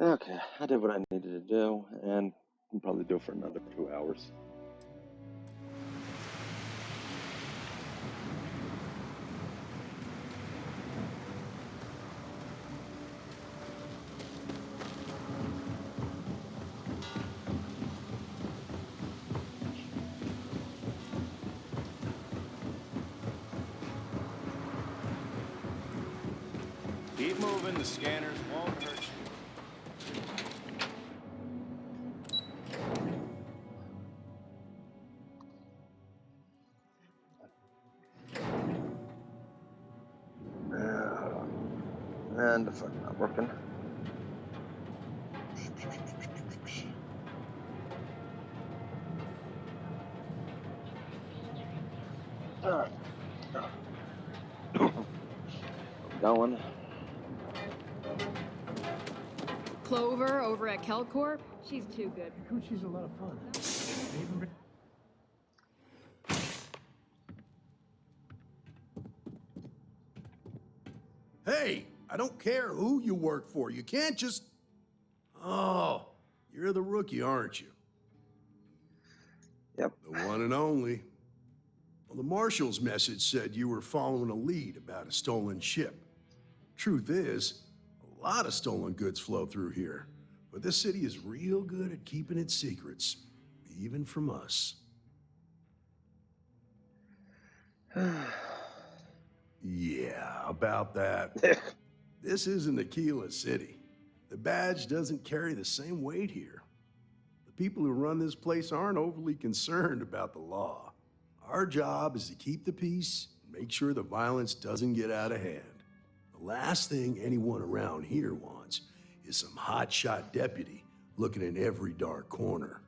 Okay, I did what I needed to do, and can probably do it for another 2 hours. Keep moving, the scanners won't hurt you. And the fuck not working. Alright. I'm going. Clover over at Kelcorp? She's too good. Coochie's a lot of fun. Hey, I don't care who you work for. You can't just... Oh, you're the rookie, aren't you? Yep. The one and only. Well, the marshal's message said you were following a lead about a stolen ship. Truth is, a lot of stolen goods flow through here, but this city is real good at keeping its secrets, even from us. Yeah, about that. This isn't Aquila City. The badge doesn't carry the same weight here. The people who run this place aren't overly concerned about the law. Our job is to keep the peace and make sure the violence doesn't get out of hand. The last thing anyone around here wants is some hotshot deputy looking in every dark corner.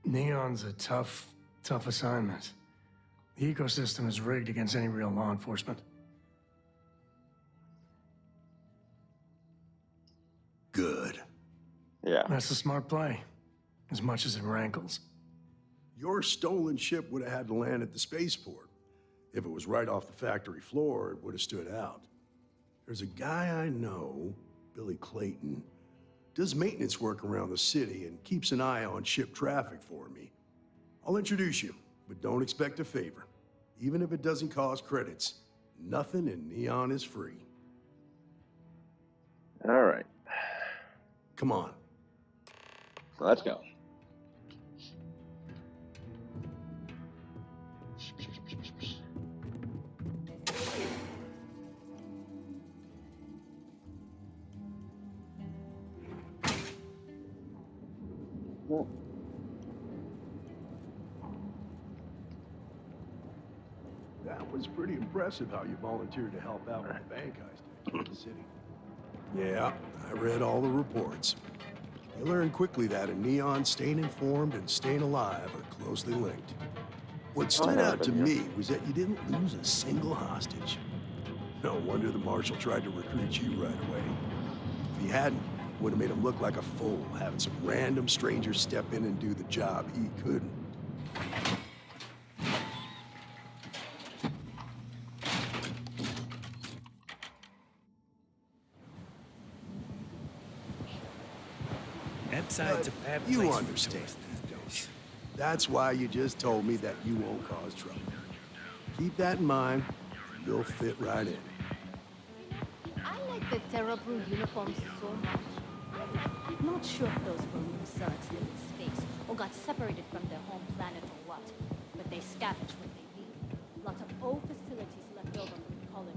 Neon's a tough assignment. The ecosystem is rigged against any real law enforcement. Good. Yeah. That's a smart play, as much as it rankles. Your stolen ship would have had to land at the spaceport. If it was right off the factory floor, it would have stood out. There's a guy I know, Billy Clayton, does maintenance work around the city and keeps an eye on ship traffic for me. I'll introduce you, but don't expect a favor. Even if it doesn't cost credits, nothing in Neon is free. Alright. Come on. Let's go. That was pretty impressive how you volunteered to help out with the bank heist in the city. Yeah, I read all the reports. You learned quickly that in Neon, staying informed and staying alive are closely linked. What stood out to me was that you didn't lose a single hostage. No wonder the marshal tried to recruit you right away. If he hadn't, it would have made him look like a fool, having some random stranger step in and do the job he couldn't. Outside's a bad You place for understand. tourists these days. That's why you just told me that you won't cause trouble. Keep that in mind, and you'll fit right in. I like the Terrabrew uniforms so much. I'm not sure if those balloon Zergs live in space or got separated from their home planet or what, but they scavenge what they need. Lots of old facilities left over from the colony.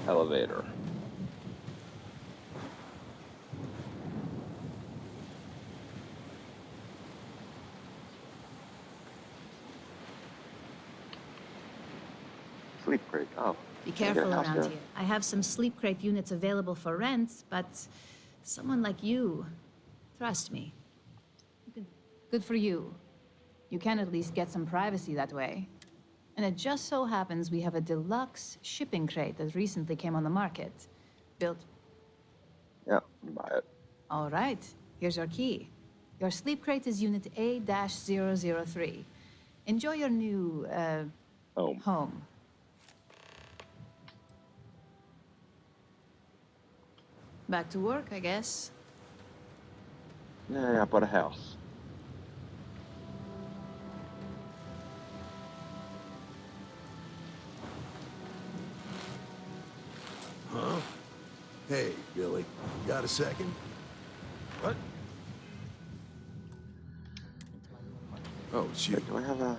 Elevator. Sleep crate. Oh. Be Can I get a careful house around here? here. I have some sleep crate units available for rent, but someone like you, trust me. Good for you. You can at least get some privacy that way. And it just so happens we have a deluxe shipping crate that recently came on the market. Built. Yeah, buy it. All right, here's your key. Your sleep crate is Unit A-003. Enjoy your new, home. Back to work, I guess. Yeah, I bought a house. Huh? Hey, Billy. Got a second? What? Oh, it's you. Wait, do I have a...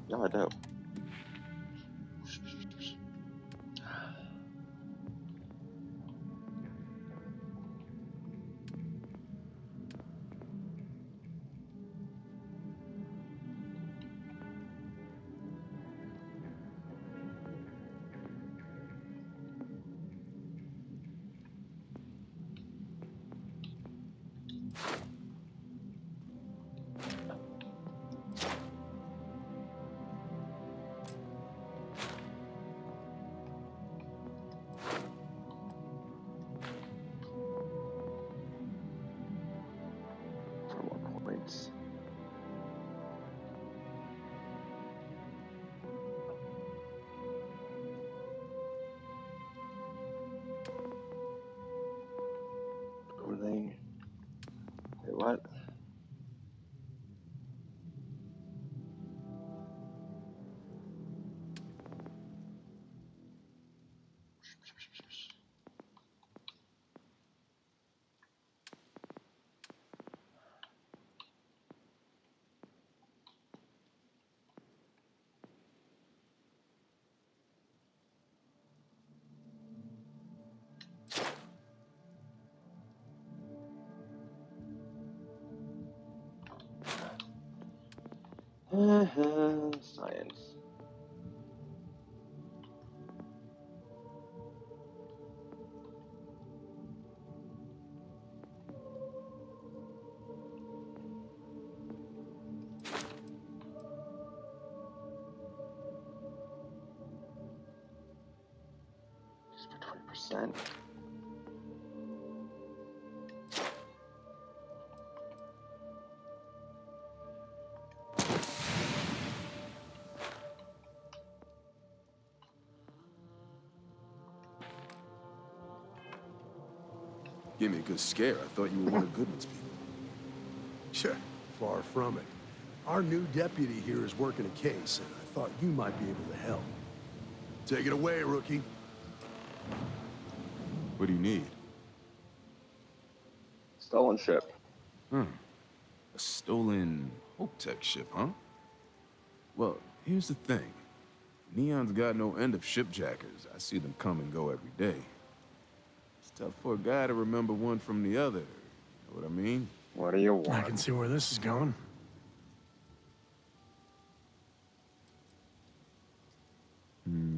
No, I don't. For more points. Clothing. Wait, what? Science. Just for 20%. Gave me a good scare. I thought you were one of Goodman's people. Sure, far from it. Our new deputy here is working a case, and I thought you might be able to help. Take it away, rookie. What do you need? Stolen ship. A stolen Hope Tech ship, huh? Well, here's the thing. Neon's got no end of shipjackers. I see them come and go every day. It's tough for a guy to remember one from the other. You know what I mean? What do you I want? can see where this is going.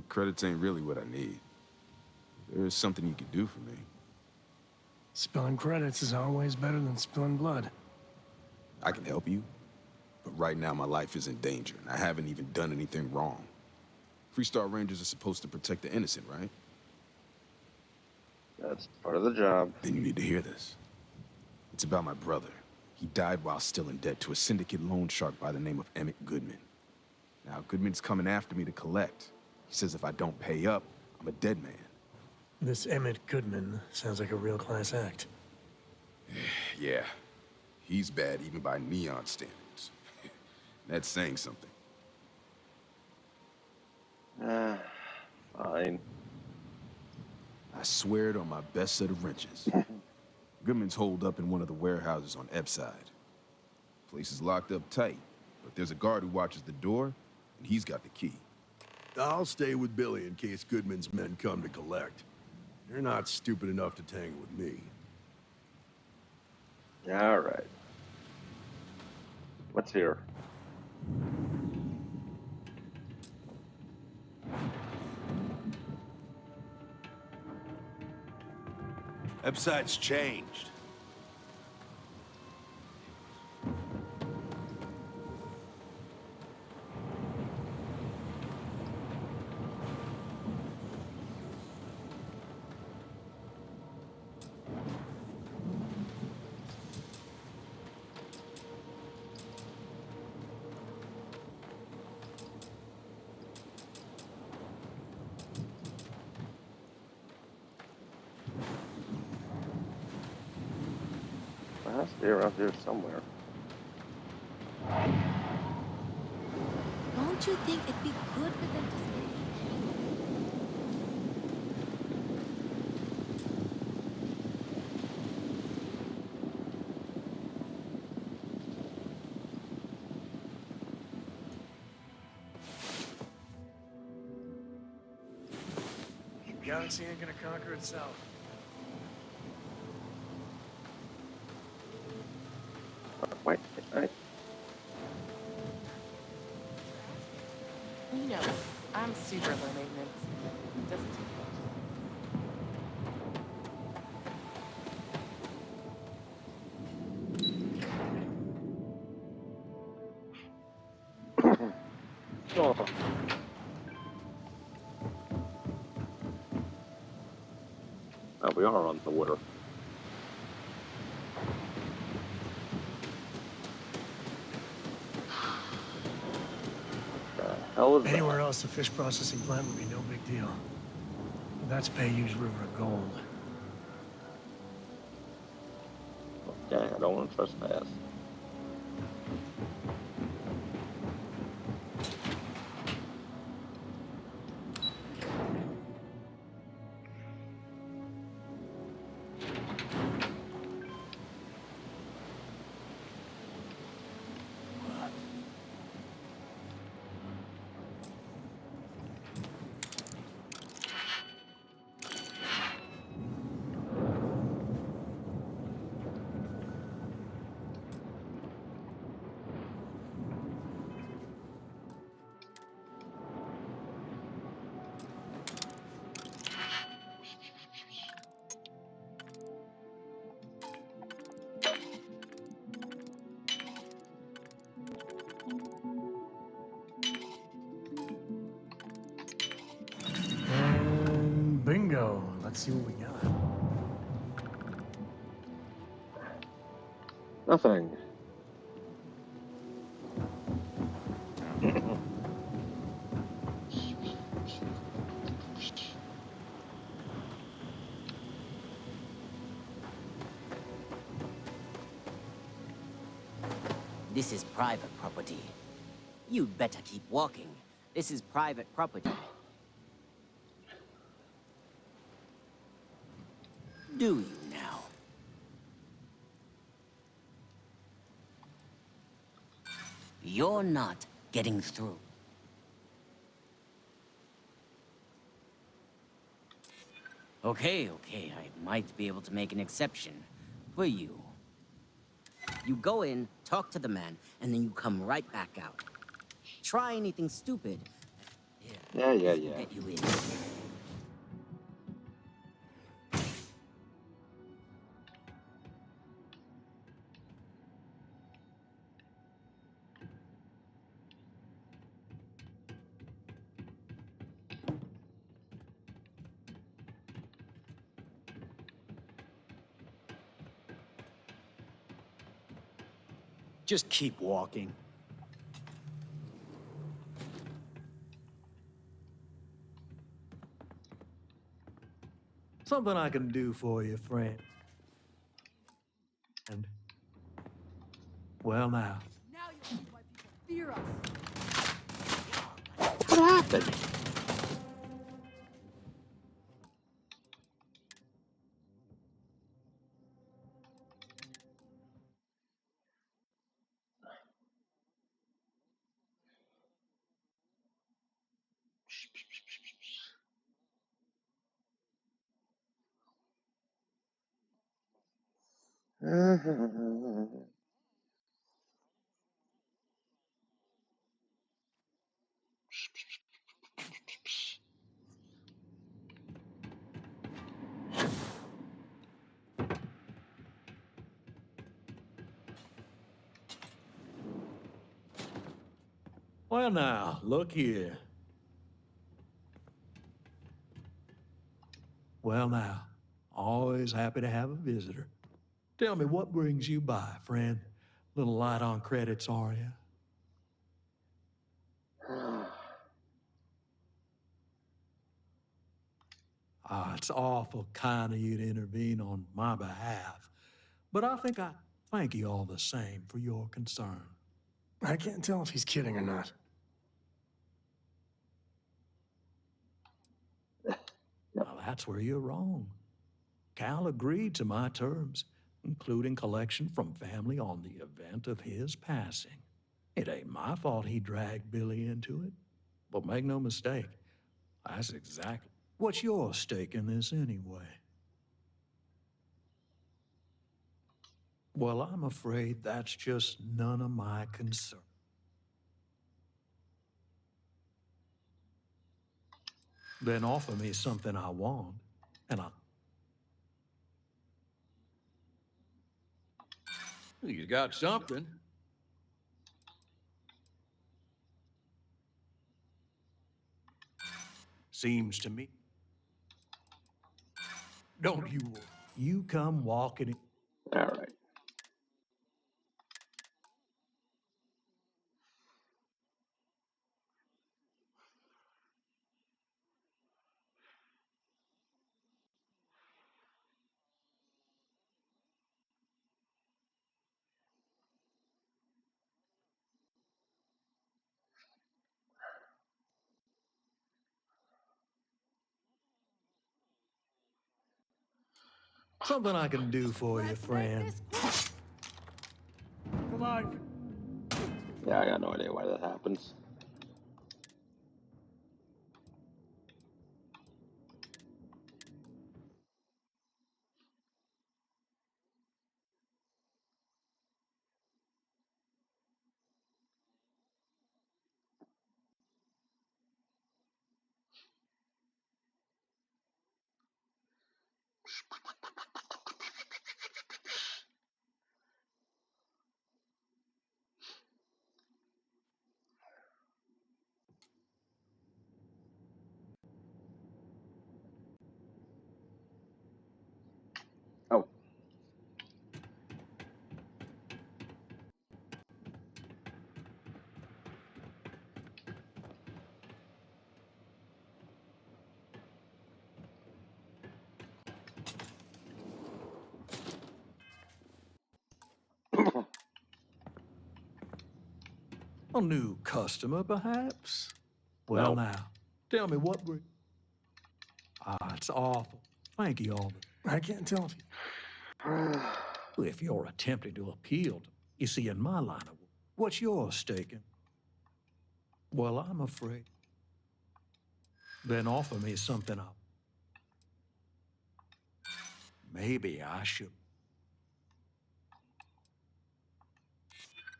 Credits ain't really what I need. There is something you could do for me. Spilling credits is always better than spilling blood. I can help you, but right now my life is in danger, and I haven't even done anything wrong. Freestar Rangers are supposed to protect the innocent, right? That's part of the job. Then you need to hear this. It's about my brother. He died while still in debt to a syndicate loan shark by the name of Emmett Goodman. Now, Goodman's coming after me to collect. He says if I don't pay up, I'm a dead man. This Emmett Goodman sounds like a real class act. Yeah, he's bad even by Neon standards. That's saying something. Fine. I swear it on my best set of wrenches. Goodman's holed up in one of the warehouses on Epside. Place is locked up tight, but there's a guard who watches the door, and he's got the key. I'll stay with Billy in case Goodman's men come to collect. They're not stupid enough to tangle with me. All right. What's here? Epside's changed. be around here somewhere. Don't you think it'd be good for them to stay? The galaxy ain't gonna conquer itself. Wait, I, You know, I'm super low maintenance. Doesn't take oh, oh, we are on the water. The hell is Anywhere else, the fish processing plant would be no big deal. That's Bayou's River of Gold. that? Okay, I don't want to trespass. And bingo. Let's see what we got. Nothing. This is private property. You'd better keep walking. This is private property. Do you now? You're not getting through. Okay, I might be able to make an exception. For you. You go in, talk to the man, and then you come right back out. Try anything stupid. Yeah. We'll get you in. Just keep walking. Something I can do for you, friend. And well now. Now you see why people fear us. What happened? Well now, look here. Well now, always happy to have a visitor. Tell me, what brings you by, friend? Little light on credits, are you? Ah, it's awful kind of you to intervene on my behalf. But I think Thank you all the same for your concern. I can't tell if he's kidding or not. Now, that's where you're wrong. Cal agreed to my terms, including collection from family on the event of his passing. It ain't my fault he dragged Billy into it. But make no mistake, that's exactly... What's your stake in this anyway? Well, I'm afraid that's just none of my concern. Then offer me something I want, and I'll... You got something. Seems to me. Don't you worry. You come walking in. All right. Something I can do for you, friend. Come on. Yeah, I got no idea why that happens. Oh. A new customer, perhaps? Well, No. now, tell me what we're... Ah, it's awful. Thank you all. I can't tell if If you're attempting to appeal to... You see, in my line of work, what's your stake in? Well, I'm afraid. Then offer me something up. Maybe I should.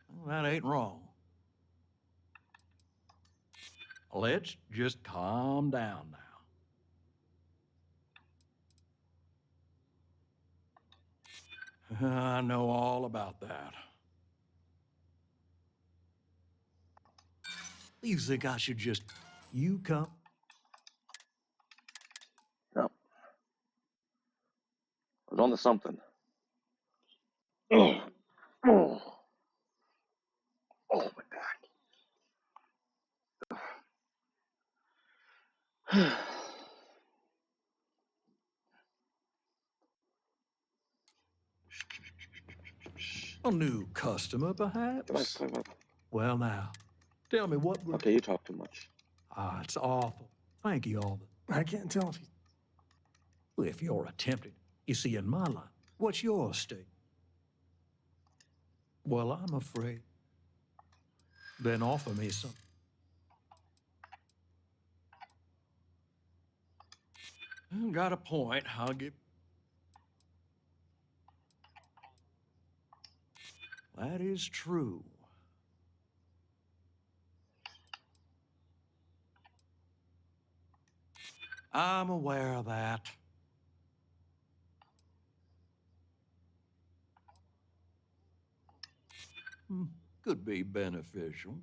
Well, that ain't wrong. Let's just calm down now. I know all about that. You think I should just... You come... No. I was on to something. Oh. Oh. Oh my god. A new customer, perhaps? Well, now, tell me what we're... Okay, you talk too much. Ah, it's awful. Thank you all. I can't tell If you're attempting... You see, in my line, what's your stake? Well, I'm afraid. Then offer me some... Got a point. I'll give... That is true. I'm aware of that. Could be beneficial.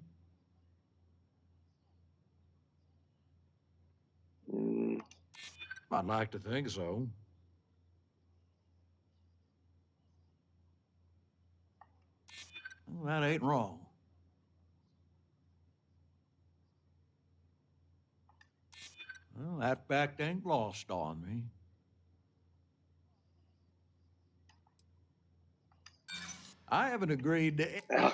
I'd like to think so. That ain't wrong. Well, that fact ain't lost on me. I haven't agreed to. Ugh.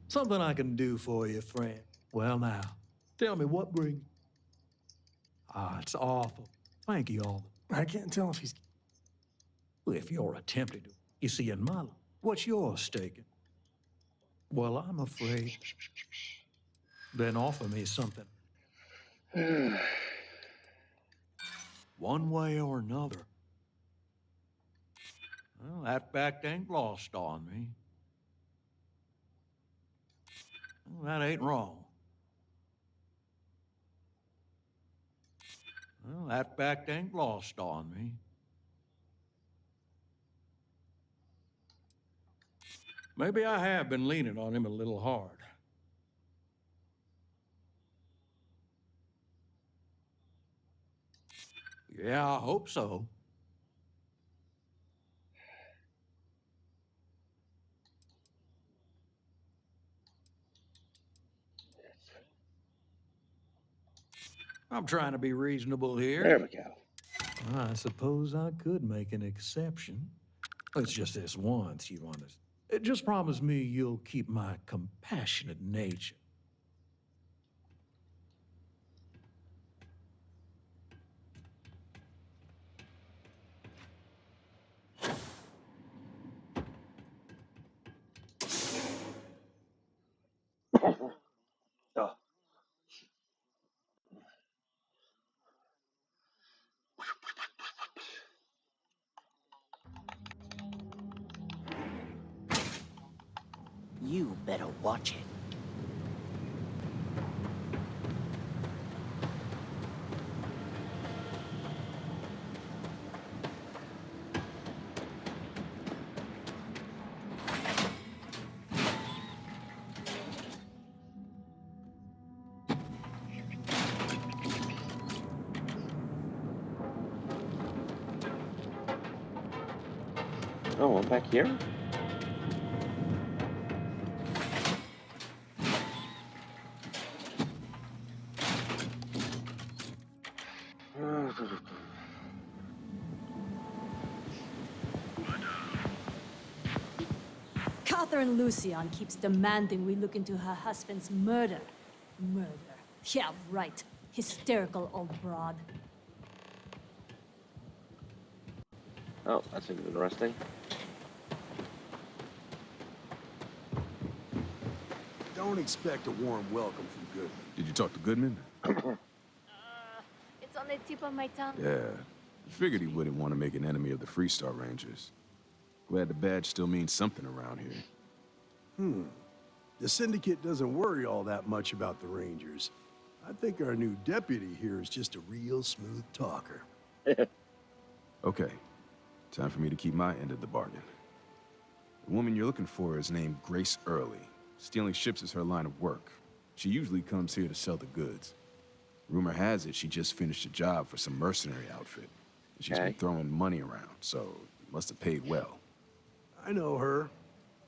Something I can do for you, friend. Well, now, tell me what bring. Ah, it's awful. Thank you all. I can't tell if he's... If you're attempting to, you see, in my life, what's yours staking? Well, I'm afraid. Then offer me something. One way or another. Well, that fact ain't lost on me. Well, that ain't wrong. Well, that fact ain't lost on me. Maybe I have been leaning on him a little hard. Yeah, I hope so. I'm trying to be reasonable There here. we go. I suppose I could make an exception. It's just this once, you understand. Just promise me you'll keep my compassionate nature. Oh. You better watch it. Oh, I'm back here? Catherine Lucian keeps demanding we look into her husband's murder. Murder. Yeah, right. Hysterical old broad. Oh, that seems interesting. Don't expect a warm welcome from Goodman. Did you talk to Goodman? It's on the tip of my tongue. Yeah. I figured he wouldn't want to make an enemy of the Freestar Rangers. Glad the badge still means something around here. The Syndicate doesn't worry all that much about the Rangers. I think our new deputy here is just a real smooth talker. Okay. Time for me to keep my end of the bargain. The woman you're looking for is named Grace Early. Stealing ships is her line of work. She usually comes here to sell the goods. Rumor has it she just finished a job for some mercenary outfit. She's been throwing money around, so it must have paid well. I know her.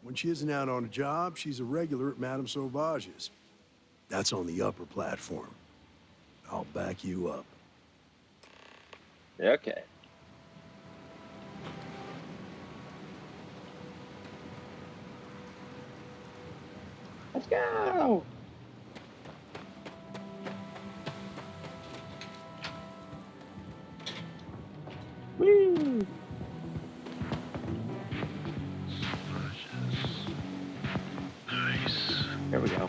When she isn't out on a job, she's a regular at Madame Sauvage's. That's on the upper platform. I'll back you up. Okay. Let's go! Woo! Nice. There we go.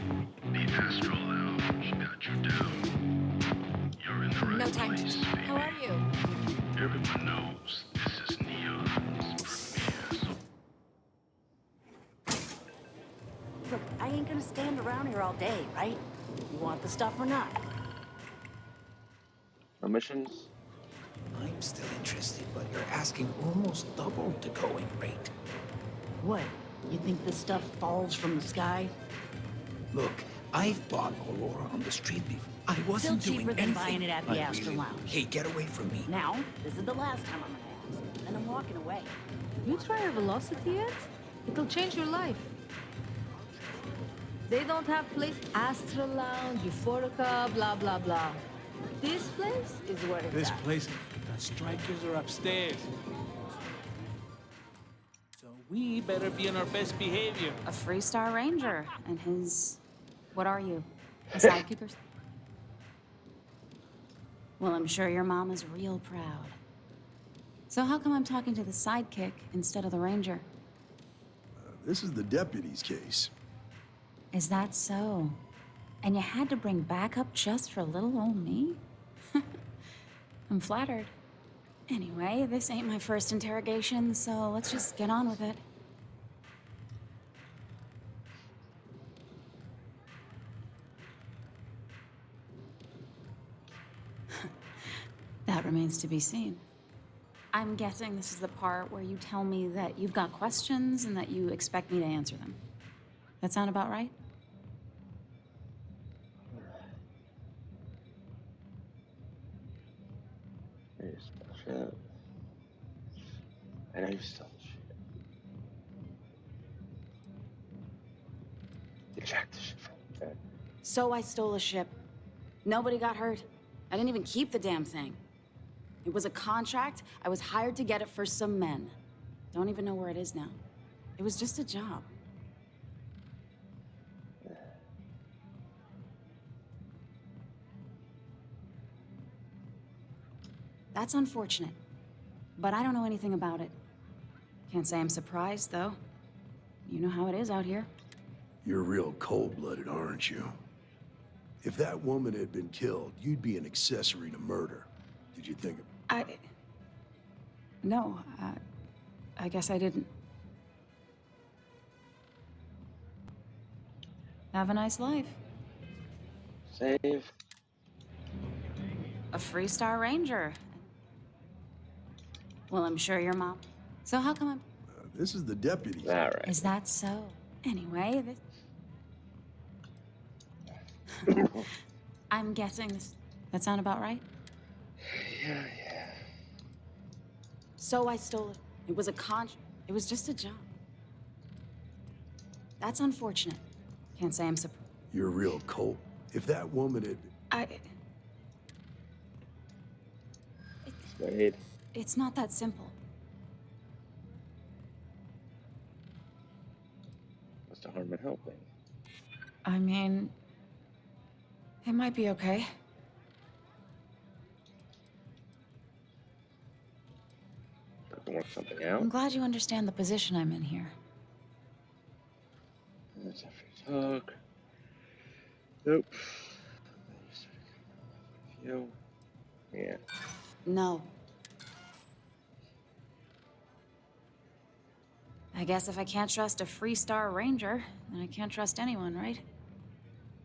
The Astral Lounge got you down. You're in the right place, baby. How are you? Everyone knows this is Neon's premiere. Look, I ain't gonna stand around here all day, right? You want the stuff or not? No missions? I'm still interested, but you're asking almost double the going rate. What? You think this stuff falls from the sky? Look, I've bought Aurora on the street before. I wasn't Still doing cheaper than anything. buying it at the Astor Lounge. Hey, get away from me. Now, this is the last time I'm gonna ask. Then I'm walking away. You try a velocity yet? It'll change your life. They don't have place Astra Lounge, Euphorica, blah blah blah. This place is where it's This at. place, the strikers are upstairs. So we better be on our best behavior. A Freestar Ranger and his... What are you? A sidekick or... Well, I'm sure your mom is real proud. So how come I'm talking to the sidekick instead of the ranger? This is the deputy's case. Is that so? And you had to bring backup just for little old me? I'm flattered. Anyway, this ain't my first interrogation, so let's just get on with it. That remains to be seen. I'm guessing this is the part where you tell me that you've got questions and that you expect me to answer them. That sound about right? You stole shit. I know you stole shit. You tracked the shit from me, okay? So I stole a ship. Nobody got hurt. I didn't even keep the damn thing. It was a contract. I was hired to get it for some men. Don't even know where it is now. It was just a job. That's unfortunate. But I don't know anything about it. Can't say I'm surprised, though. You know how it is out here. You're real cold-blooded, aren't you? If that woman had been killed, you'd be an accessory to murder. Did you think of... No, I guess I didn't. Have a nice life. Save. A Freestar Ranger. Well, I'm sure your mom... So how come I'm... This is the deputy. All right. Is that so? Anyway, this... I'm guessing this... That sound about right? Yeah. So I stole it. It was a It was just a job. That's unfortunate. Can't say I'm surprised. You're real cold. If that woman had... Wait. It's not that simple. What's the harm in helping? I mean... It might be okay. Don't work something out. I'm glad you understand the position I'm in here. That's after talk. Nope. You. Yeah. No. I guess if I can't trust a Freestar Ranger, then I can't trust anyone, right?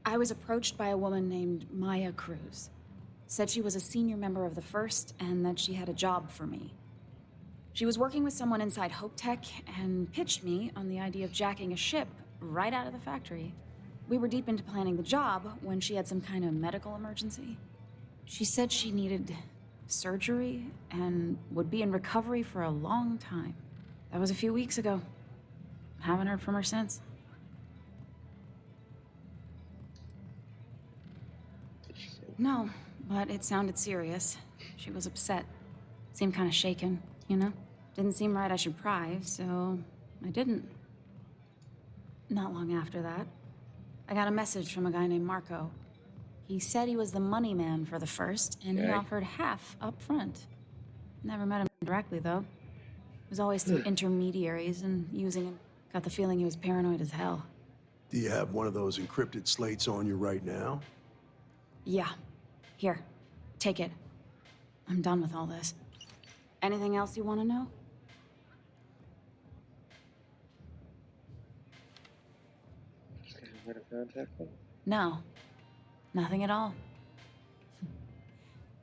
I was approached by a woman named Maya Cruz. Said she was a senior member of the First and that she had a job for me. She was working with someone inside Hope Tech and pitched me on the idea of jacking a ship right out of the factory. We were deep into planning the job when she had some kind of medical emergency. She said she needed surgery and would be in recovery for a long time. That was a few weeks ago. Haven't heard from her since. No, but it sounded serious. She was upset. Seemed kind of shaken, you know? Didn't seem right I should pry, so I didn't. Not long after that, I got a message from a guy named Marco. He said he was the money man for the First, and he offered half up front. Never met him directly, though. It was always through intermediaries and using him. Got the feeling he was paranoid as hell. Do you have one of those encrypted slates on you right now? Yeah. Here. Take it. I'm done with all this. Anything else you want to know? Where to contact them? No. Nothing at all.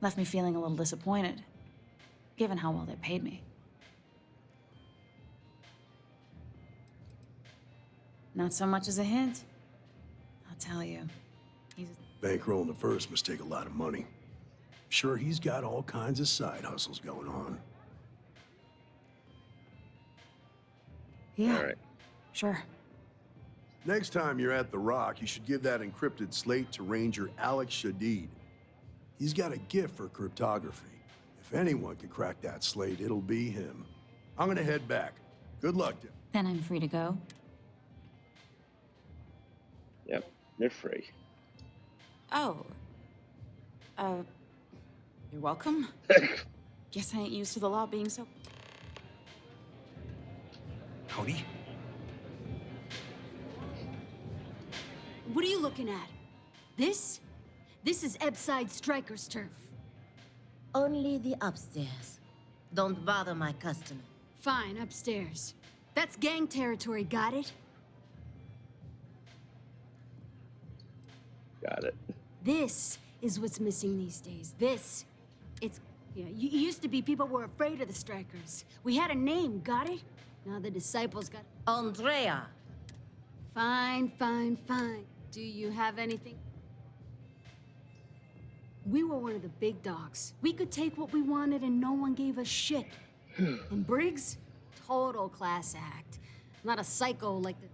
Left me feeling a little disappointed, given how well they paid me. Not so much as a hint. I'll tell you. He's... Bankrolling the first must take a lot of money. Sure, he's got all kinds of side hustles going on. Yeah. All right. Sure. Next time you're at the Rock, you should give that encrypted slate to Ranger Alex Shadid. He's got a gift for cryptography. If anyone can crack that slate, it'll be him. I'm gonna head back. Good luck to you. Then I'm free to go. Yep. You're free. Oh. You're welcome. Guess I ain't used to the law being so... Howdy. What are you looking at? This? This is Ebside Striker's turf. Only the upstairs. Don't bother my customer. Fine, upstairs. That's gang territory, got it? Got it. This is what's missing these days. This. It's... Yeah, you used to be people were afraid of the Strikers. We had a name, got it? Now the disciples got... Andrea! Fine, fine, fine. Do you have anything? We were one of the big dogs. We could take what we wanted and no one gave us shit. And Briggs? Total class act. Not a psycho like the...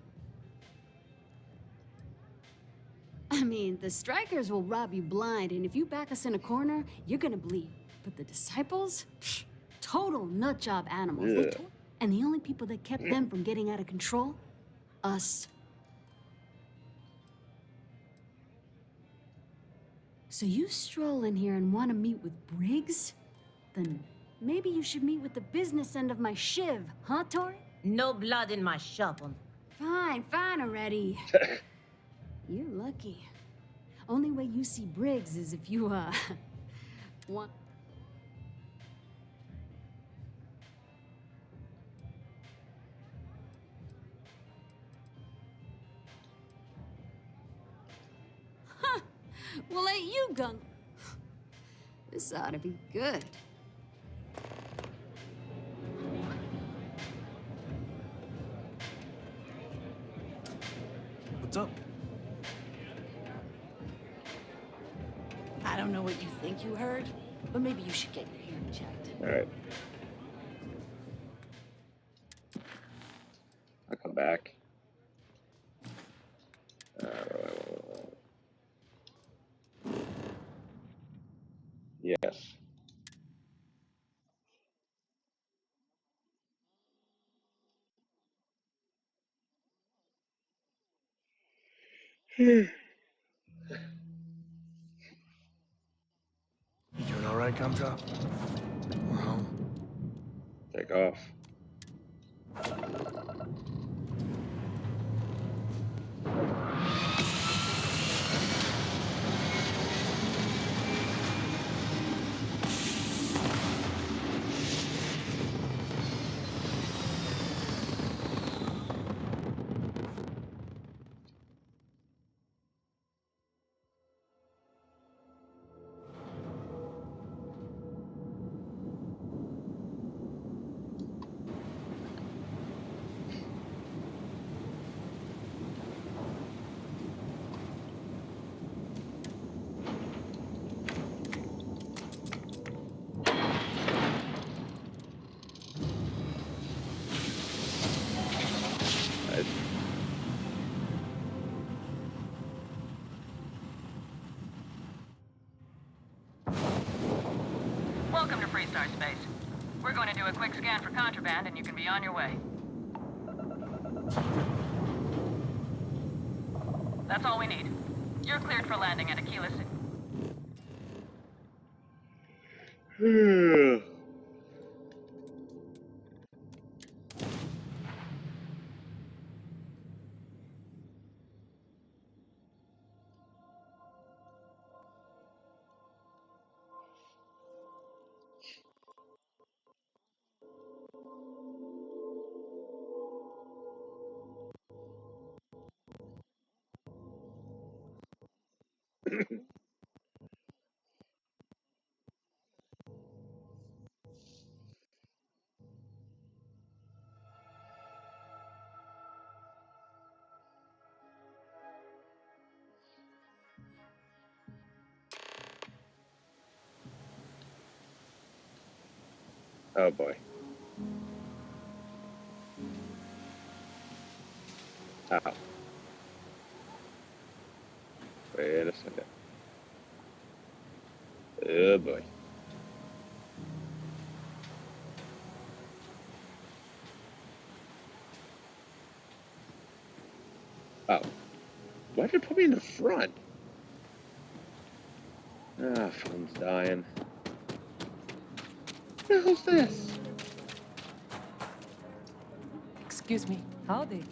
I mean, the Strikers will rob you blind, and if you back us in a corner, you're gonna bleed. But the disciples? Psh, total nutjob animals. Yeah. And the only people that kept them from getting out of control? Us. So you stroll in here and want to meet with Briggs? Then maybe you should meet with the business end of my shiv, huh, Tori? No blood in my shop. Fine, fine already. You're lucky. Only way you see Briggs is if you, want... Huh! Well, ain't you gunk? This ought to be good. What's up? I don't know what you think you heard, but maybe you should get your hearing checked. All right. I'll come back. Yes. You doing all right, Gumdrop? We're home. Take off. Right. Welcome to Freestar Space. We're going to do a quick scan for contraband and you can be on your way. That's all we need. You're cleared for landing at Aquila City. Oh boy. Ow. Wait a second. Oh boy. Oh. Why'd you put me in the front? Ah, phone's dying. What the hell's this? Excuse me. Howdy.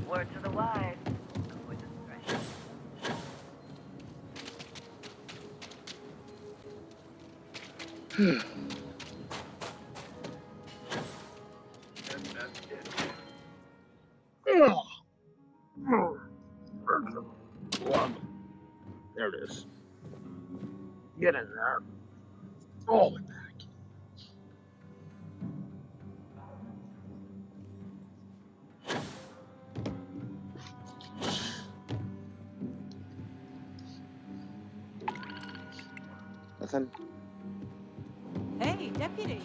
Word to the wise. Avoid discretion. Oh. There it is. Get in there. Oh, my back. Nothing. Hey, deputy.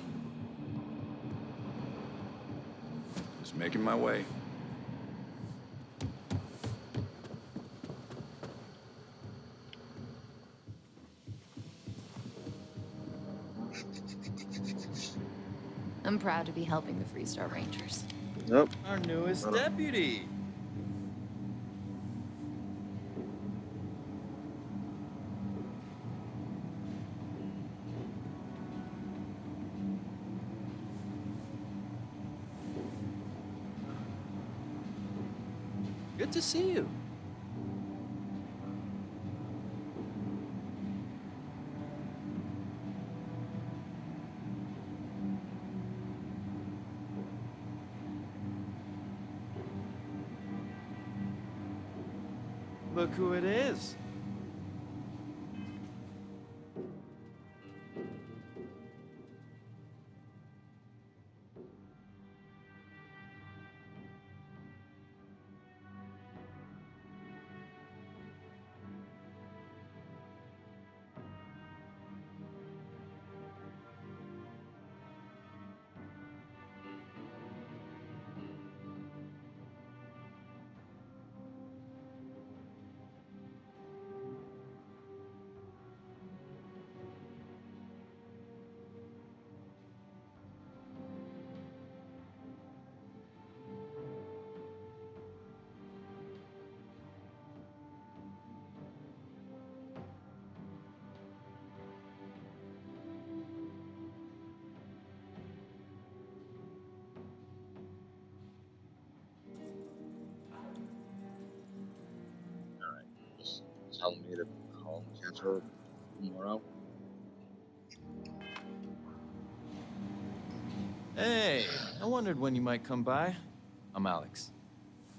Just making my way. I'm proud to be helping the Freestar Rangers. Nope. Our newest deputy. Good to see you. Look who it is. Just telling me to call and cancel tomorrow. Hey, I wondered when you might come by. I'm Alex.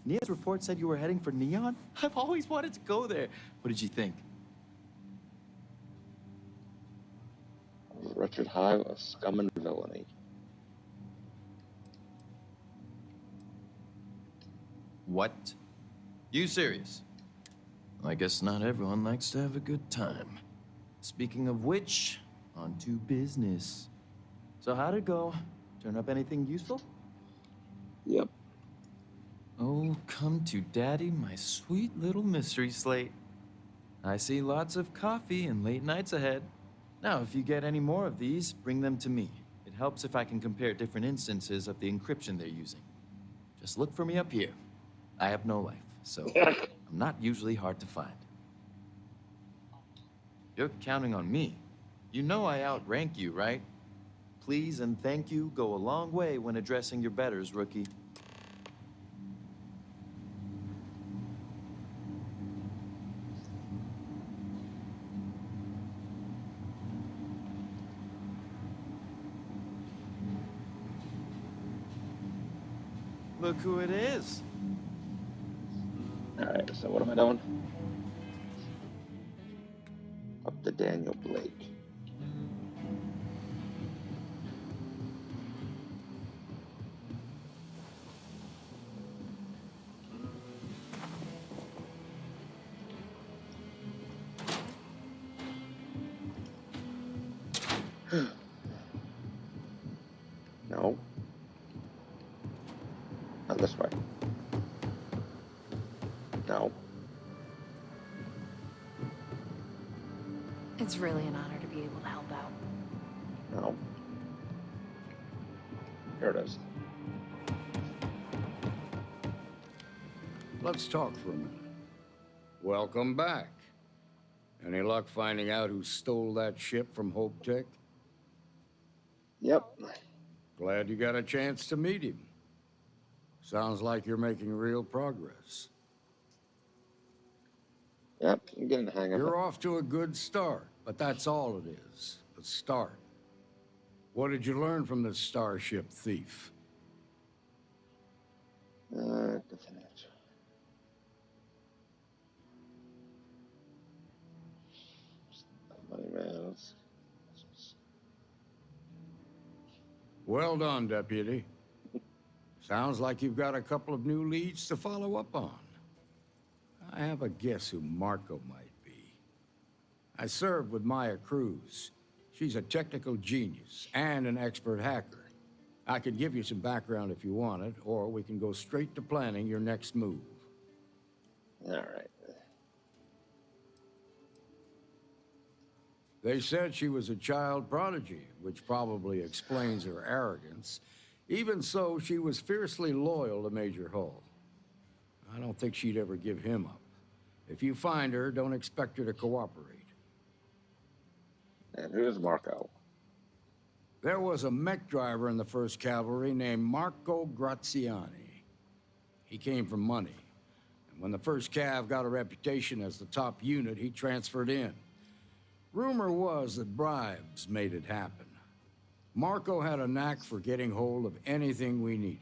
Nia's report said you were heading for Neon? I've always wanted to go there. What did you think? Record high of scum and villainy. What? You serious? I guess not everyone likes to have a good time. Speaking of which, on to business. So how'd it go? Turn up anything useful? Yep. Oh, come to daddy, my sweet little mystery slate. I see lots of coffee and late nights ahead. Now, if you get any more of these, bring them to me. It helps if I can compare different instances of the encryption they're using. Just look for me up here. I have no life, so I'm not usually hard to find. You're counting on me. You know I outrank you, right? Please and thank you go a long way when addressing your betters, rookie. Look who it is. Alright, so what am I doing? Up to Daniel Blake. No. Not this way. No. It's really an honor to be able to help out. No. Here it is. Let's talk for a minute. Welcome back. Any luck finding out who stole that ship from Hope Tech? Yep. Glad you got a chance to meet him. Sounds like you're making real progress. Yep, I'm getting the hang of it. You're off to a good start, but that's all it is. A start. What did you learn from this starship thief? Definite. Money, man. Well done, Deputy. Sounds like you've got a couple of new leads to follow up on. I have a guess who Marco might be. I served with Maya Cruz. She's a technical genius and an expert hacker. I could give you some background if you want it, or we can go straight to planning your next move. All right. They said she was a child prodigy, which probably explains her arrogance. Even so, she was fiercely loyal to Major Hull. I don't think she'd ever give him up. If you find her, don't expect her to cooperate. And who's Marco? There was a mech driver in the 1st Cavalry named Marco Graziani. He came from money. And when the 1st Cav got a reputation as the top unit, he transferred in. Rumor was that bribes made it happen. Marco had a knack for getting hold of anything we needed.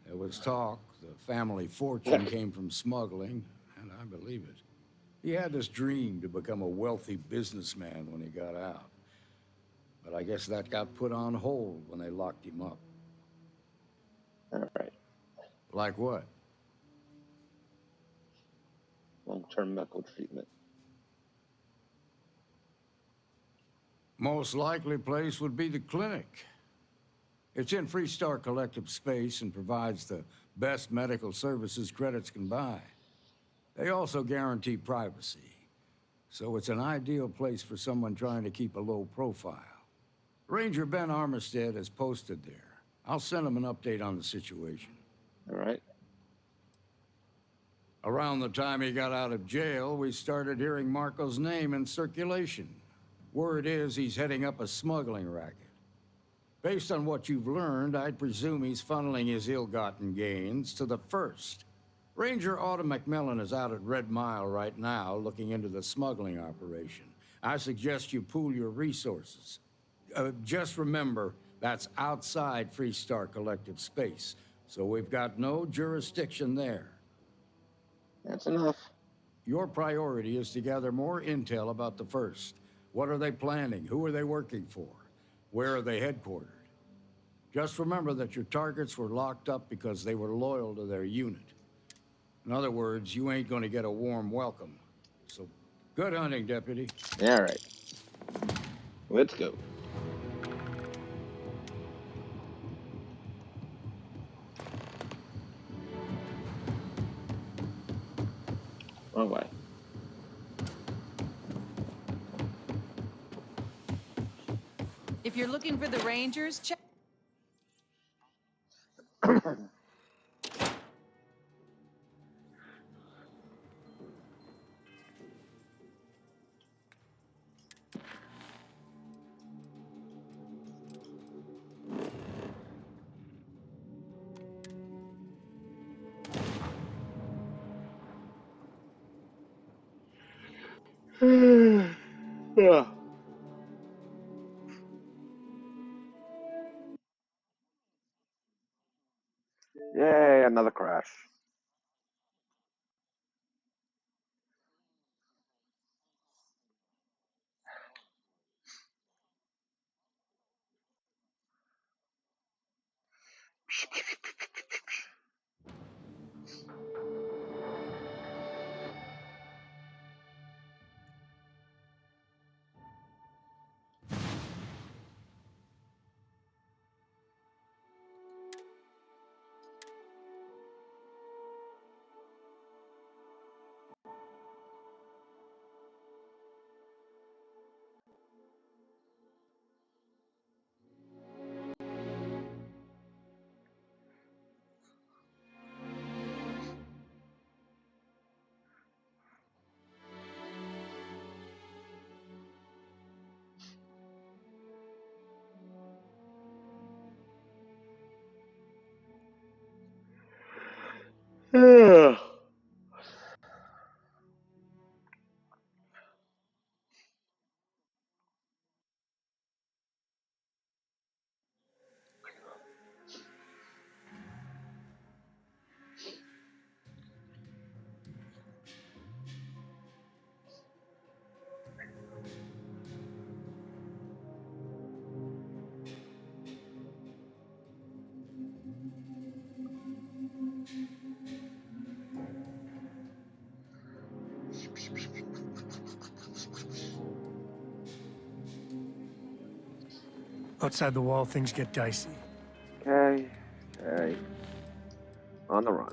There was talk the family fortune came from smuggling, and I believe it. He had this dream to become a wealthy businessman when he got out. But I guess that got put on hold when they locked him up. All right. Like what? Long-term medical treatment. Most likely place would be the clinic. It's in Freestar Collective space and provides the best medical services credits can buy. They also guarantee privacy, so it's an ideal place for someone trying to keep a low profile. Ranger Ben Armistead is posted there. I'll send him an update on the situation. All right. Around the time he got out of jail, we started hearing Marco's name in circulation. Word is he's heading up a smuggling racket. Based on what you've learned, I'd presume he's funneling his ill-gotten gains to the 1st. Ranger Autumn McMillan is out at Red Mile right now looking into the smuggling operation. I suggest you pool your resources. Just remember, that's outside Freestar Collective space, so we've got no jurisdiction there. That's enough. Your priority is to gather more intel about the 1st. What are they planning? Who are they working for? Where are they headquartered? Just remember that your targets were locked up because they were loyal to their unit. In other words, you ain't gonna get a warm welcome. So, good hunting, Deputy. All right. Let's go. Wrong way. If you're looking for the Rangers, check. Yeah. Yay, another crash. Yeah. Outside the wall, things get dicey. Okay. Okay. On the run.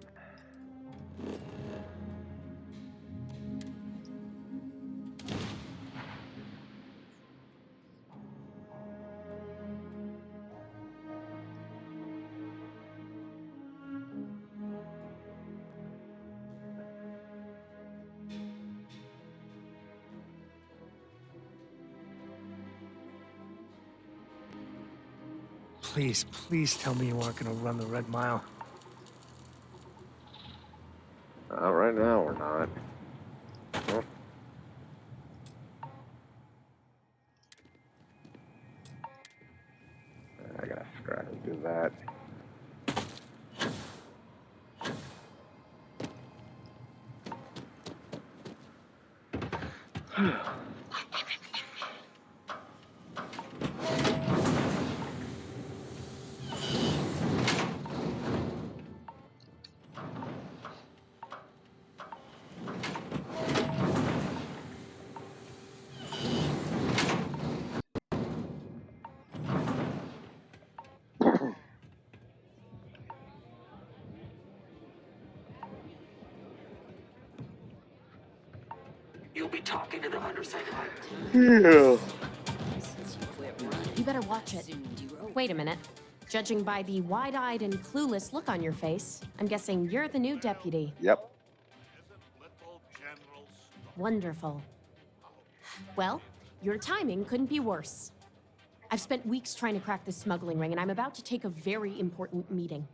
Please, please tell me you aren't gonna run the Red Mile. Right now, we're not. Nope. I gotta scrap and do that. You'll be talking to the undersigned. Yeah. You better watch it. Wait a minute. Judging by the wide-eyed and clueless look on your face, I'm guessing you're the new deputy. Yep. Wonderful. Well, your timing couldn't be worse. I've spent weeks trying to crack this smuggling ring, and I'm about to take a very important meeting.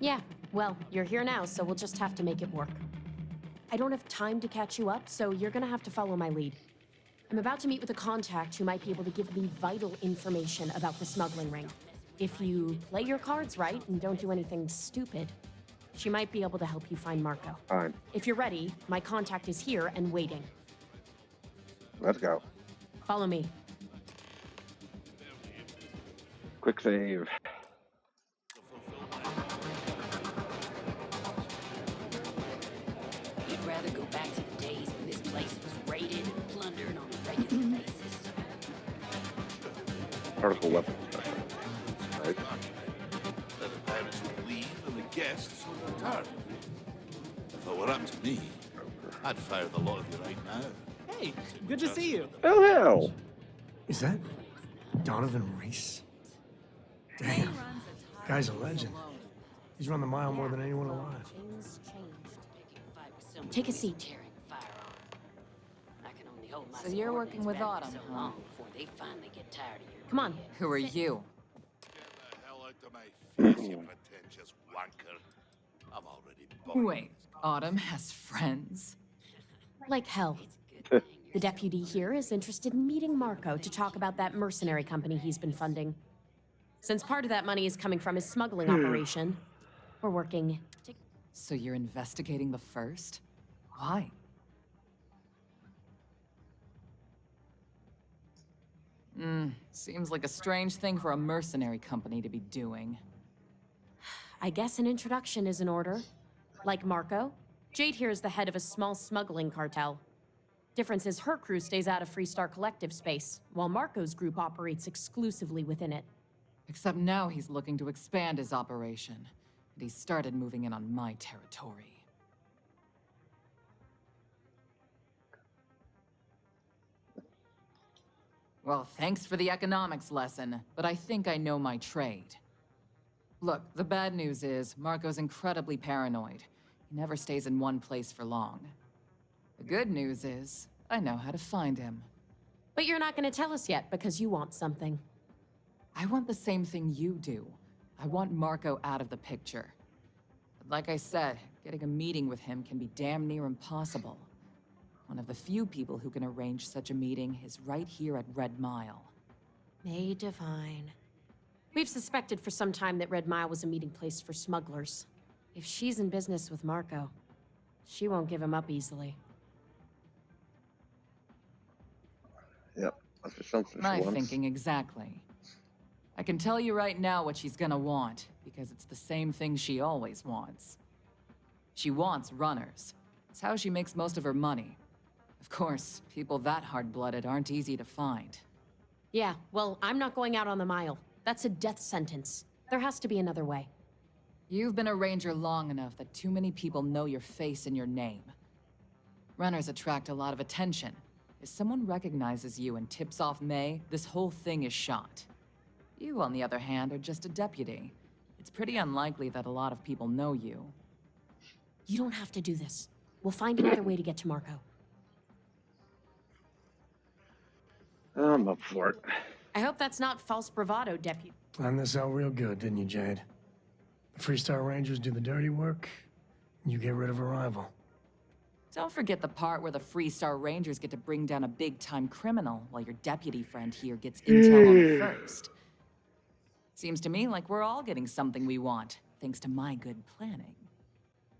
Yeah, well, you're here now, so we'll just have to make it work. I don't have time to catch you up, so you're gonna have to follow my lead. I'm about to meet with a contact who might be able to give me vital information about the smuggling ring. If you play your cards right and don't do anything stupid, she might be able to help you find Marco. Fine. If you're ready, my contact is here and waiting. Let's go. Follow me. Quick save. You'd rather go back to the days when this place was raided and plundered on a regular basis. Particle weapons. Right? Then the pirates would leave and the guests would return. If it were up to me, I'd fire the lot of you right now. Hey, good to see you. Oh, hell. Is that Donovan Reese? Damn. Guy's a legend. He's run the mile more than anyone alive. Take a seat. So you're working with Autumn, huh? Before they finally get tired of your Come on. Who are you? Get the hell out of my face, you pretentious wanker. I'm already bored. Wait, Autumn has friends? Like hell. The deputy here is interested in meeting Marco to talk about that mercenary company he's been funding. Since part of that money is coming from his smuggling operation, we're working. So you're investigating the first? Why? Seems like a strange thing for a mercenary company to be doing. I guess an introduction is in order. Like Marco, Jade here is the head of a small smuggling cartel. Difference is her crew stays out of Freestar Collective space, while Marco's group operates exclusively within it. Except now he's looking to expand his operation, and he's started moving in on my territory. Well, thanks for the economics lesson, but I think I know my trade. Look, the bad news is, Marco's incredibly paranoid. He never stays in one place for long. The good news is, I know how to find him. But you're not going to tell us yet because you want something. I want the same thing you do. I want Marco out of the picture. But like I said, getting a meeting with him can be damn near impossible. One of the few people who can arrange such a meeting is right here at Red Mile. May Divine. We've suspected for some time that Red Mile was a meeting place for smugglers. If she's in business with Marco, she won't give him up easily. Yep, that's just something she My wants. thinking exactly. I can tell you right now what she's gonna want, because it's the same thing she always wants. She wants runners. It's how she makes most of her money. Of course, people that hard-blooded aren't easy to find. Yeah, well, I'm not going out on the Mile. That's a death sentence. There has to be another way. You've been a ranger long enough that too many people know your face and your name. Runners attract a lot of attention. If someone recognizes you and tips off May, this whole thing is shot. You, on the other hand, are just a deputy. It's pretty unlikely that a lot of people know you. You don't have to do this. We'll find another way to get to Marco. I'm up for it. I hope that's not false bravado, Deputy. Planned this out real good, didn't you, Jade? The Freestar Rangers do the dirty work, and you get rid of a rival. Don't forget the part where the Freestar Rangers get to bring down a big-time criminal while your deputy friend here gets intel on it first. Seems to me like we're all getting something we want, thanks to my good planning.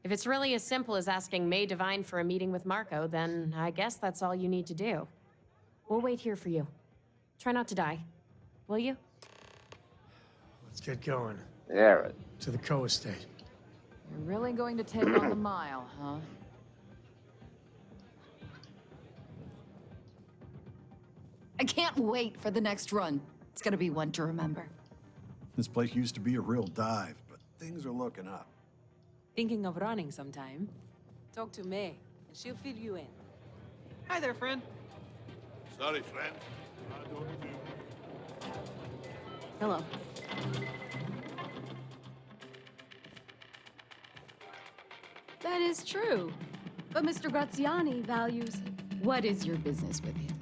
If it's really as simple as asking May Divine for a meeting with Marco, then I guess that's all you need to do. We'll wait here for you. Try not to die. Will you? Let's get going. Yeah, right. To the co-estate. You're really going to take on the Mile, huh? I can't wait for the next run. It's gonna be one to remember. This place used to be a real dive, but things are looking up. Thinking of running sometime? Talk to May, and she'll fill you in. Hi there, friend. Sorry, friend. I don't do. Hello. That is true. But Mr. Graziani values... What is your business with him?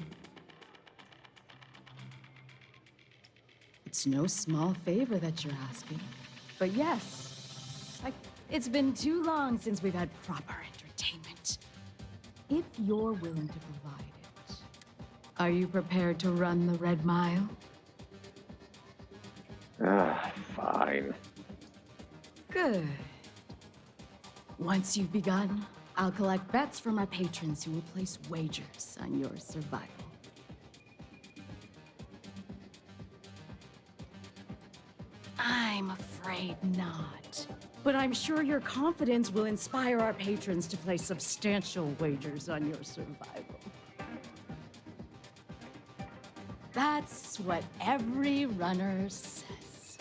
It's no small favor that you're asking. But yes, it's been too long since we've had proper entertainment. If you're willing to provide it, are you prepared to run the Red Mile? Fine. Good. Once you've begun, I'll collect bets from our patrons who will place wagers on your survival. I'm afraid not. But I'm sure your confidence will inspire our patrons to place substantial wagers on your survival. That's what every runner says.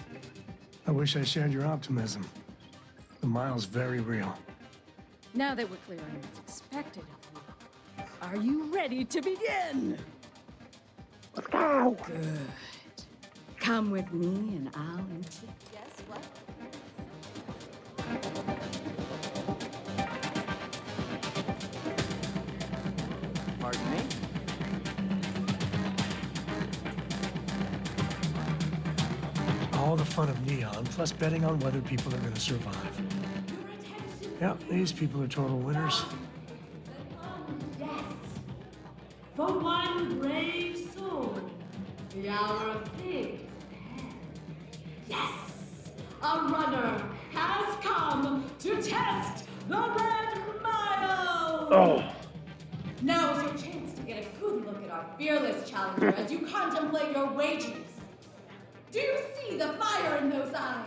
I wish I shared your optimism. The Mile's very real. Now that we're clear on what's expected of you, are you ready to begin? Let's go! Good. Come with me and I'll Yes, what? Pardon me? All the fun of Neon, plus betting on whether people are going to survive. Yep, these people are total winners. Yes, for one brave soul, the hour of pigs is at hand. Yes, a runner has come to test the Red Mile! Oh. Now is your chance to get a good look at our fearless challenger as you contemplate your wagers. Do you see the fire in those eyes?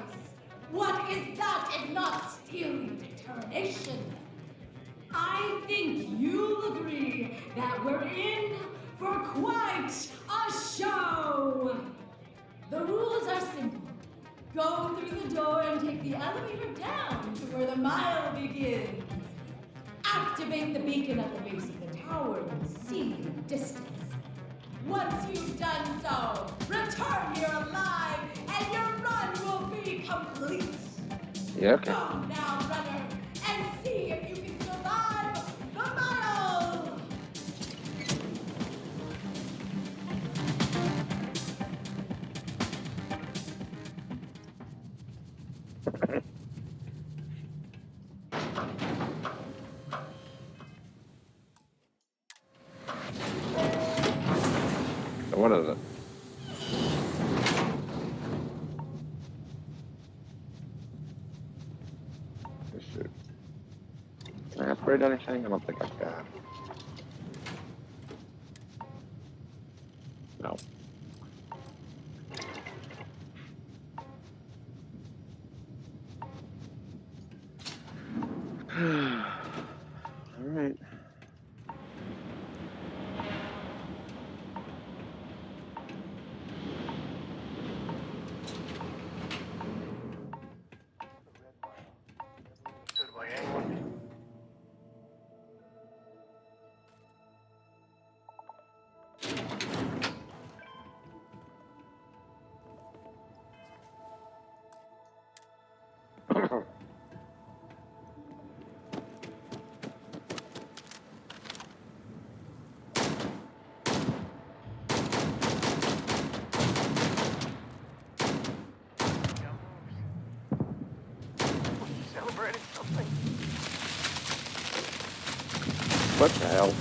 What is that if not steely determination? I think you'll agree that we're in for quite a show. The rules are simple. Go through the door and take the elevator down to where the mile begins. Activate the beacon at the base of the tower you'll see in the distance. Once you've done so, return here alive, and your run will be complete. Yeah, okay. Go now, runner, and see if you can survive the mile! So what is it? Shoot. Can I upgrade anything? I don't think I can. No. All right. Celebrating something. What the hell?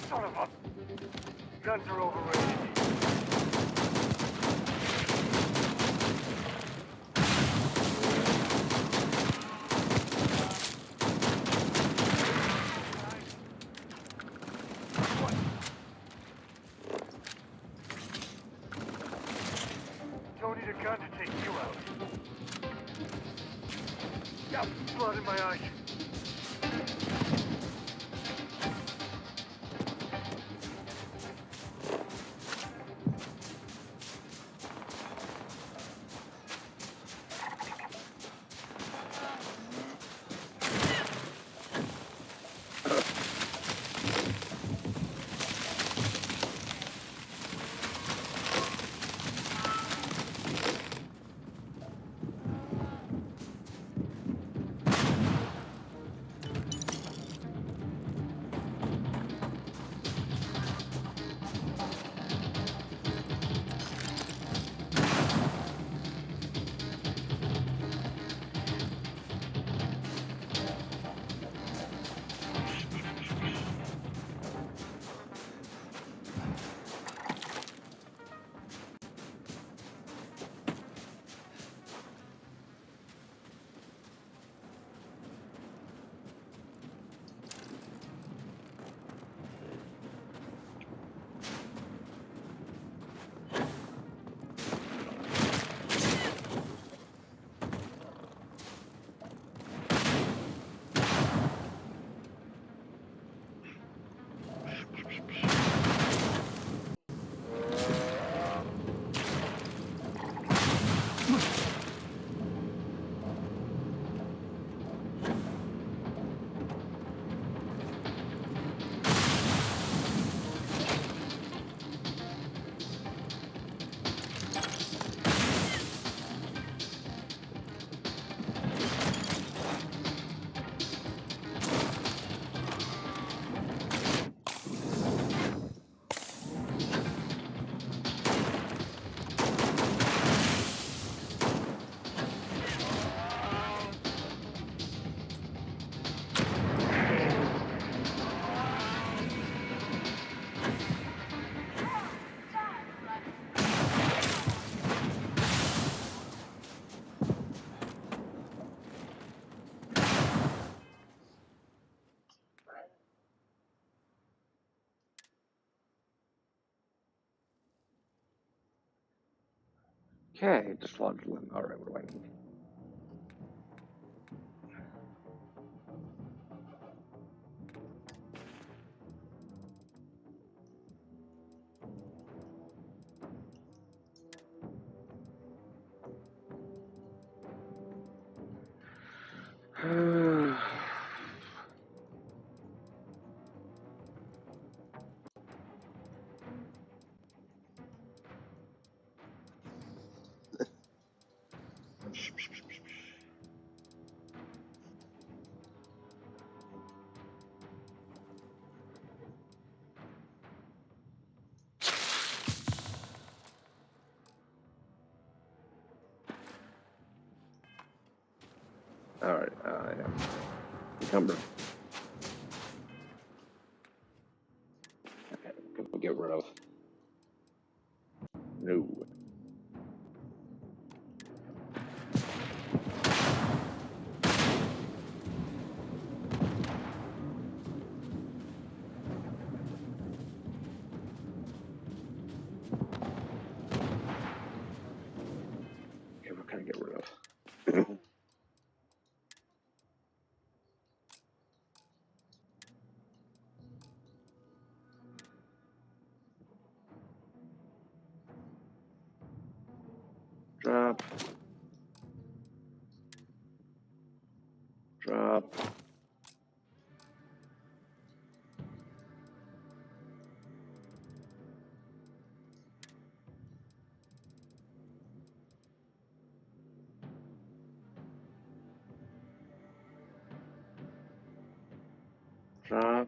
Son of a... Guns are overrated. Don't need a gun to take you out. Got blood in my eyes. Okay, dislodge limb. Alright, what do I need? Alright, yeah. Encumber. Okay, can we get rid of? No. Okay, what can I get rid of? Drop. Drop. Drop.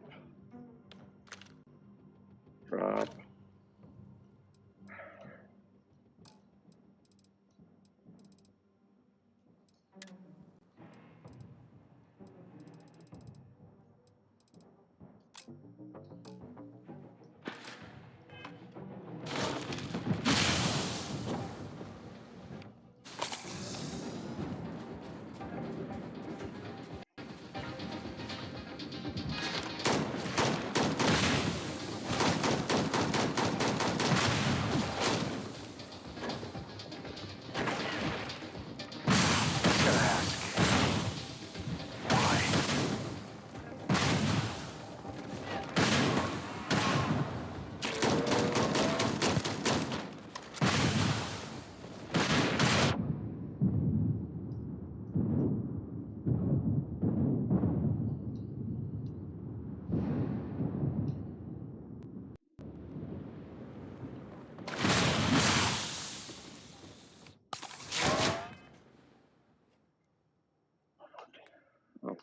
Drop. Oh.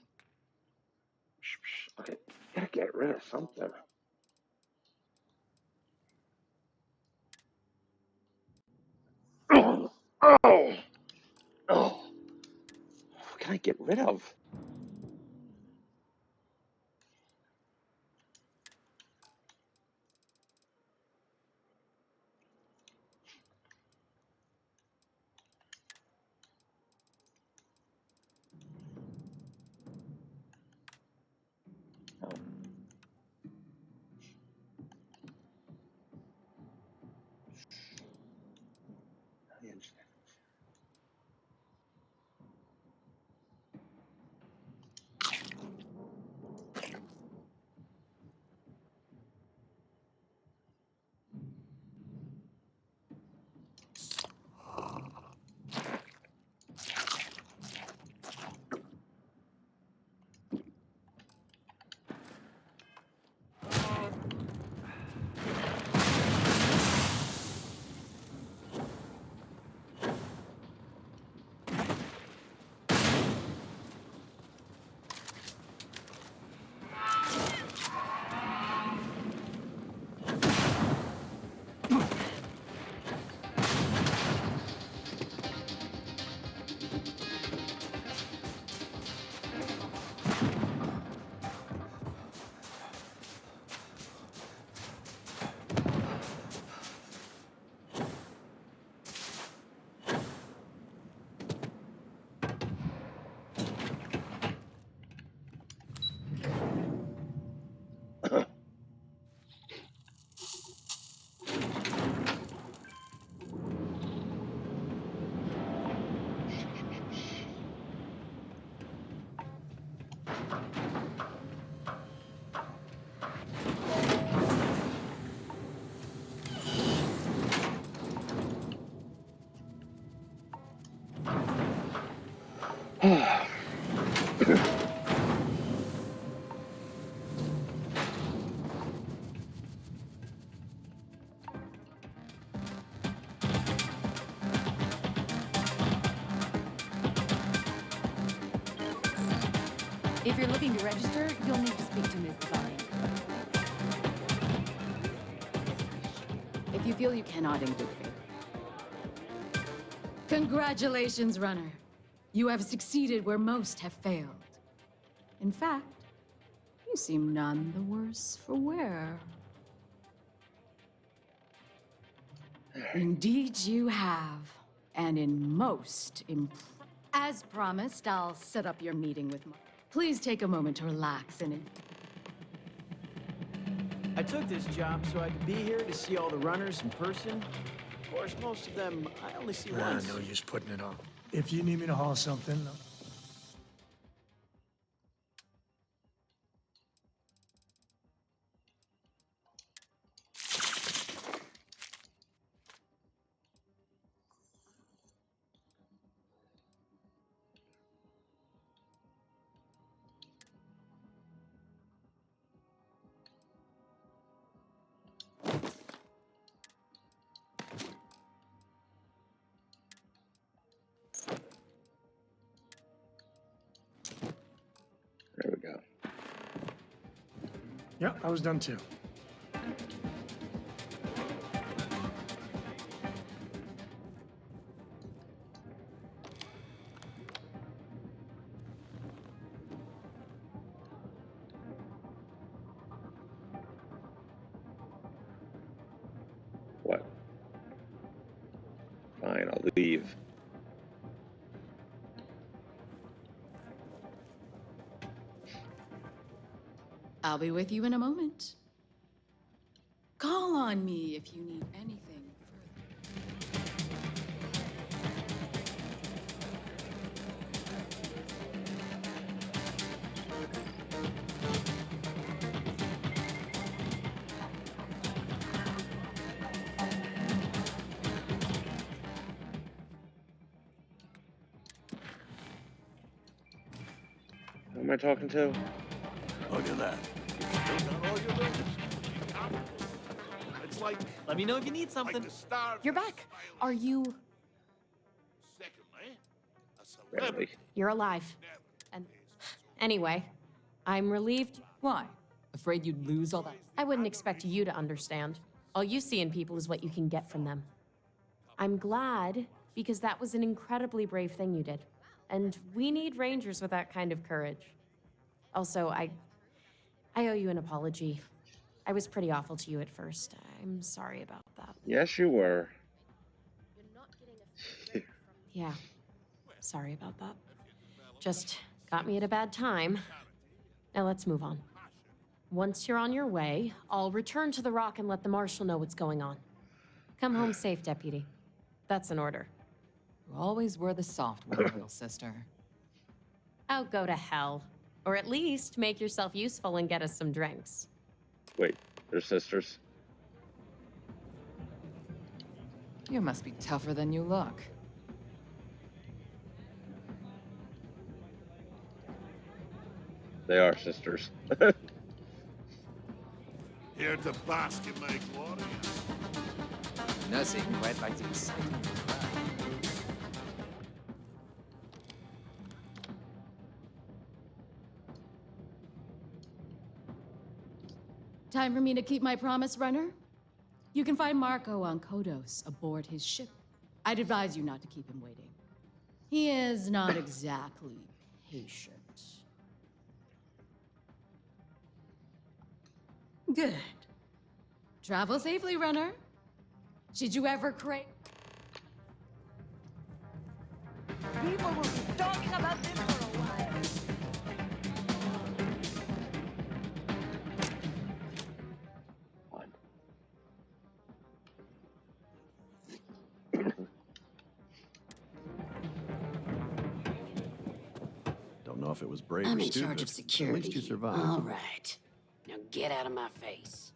Okay, gotta get rid of something. Oh, oh, oh. What can I get rid of? Oh. If you're looking to register, you'll need to speak to Ms. Devine. If you feel you cannot in good faith. Congratulations, runner. You have succeeded where most have failed. In fact, you seem none the worse for wear. Indeed you have. And in most As promised, I'll set up your meeting with Mark. Please take a moment to relax and... I took this job so I could be here to see all the runners in person. Of course, most of them I only see once. No use putting it on. If you need me to haul something... There we go. Yeah, I was done too. What? Fine, I'll leave. I'll be with you in a moment. Call on me if you need anything further. Who am I talking to? Look at that. Still got all your buildings. It's like... Let me know if you need something. Like the Starfield. You're back. Are you... Secondly, a celebrity. You're alive. And anyway, I'm relieved. Why? Afraid you'd lose all that? I wouldn't expect you to understand. All you see in people is what you can get from them. I'm glad, because that was an incredibly brave thing you did. And we need rangers with that kind of courage. Also, I owe you an apology. I was pretty awful to you at first. I'm sorry about that. Yes, you were. Yeah, sorry about that. Just got me at a bad time. Now let's move on. Once you're on your way, I'll return to the Rock and let the Marshal know what's going on. Come home safe, Deputy. That's an order. You always were the soft one, little sister. Oh, go to hell. Or at least make yourself useful and get us some drinks. Wait, they're sisters? You must be tougher than you look. They are sisters. Here to bask in my glory. Nothing quite like the excitement. Time for me to keep my promise, runner? You can find Marco on Kodos aboard his ship. I'd advise you not to keep him waiting. He is not exactly patient. Good. Travel safely, runner. Should you ever crave... People will be talking about this for a while. Don't know if it was brave I'm or in stupid. charge of At security. least you survived. All right. Now get out of my face.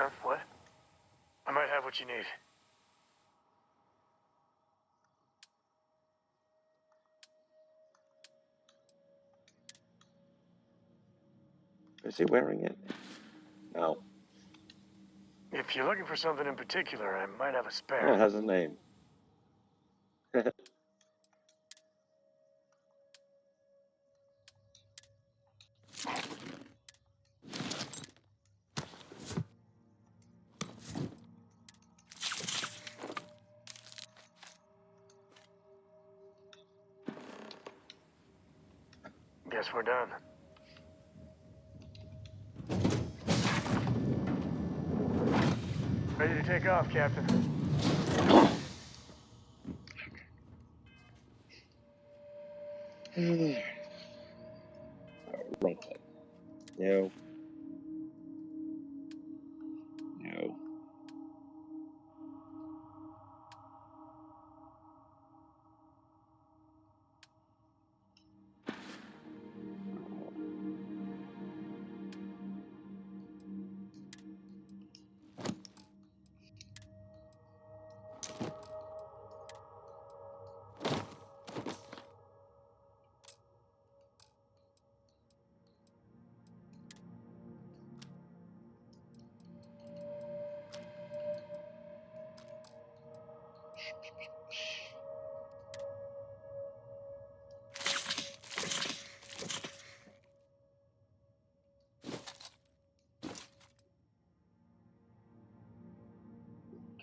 Huh? What? I might have what you need. Is he wearing it? No. If you're looking for something in particular, I might have a Oh, spare. it has a name. Guess we're done. Ready to take off, Captain. Wrong click. No. No.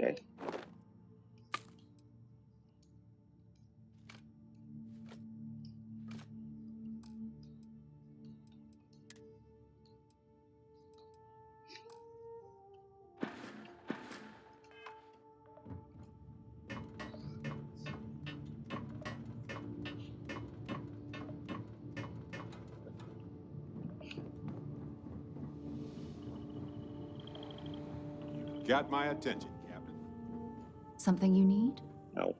Okay. Got my attention, Captain. Something you need? No.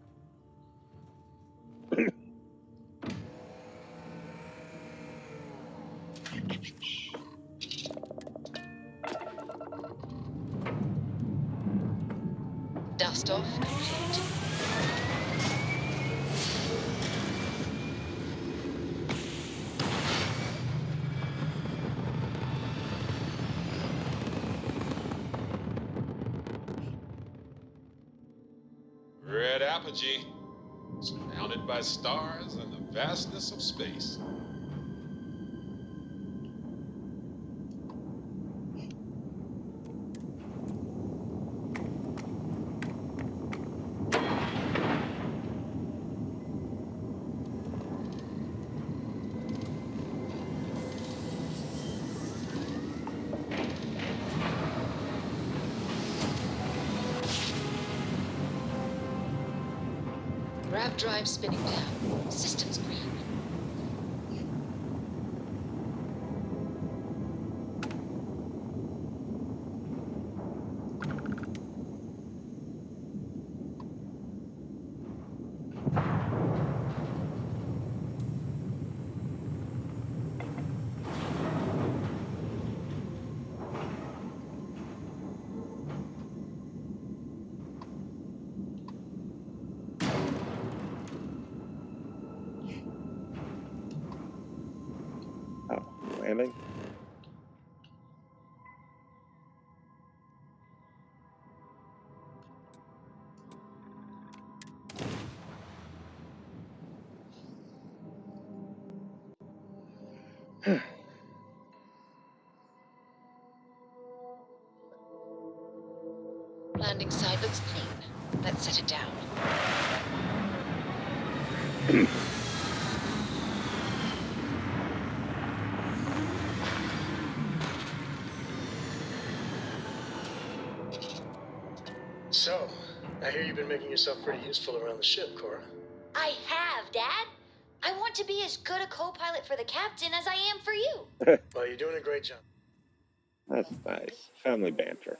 Dust off complete. Red apogee, surrounded by stars and the vastness of space. Grav drive spinning down. Systems green. Oh, landing. Landing side looks clean. Let's set it down. So, I hear you've been making yourself pretty useful around the ship, Cora. I have, Dad. I want to be as good a co-pilot for the captain as I am for you. Well, you're doing a great job. That's nice. Family banter.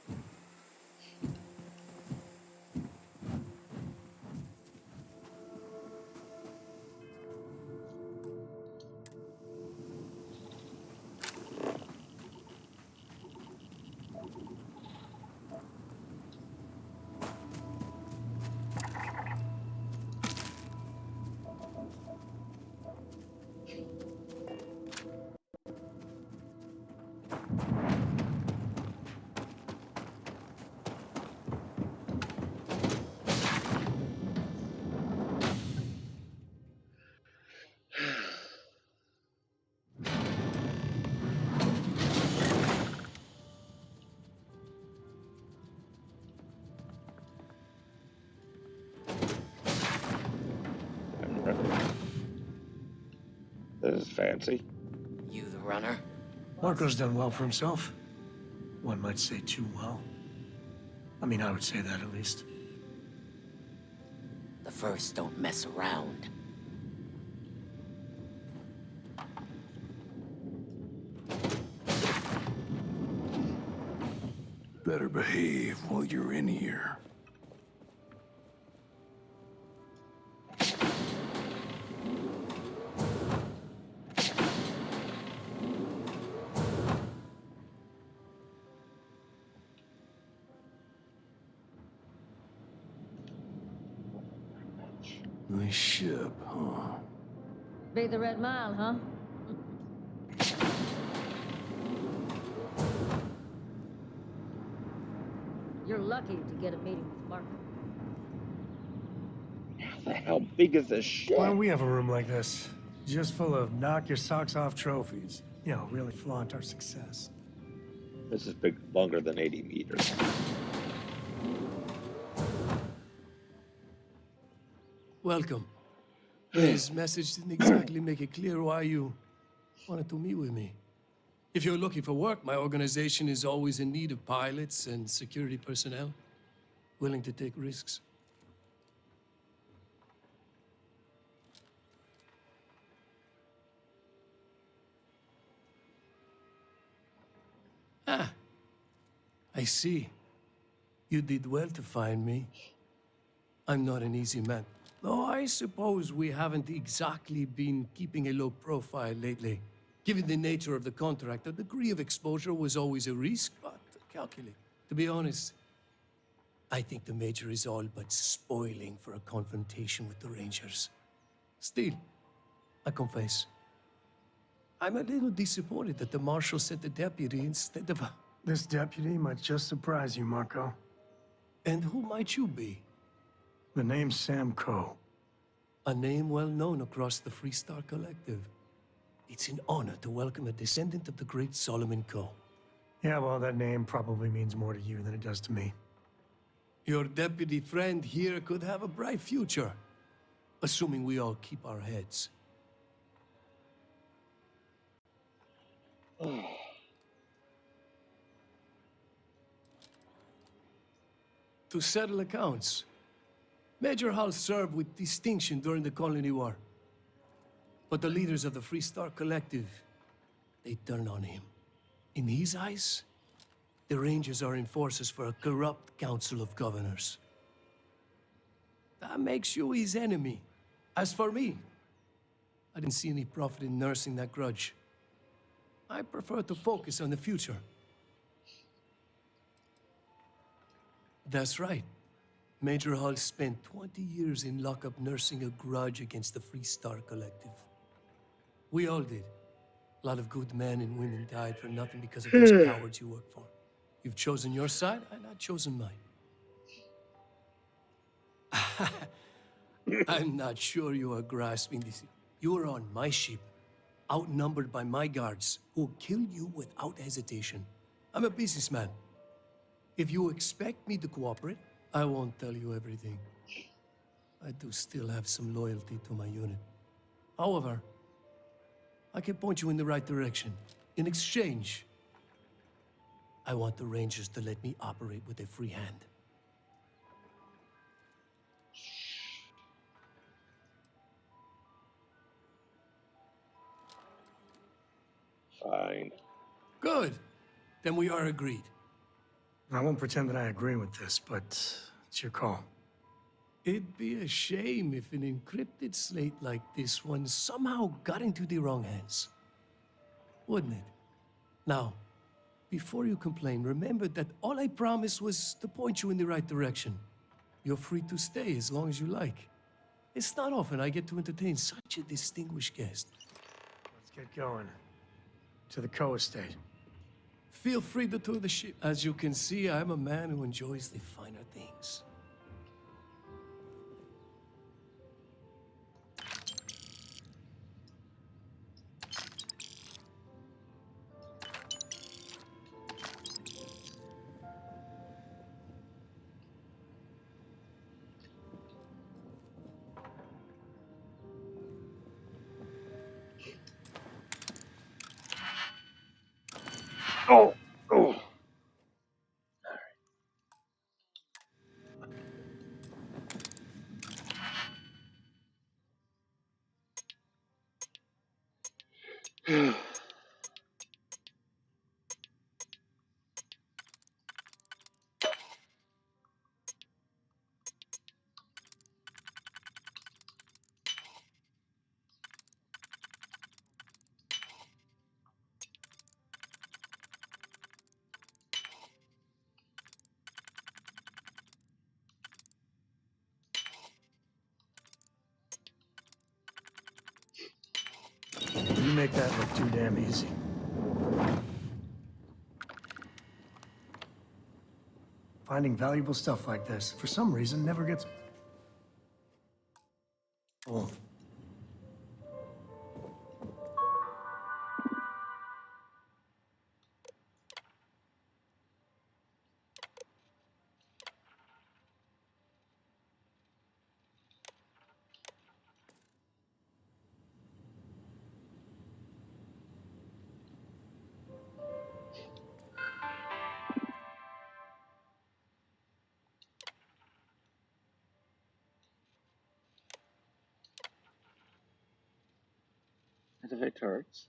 This is fancy. You the runner? Marco's done well for himself. One might say too well. I mean, I would say that at least. The first don't mess around. Better behave while you're in here. Nice ship, huh? Be the Red Mile, huh? You're lucky to get a meeting with Marco. How big is this ship? Why don't we have a room like this? Just full of knock your socks off trophies. You know, really flaunt our success. This is big, longer than 80 meters. Welcome. His message didn't exactly make it clear why you wanted to meet with me. If you're looking for work, my organization is always in need of pilots and security personnel willing to take risks. Ah, I see. You did well to find me. I'm not an easy man. Though I suppose we haven't exactly been keeping a low profile lately. Given the nature of the contract, a degree of exposure was always a risk, but calculated. To be honest, I think the Major is all but spoiling for a confrontation with the Rangers. Still, I confess, I'm a little disappointed that the Marshal sent the deputy instead of a... This deputy might just surprise you, Marco. And who might you be? The name's Sam Coe. A name well known across the Free Star Collective. It's an honor to welcome a descendant of the great Solomon Coe. Yeah, well, that name probably means more to you than it does to me. Your deputy friend here could have a bright future, assuming we all keep our heads. To settle accounts, Major Hull served with distinction during the Colony War. But the leaders of the Free Star Collective, they turned on him. In his eyes, the Rangers are enforcers for a corrupt Council of Governors. That makes you his enemy. As for me, I didn't see any profit in nursing that grudge. I prefer to focus on the future. That's right. Major Hull spent 20 years in lockup nursing a grudge against the Free Star Collective. We all did. A lot of good men and women died for nothing because of those cowards you work for. You've chosen your side, and I've chosen mine. I'm not sure you are grasping this. You are on my ship, outnumbered by my guards, who will kill you without hesitation. I'm a businessman. If you expect me to cooperate, I won't tell you everything. I do still have some loyalty to my unit. However, I can point you in the right direction. In exchange, I want the Rangers to let me operate with a free hand. Fine. Good. Then we are agreed. I won't pretend that I agree with this, but it's your call. It'd be a shame if an encrypted slate like this one somehow got into the wrong hands. Wouldn't it? Now, before you complain, remember that all I promised was to point you in the right direction. You're free to stay as long as you like. It's not often I get to entertain such a distinguished guest. Let's get going. To the Coe estate. Feel free to tour the ship. As you can see, I'm a man who enjoys the finer things. Oh, oh. You make that look too damn easy. Finding valuable stuff like this, for some reason, never gets... Oh. Activate turrets.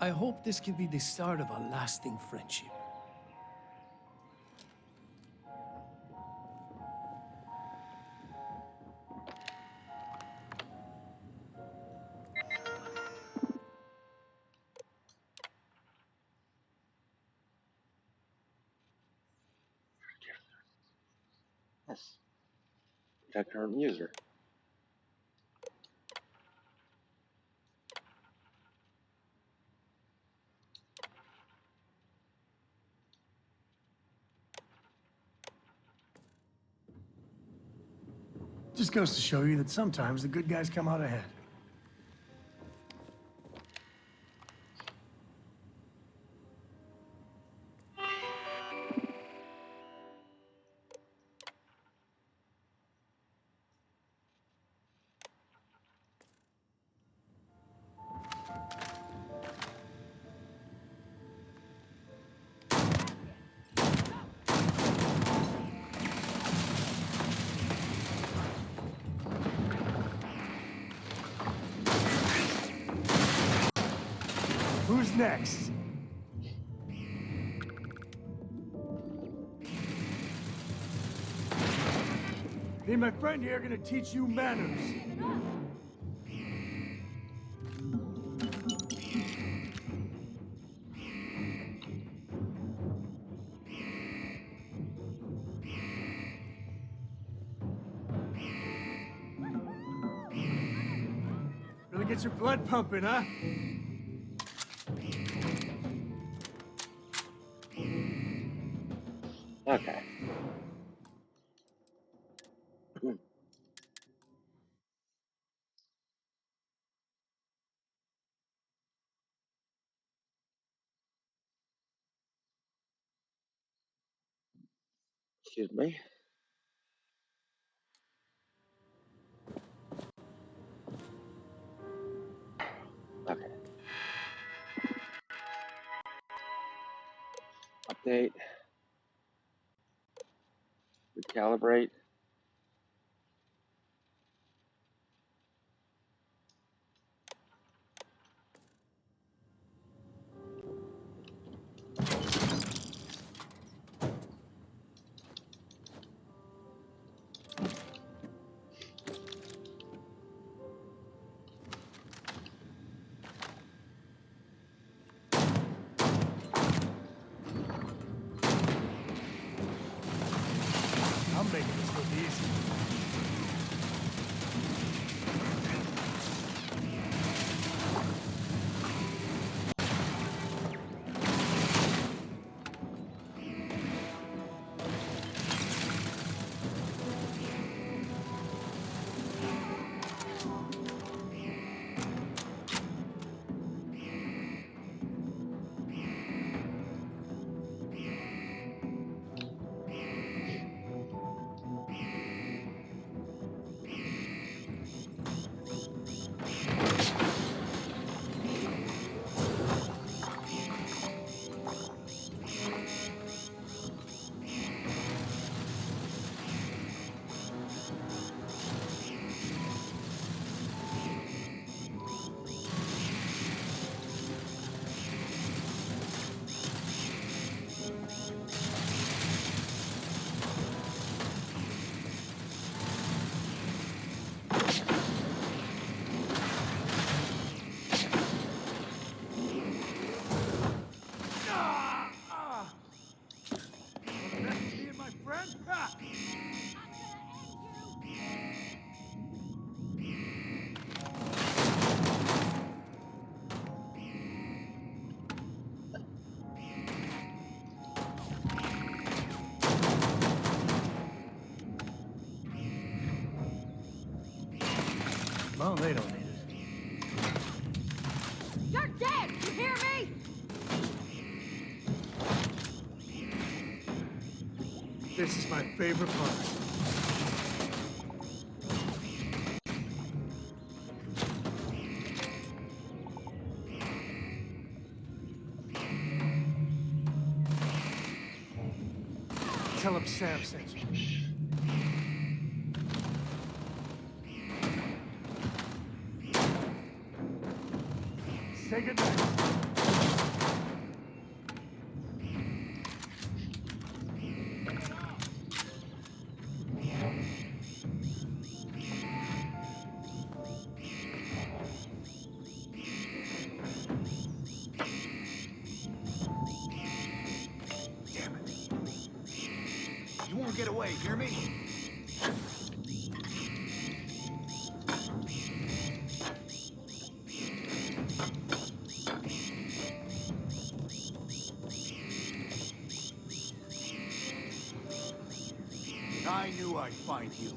I hope this can be the start of a lasting friendship. Yes. Protect current user. Just goes to show you that sometimes the good guys come out ahead. Who's next? Me and my friend here are gonna teach you manners. Really gets your blood pumping, huh? Okay. Excuse me. Okay. Update. Recalibrate. Well, they don't need it. You're dead! You hear me? This is my favorite part. Tell him Sam sent you. Say goodnight. Damn it. You won't get away, hear me? I knew I'd find you.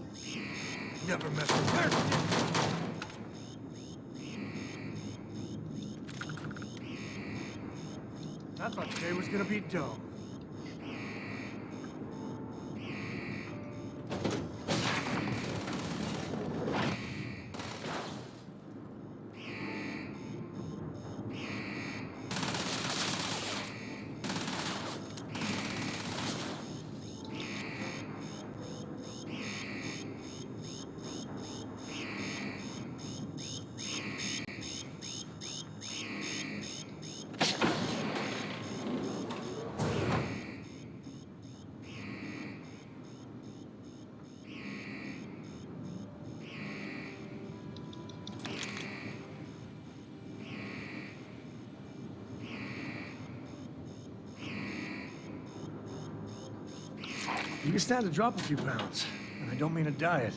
Never mess with her. I thought today was gonna be dull. You can stand to drop a few pounds, and I don't mean a diet.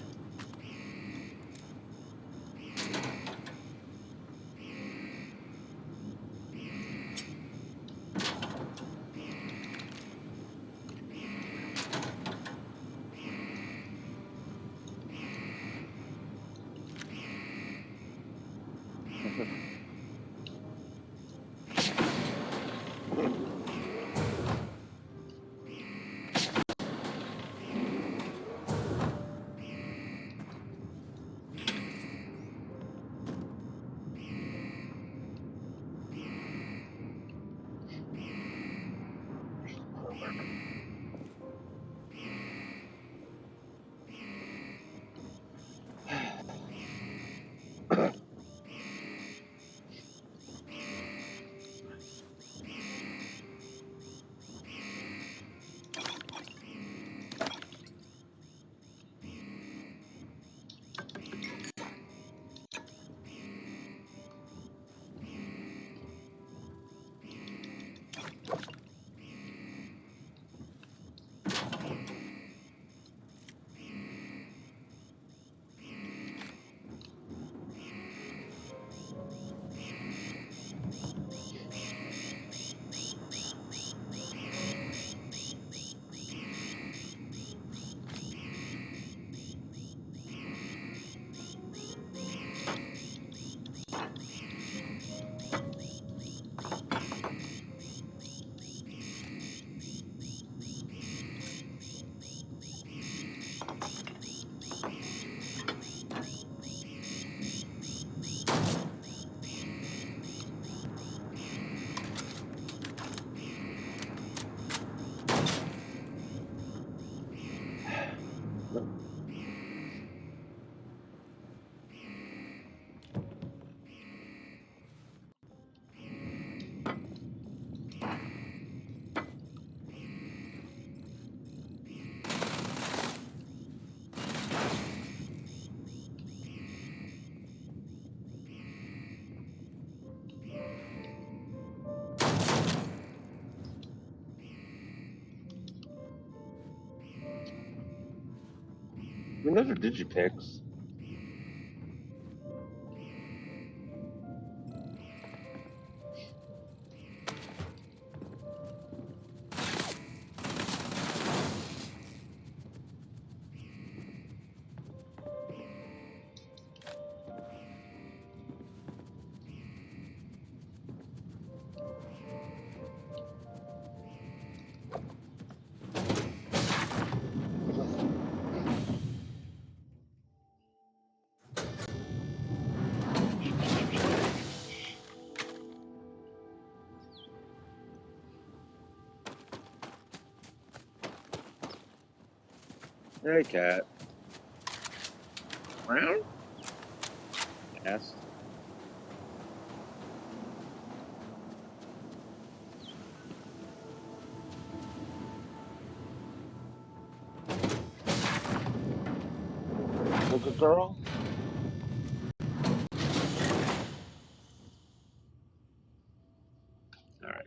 I mean, those are digipicks. Hey, cat. Round? Yes. Look, a girl. All right.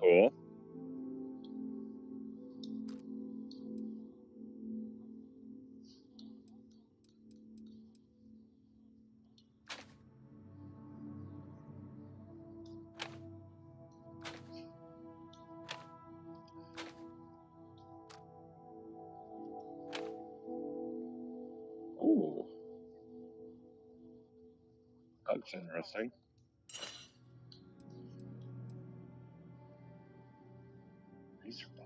Cool. Ooh, that's interesting. Razorback.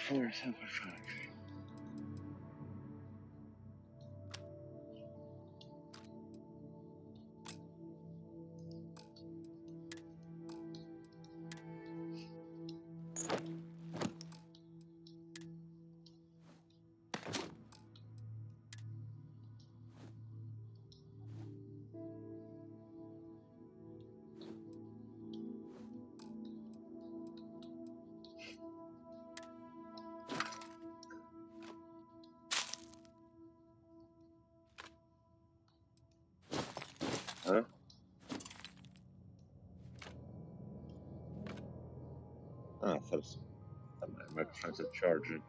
For simplification. Huh? Oh, I thought my microphone's charging.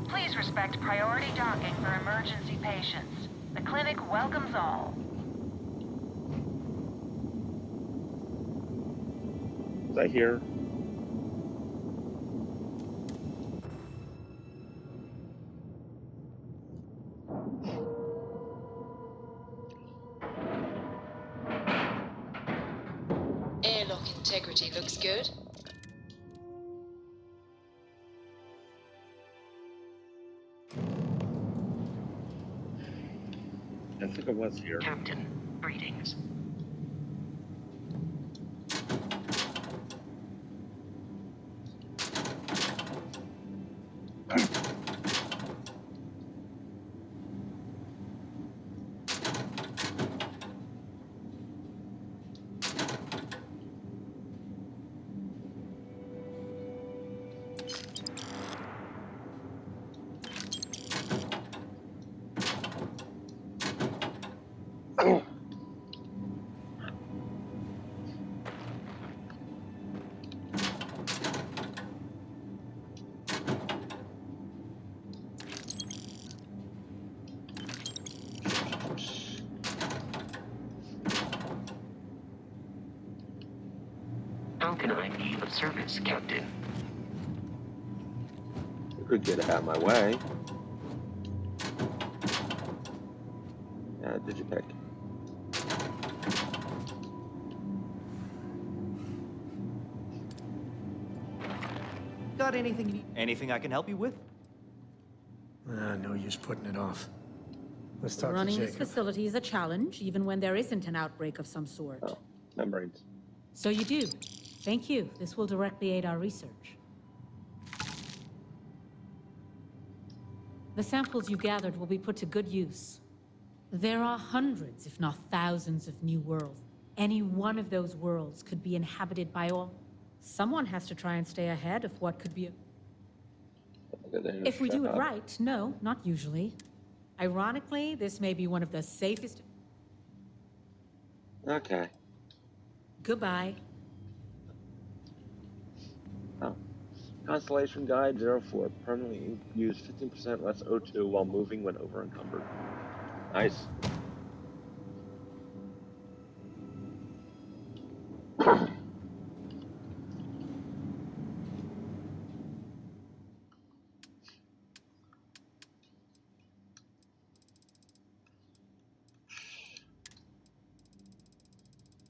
Please respect priority docking for emergency patients. The clinic welcomes all. Was I here? Airlock integrity looks good. I think I was here. Captain, greetings. How can I be of service, Captain? You could get out of my way. Did you pick? Got anything you need? Anything I can help you with? No use putting it off. Let's talk to Running this Jacob. facility is a challenge, even when there isn't an outbreak of some sort. Oh, membranes. So you do. Thank you. This will directly aid our research. The samples you gathered will be put to good use. There are hundreds, if not thousands, of new worlds. Any one of those worlds could be inhabited by all. Someone has to try and stay ahead of what could be a... If we do it right, no, not usually. Ironically, this may be one of the safest... Okay. Goodbye. Oh. Constellation Guide 04. Permanently use 15% less O2 while moving when over encumbered. Nice.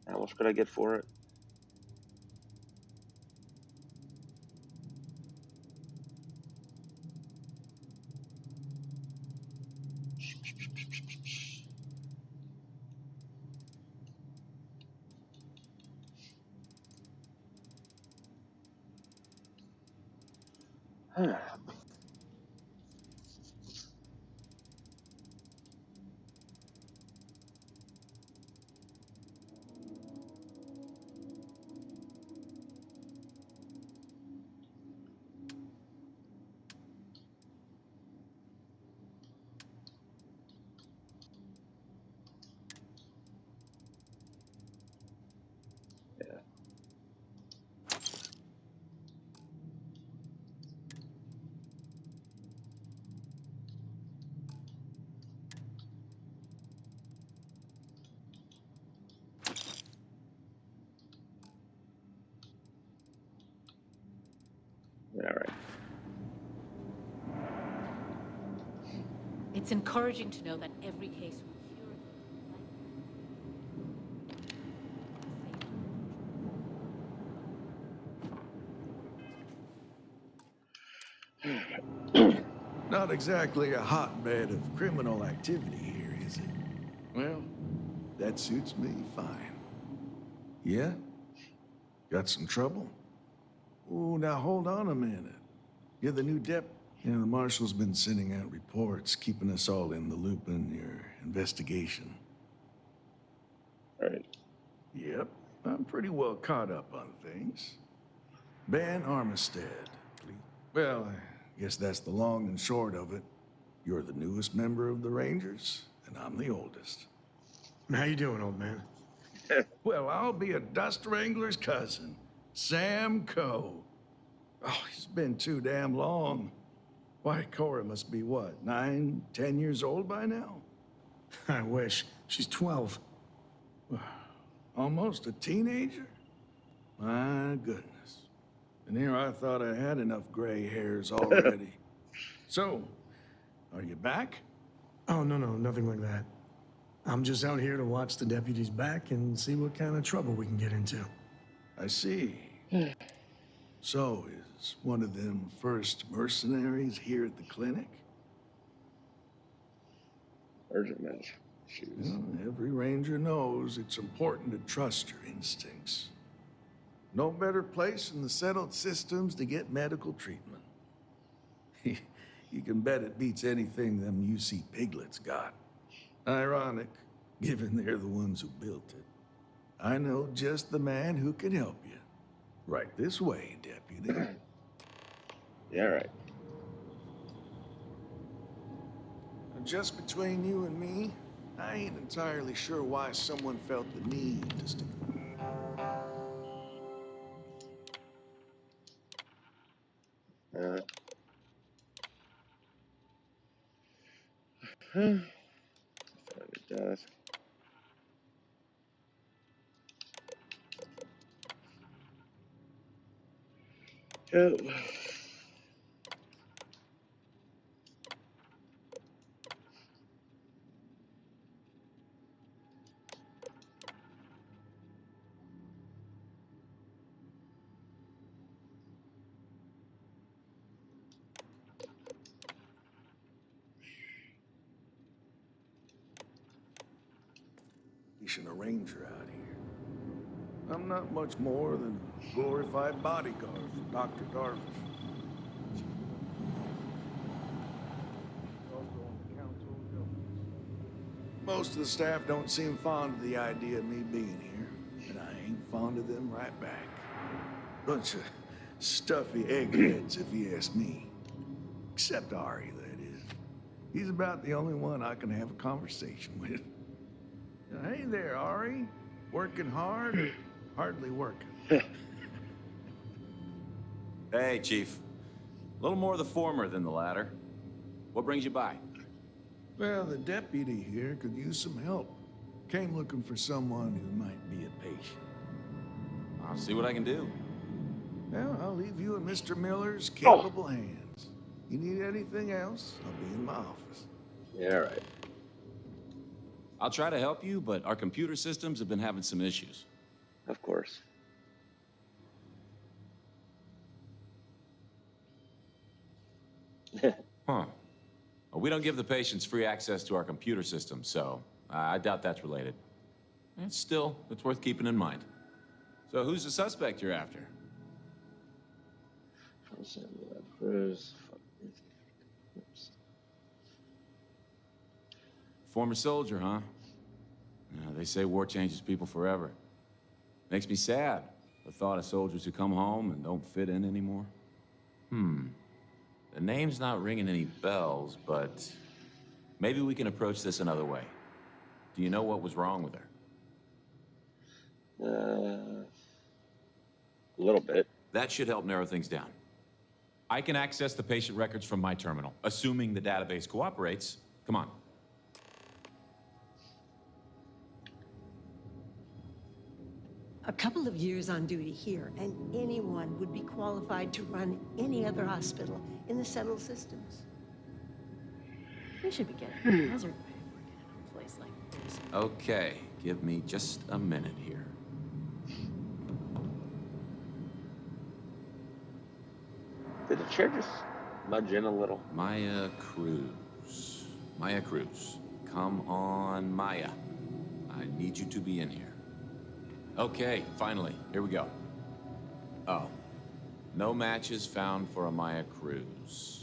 How much could I get for it? All right. It's encouraging to know that every case will Not exactly a hotbed of criminal activity here, is it? Well, that suits me fine. Yeah? Got some trouble? Oh, now hold on a minute. You're the new dep... Yeah, the marshal's been sending out reports, keeping us all in the loop in your investigation. Right. Yep, I'm pretty well caught up on things. Ben Armistead, please. Well, I guess that's the long and short of it. You're the newest member of the Rangers, and I'm the oldest. How you doing, old man? Well, I'll be a dust wrangler's cousin, Sam Coe. Oh, it's been too damn long. Why, Cora must be what, 9, 10 years old by now? I wish. She's 12. Almost a teenager? My goodness. And here I thought I had enough gray hairs already. So, are you back? Oh, no, nothing like that. I'm just out here to watch the deputies back and see what kind of trouble we can get into. I see. So, is one of them first mercenaries here at the clinic? Urgent mention. Well, every ranger knows it's important to trust your instincts. No better place in the settled systems to get medical treatment. You can bet it beats anything them UC piglets got. Ironic, given they're the ones who built it. I know just the man who can help you. Right this way, deputy. Yeah, right. Just between you and me, I ain't entirely sure why someone felt the need to stick. Desk. Oh. station a ranger out here. I'm not much more than a glorified bodyguard for Dr. Darvish. Most of the staff don't seem fond of the idea of me being here, and I ain't fond of them right back. Bunch of stuffy eggheads, if you ask me. Except Ari, that is. He's about the only one I can have a conversation with. Hey there, Ari. Working hard or hardly working? Hey, Chief. A little more the former than the latter. What brings you by? Well, the deputy here could use some help. Came looking for someone who might be a patient. I'll see what I can do. Well, I'll leave you in Mr. Miller's capable hands. You need anything else, I'll be in my office. Yeah, right. I'll try to help you, but our computer systems have been having some issues. Of course. Huh. Well, we don't give the patients free access to our computer system, so I doubt that's related. Still, it's worth keeping in mind. So who's the suspect you're after? Former soldier, huh? Yeah, they say war changes people forever. Makes me sad, the thought of soldiers who come home and don't fit in anymore. The name's not ringing any bells, but maybe we can approach this another way. Do you know what was wrong with her? A little bit. That should help narrow things down. I can access the patient records from my terminal, assuming the database cooperates. Come on. A couple of years on duty here, and anyone would be qualified to run any other hospital in the settled systems. We should be getting hazard pay working in a place like this. Okay, give me just a minute here. Did the chair just nudge in a little? Maya Cruz. Maya Cruz. Come on, Maya. I need you to be in here. Okay, finally. Here we go. Oh. No matches found for a Maya Cruz.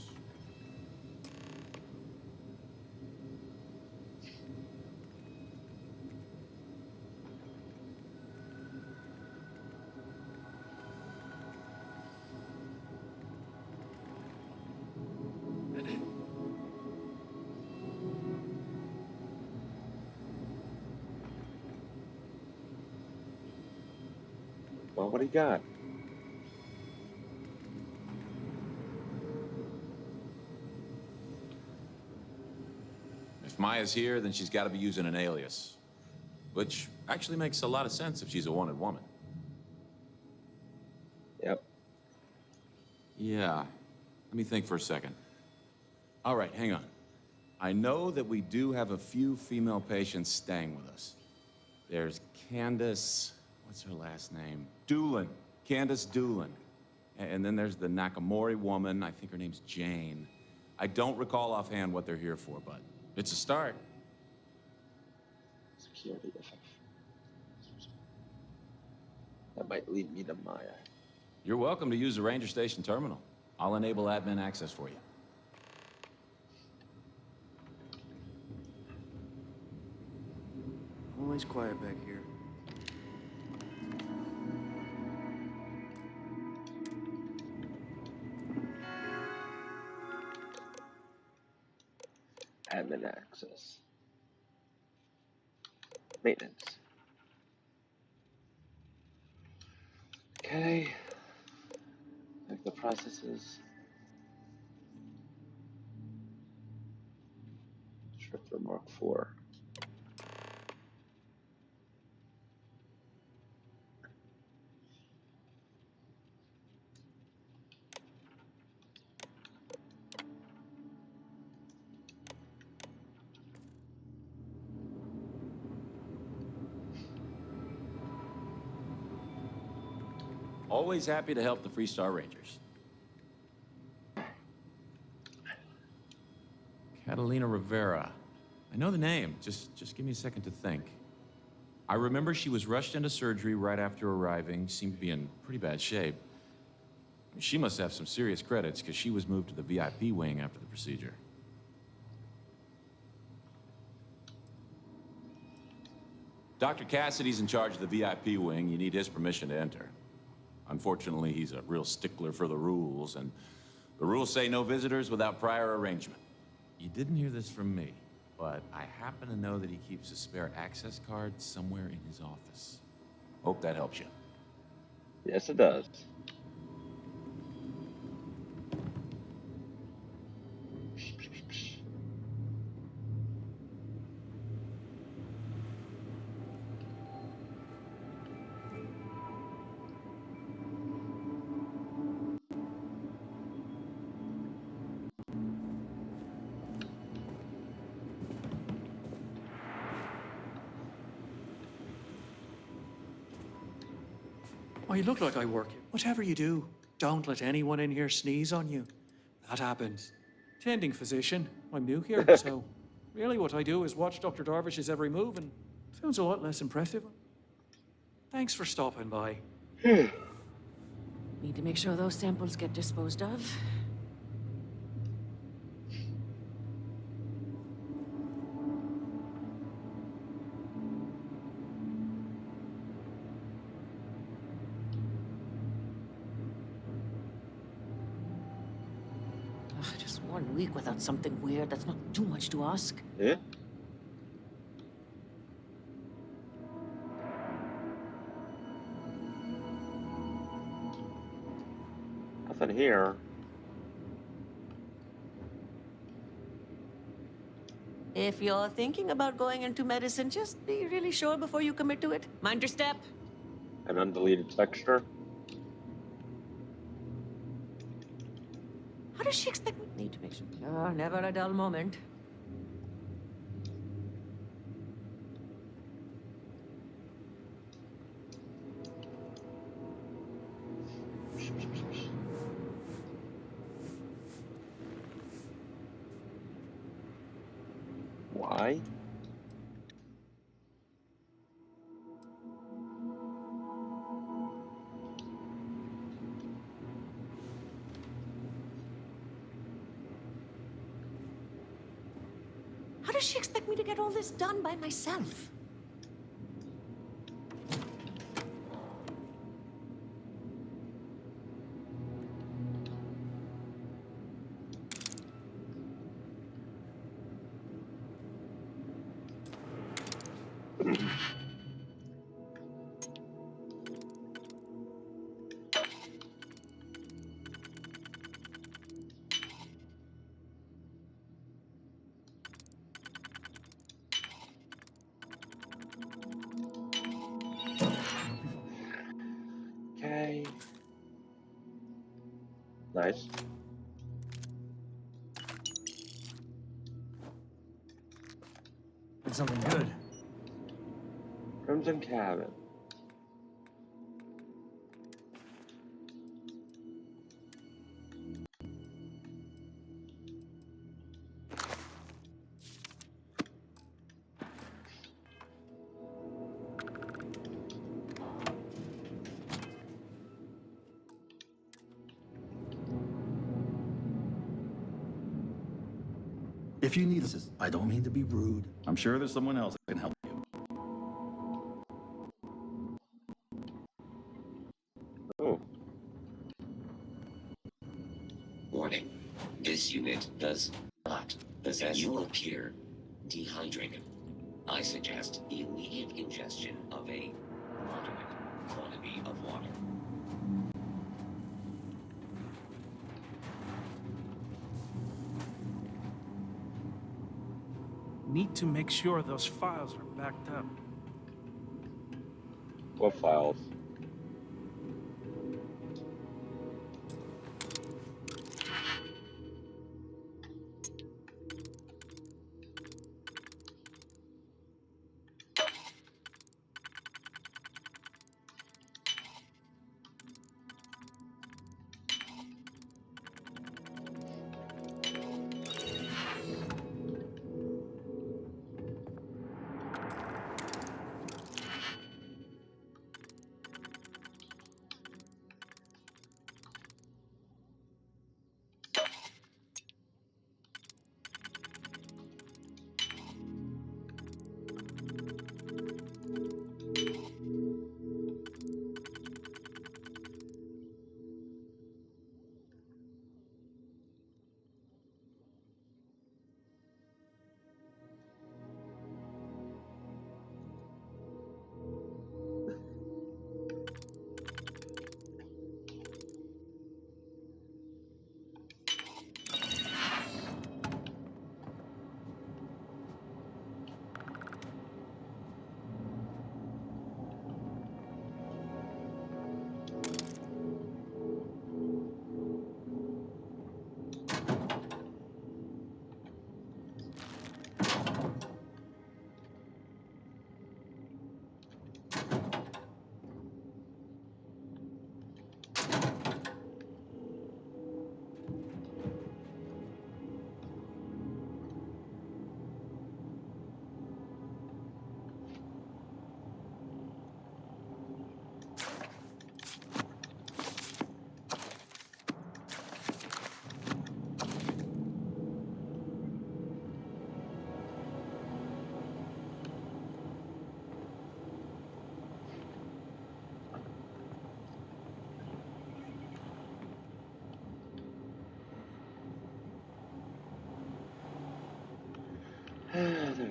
Well, what do you got? If Maya's here, then she's got to be using an alias. Which actually makes a lot of sense if she's a wanted woman. Yep. Yeah. Let me think for a second. All right, hang on. I know that we do have a few female patients staying with us. There's Candace... What's her last name? Doolin. Candace Doolin. And then there's the Nakamori woman. I think her name's Jane. I don't recall offhand what they're here for, but it's a start. Security FF. That might lead me to Maya. You're welcome to use the Ranger Station terminal. I'll enable admin access for you. Always quiet back here. Admin access. Maintenance. Okay. Like the processes. Trip for Mark IV. Always happy to help the Freestar Rangers. Catalina Rivera. I know the name. Just give me a second to think. I remember she was rushed into surgery right after arriving, seemed to be in pretty bad shape. She must have some serious credits, because she was moved to the VIP wing after the procedure. Dr. Cassidy's in charge of the VIP wing. You need his permission to enter. Unfortunately, he's a real stickler for the rules, and the rules say no visitors without prior arrangement. You didn't hear this from me, but I happen to know that he keeps a spare access card somewhere in his office. Hope that helps you. Yes, it does. Oh, you look like I work here. Whatever you do, don't let anyone in here sneeze on you. That happens. Tending physician. I'm new here, so really what I do is watch Dr. Darvish's every move, and sounds a lot less impressive. Thanks for stopping by. Need to make sure those samples get disposed of. Ugh, just 1 week without something weird. That's not too much to ask. Yeah. Nothing here. If you're thinking about going into medicine, just be really sure before you commit to it. Mind your step. An undeleted texture. How does she expect me? Need to make sure. Oh, never a dull moment. Why? How does she expect me to get all this done by myself? Okay. Nice. Did something good. Crimson Cabin. If you need assistance, I don't mean to be rude. I'm sure there's someone else that can help you. Oh. Warning. This unit does not possess. You appear dehydrated. I suggest immediate ingestion of a moderate quantity of water. Need to make sure those files are backed up. What files?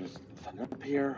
There's nothing up here.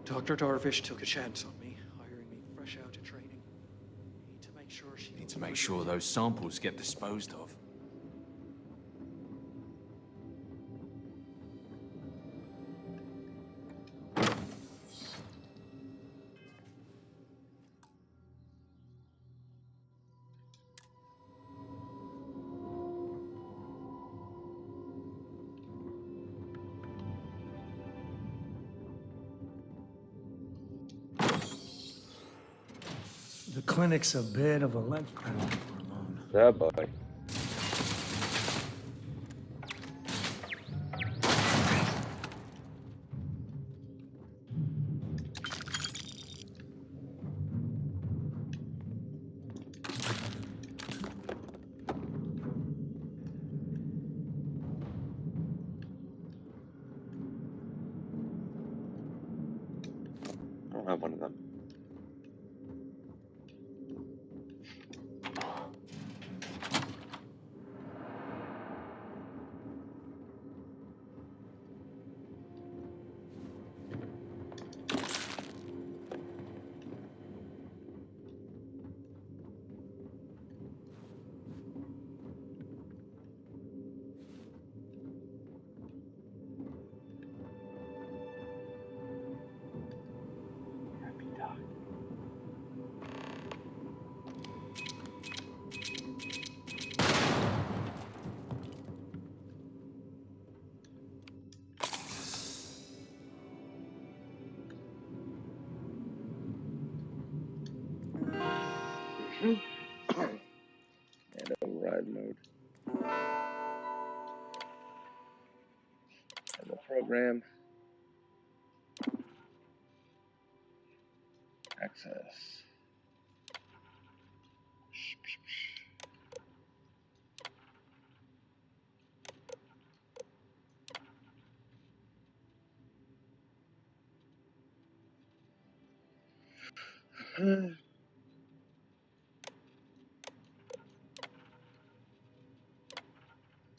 Dr. Darvish took a chance on me, hiring me fresh out of training. Need to make sure she... Need to make sure those samples get disposed of. The clinic's a bit of a let. Oh boy. I don't have one of them. And override mode. And the program. Access.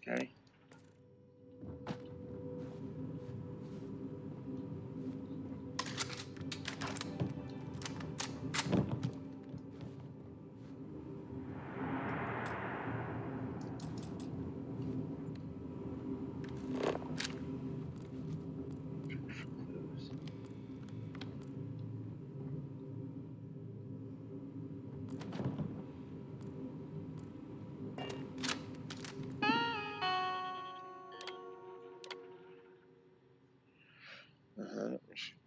Okay.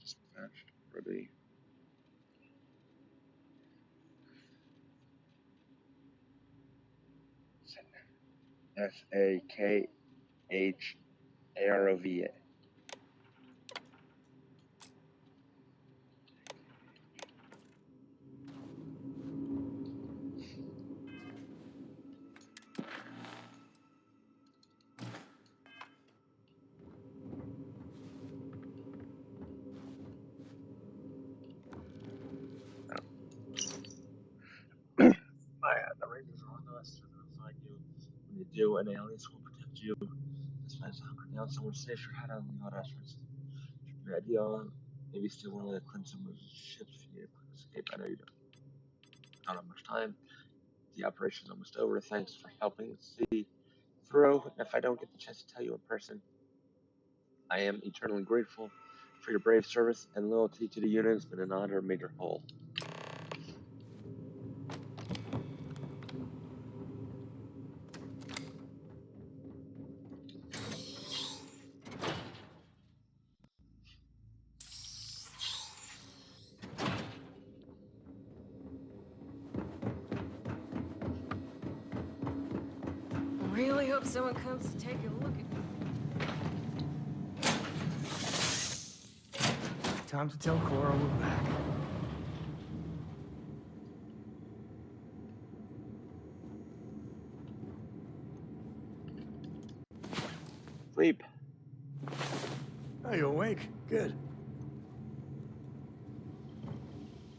Dispatched already. SAKHAROVA. The Rangers are on us to find you. When you do, an alias will protect you. This man's hunkered down somewhere safe. Your head on the hot asteroids. Your idea, maybe steal one of the Clinton's ships if you need a quick escape. I know you don't have much time. The operation's almost over. Thanks for helping see through. If I don't get the chance to tell you in person, I am eternally grateful for your brave service and loyalty to the unit. It's been an honor, Major Hull. really hope someone comes to take a look at me. Time to tell Cora we're back. Sleep. Oh, you awake? Good.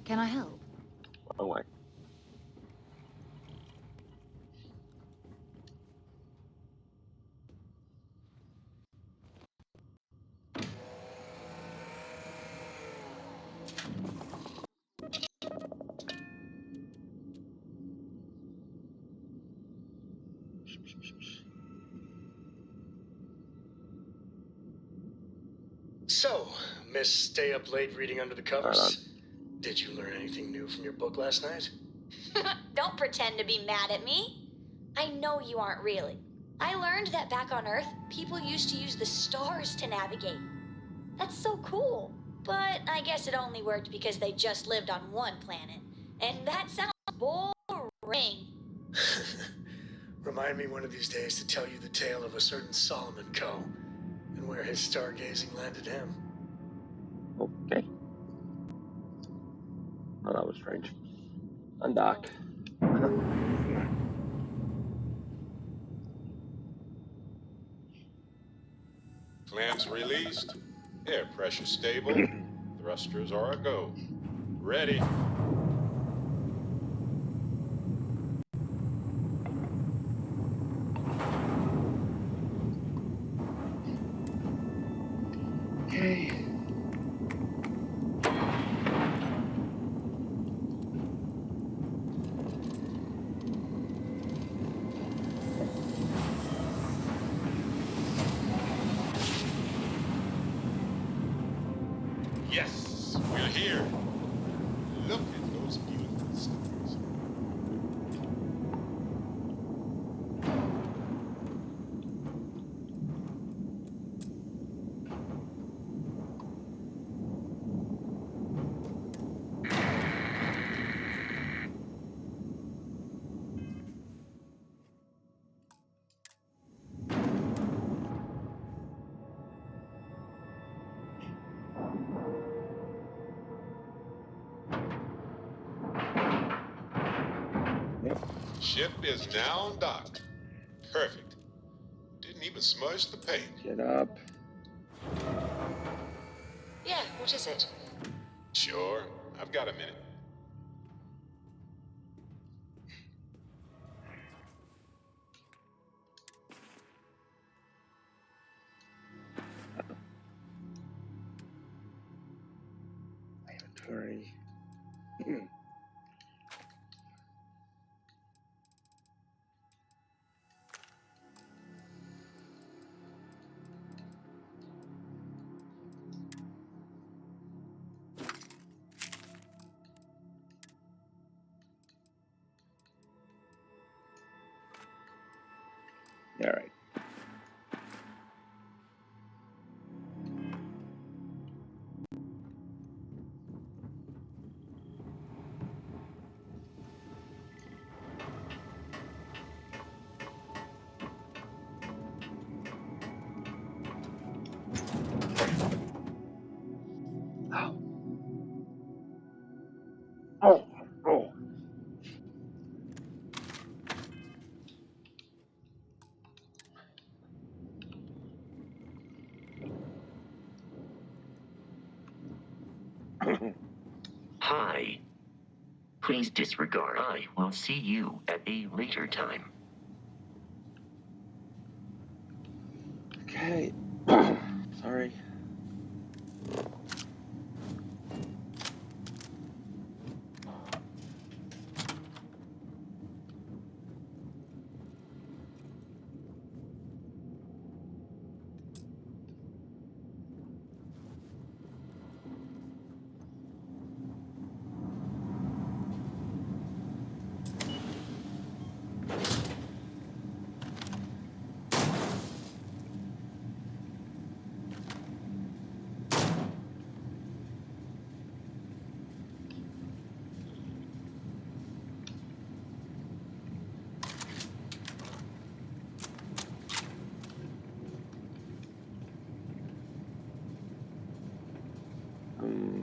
Can I help? Oh, wait. So, Miss Stay Up Late reading under the covers. Did you learn anything new from your book last night? Don't pretend to be mad at me. I know you aren't really. I learned that back on Earth, people used to use the stars to navigate. That's so cool. But I guess it only worked because they just lived on one planet. And that sounds boring. Remind me one of these days to tell you the tale of a certain Solomon Coe and where his stargazing landed him. Okay. Oh, that was strange. Undock. Clamps released. Air pressure stable. Thrusters are a go. Ready. Okay. Yes, we're here. Look at those beautiful stars. Ship is now docked. Perfect. Didn't even smudge the paint. Get up. Yeah, what is it? Sure, I've got a minute. Inventory. All right. Oh, oh. Hi. Please disregard. I will see you at a later time. Okay. Sorry.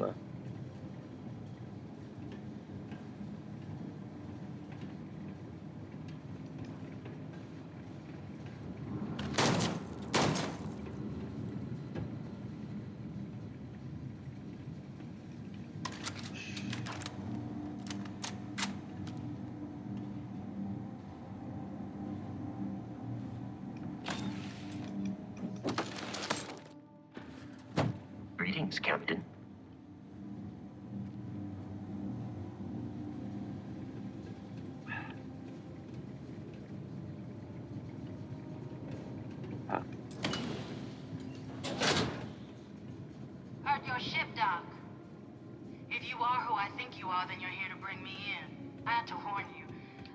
No. Greetings, Captain. Heard your ship, Doc. If you are who I think you are, then you're here to bring me in. I had to warn you.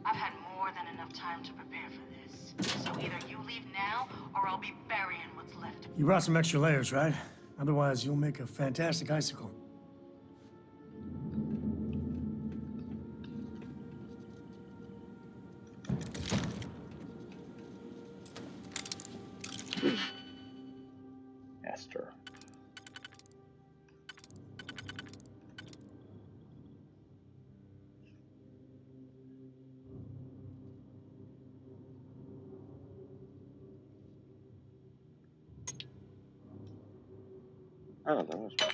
I've had more than enough time to prepare for this. So either you leave now, or I'll be burying what's left of You brought some extra layers, right? Otherwise, you'll make a fantastic icicle. Esther. Oh, that was one.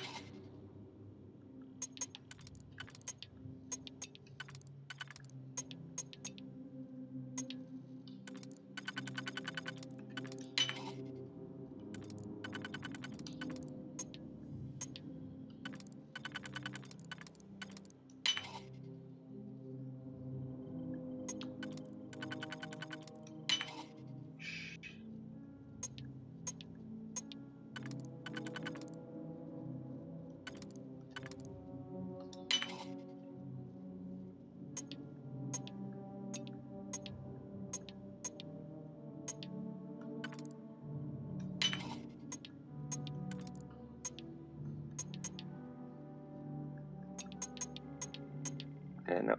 And no.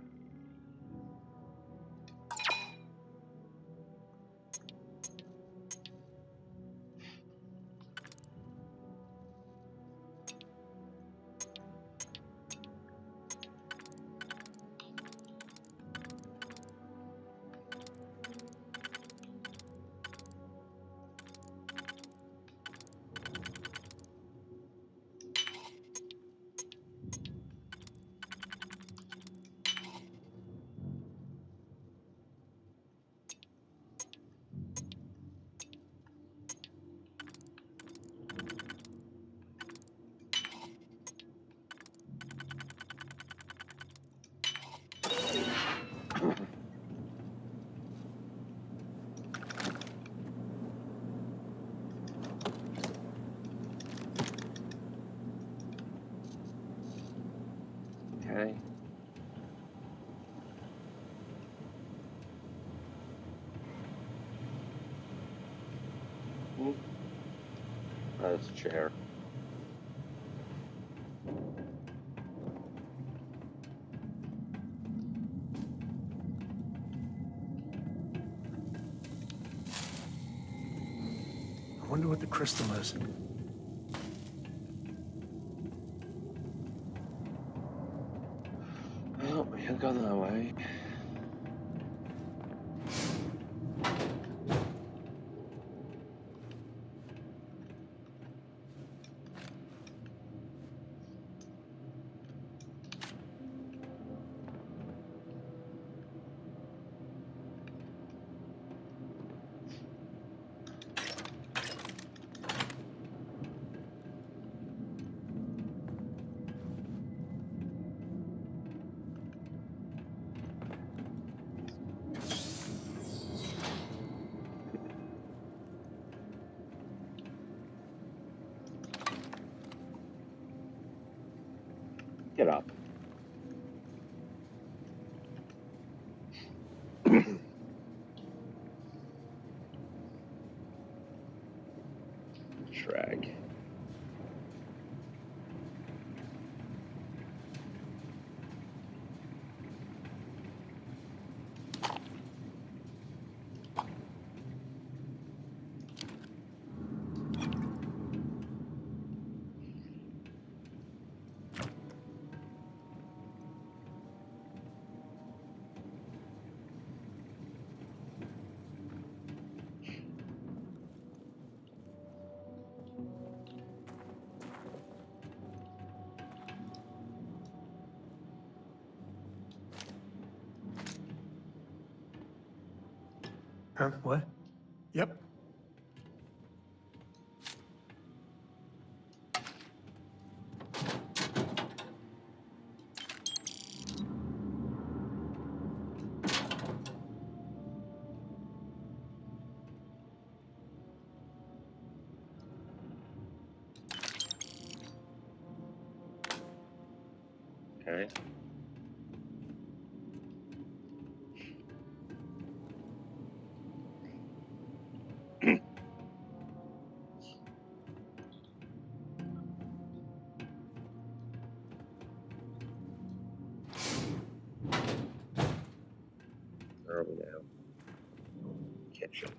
Okay. That's a chair. I wonder what the crystal is. Well, we can go that way. Get up. Shrag. Huh? What? Yep. Okay. Where are we now? Kitchen.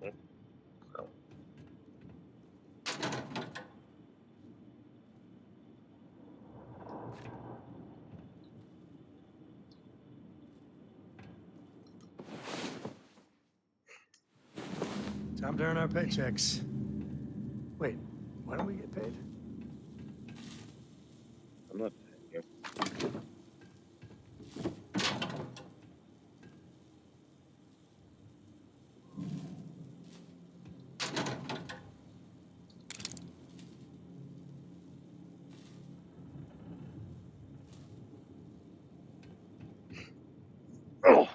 Oh. Time to earn our paychecks. Wait, why don't we get paid? I'm not paying you. Oh.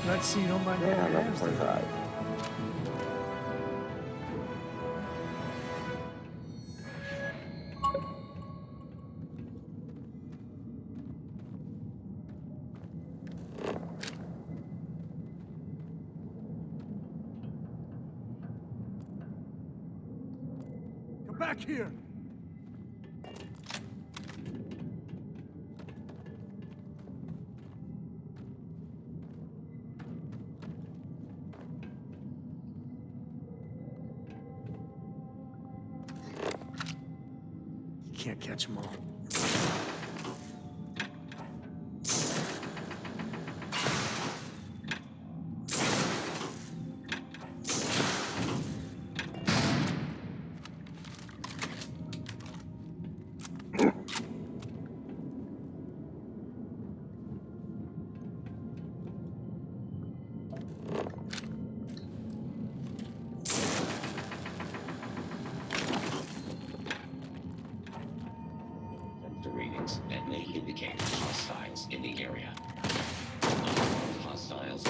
Let's see, you don't mind Yeah, getting your another hands dirty. 25. Come back here! You can't catch them all. The readings that may indicate hostiles in the area. Hostiles.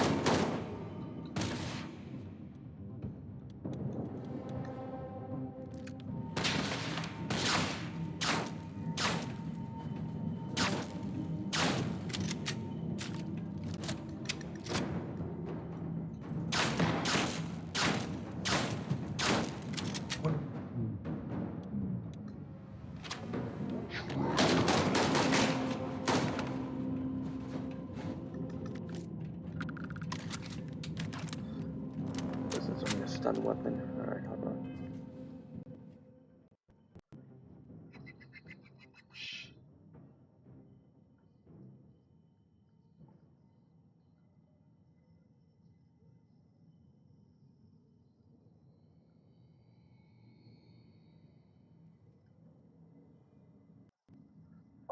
This is only a stun weapon. Alright, hold on.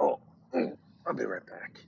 Oh, I'll be right back.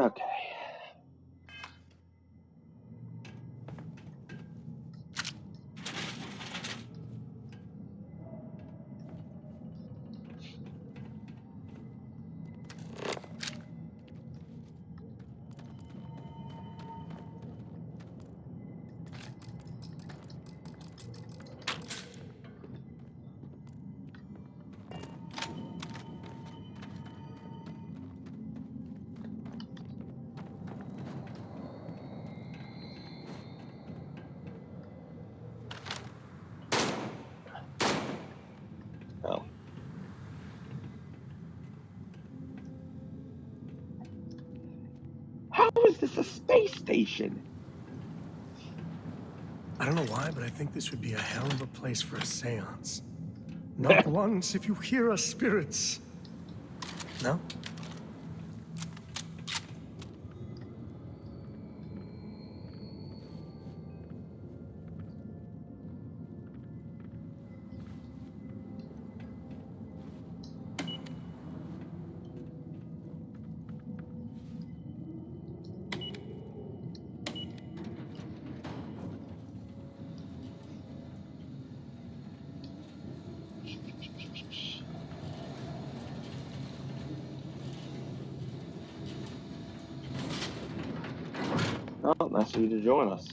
Okay. Oh. How is this a space station? I don't know why, but I think this would be a hell of a place for a seance. Knock once if you hear us, spirits. No? Oh, nice of you to join us.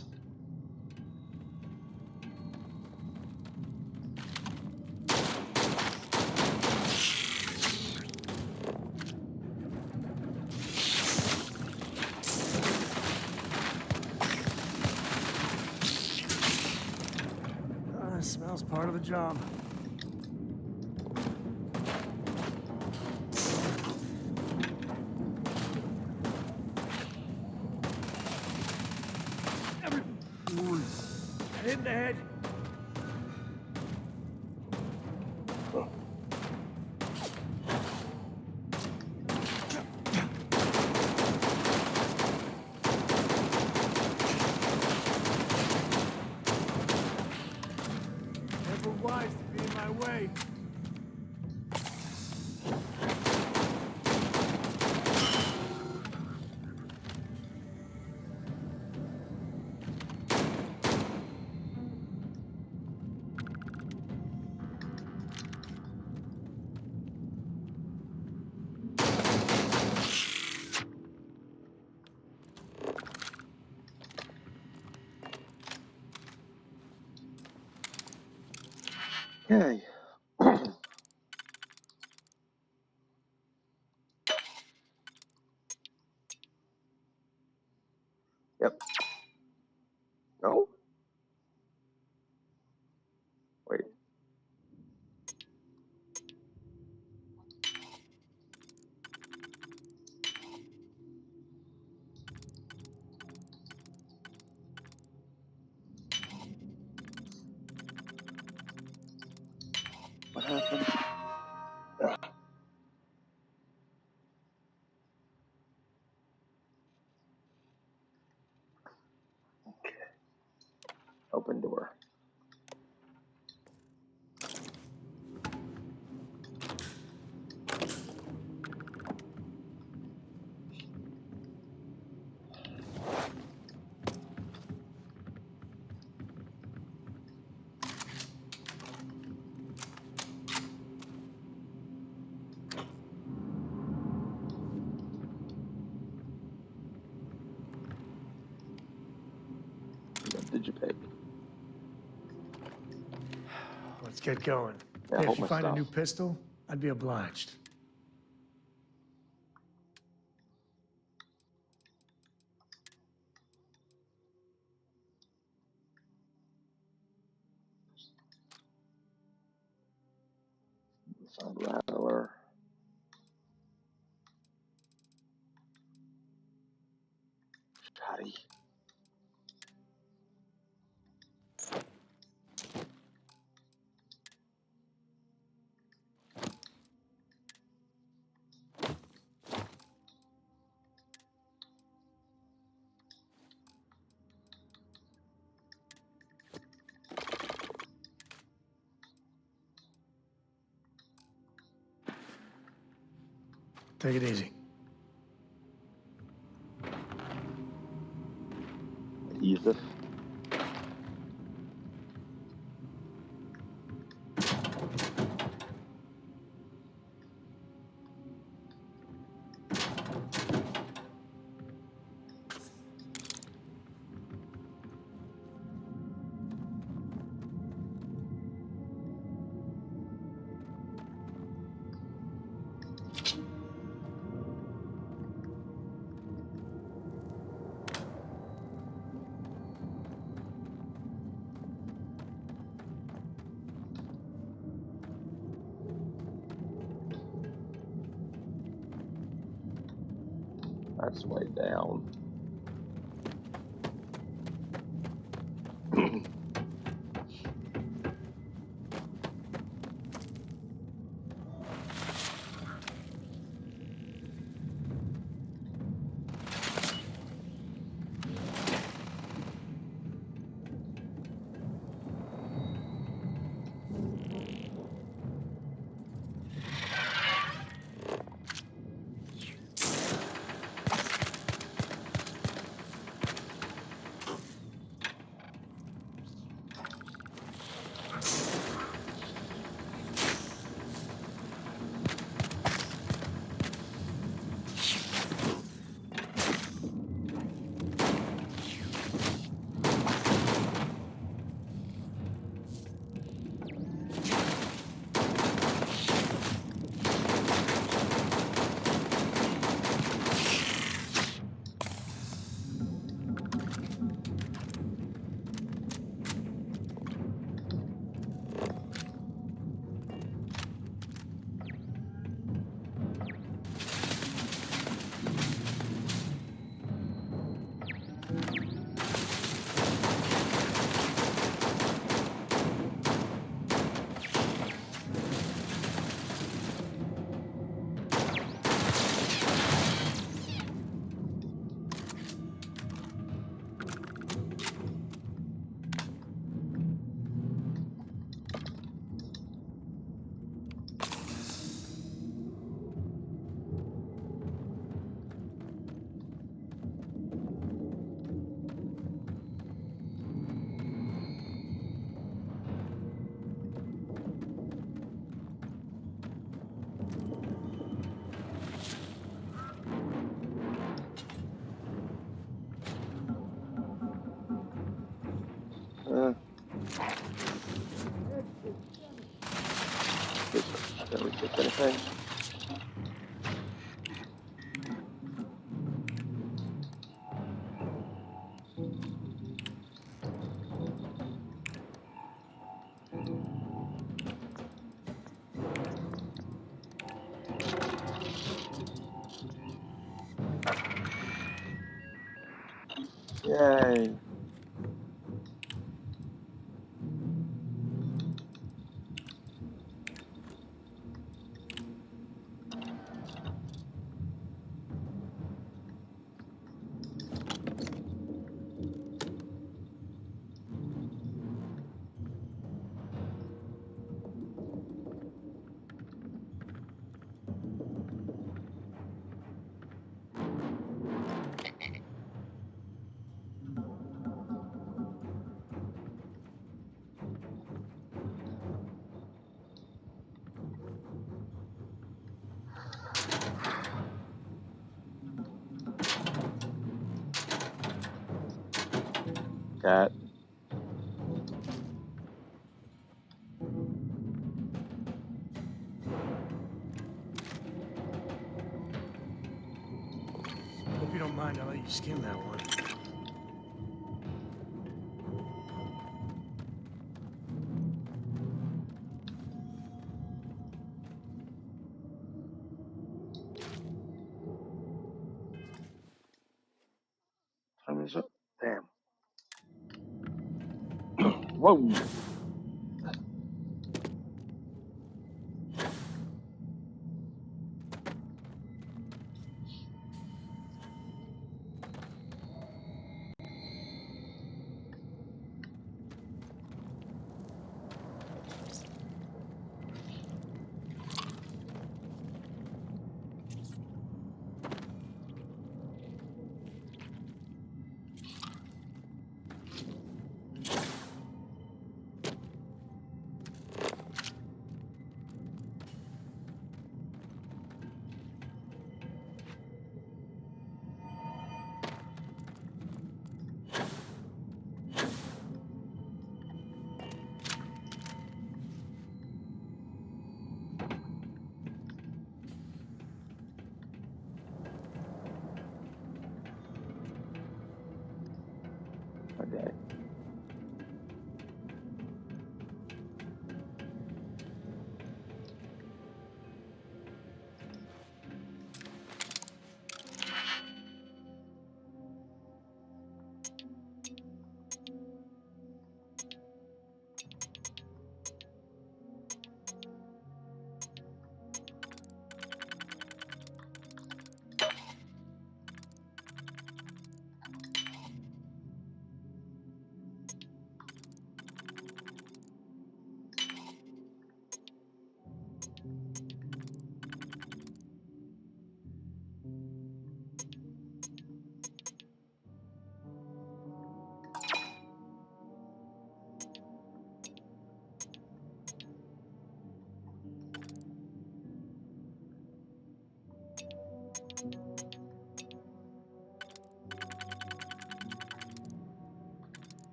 Smell's part of the job. Hit in the head. Never wise to be in my way. Okay. Yep. No? Wait. What happened? Ugh. Open door. Digipeg. Let's get going. Yeah, Hey, hold if you my find a stuff. new pistol, I'd be obliged. Sound rattler. Shotty. Take it easy. Jesus. That's way down. Did we take anything? Yay. Cat. Hope you don't mind, I'll let you skim that one. Time is up. Damn. Whoa.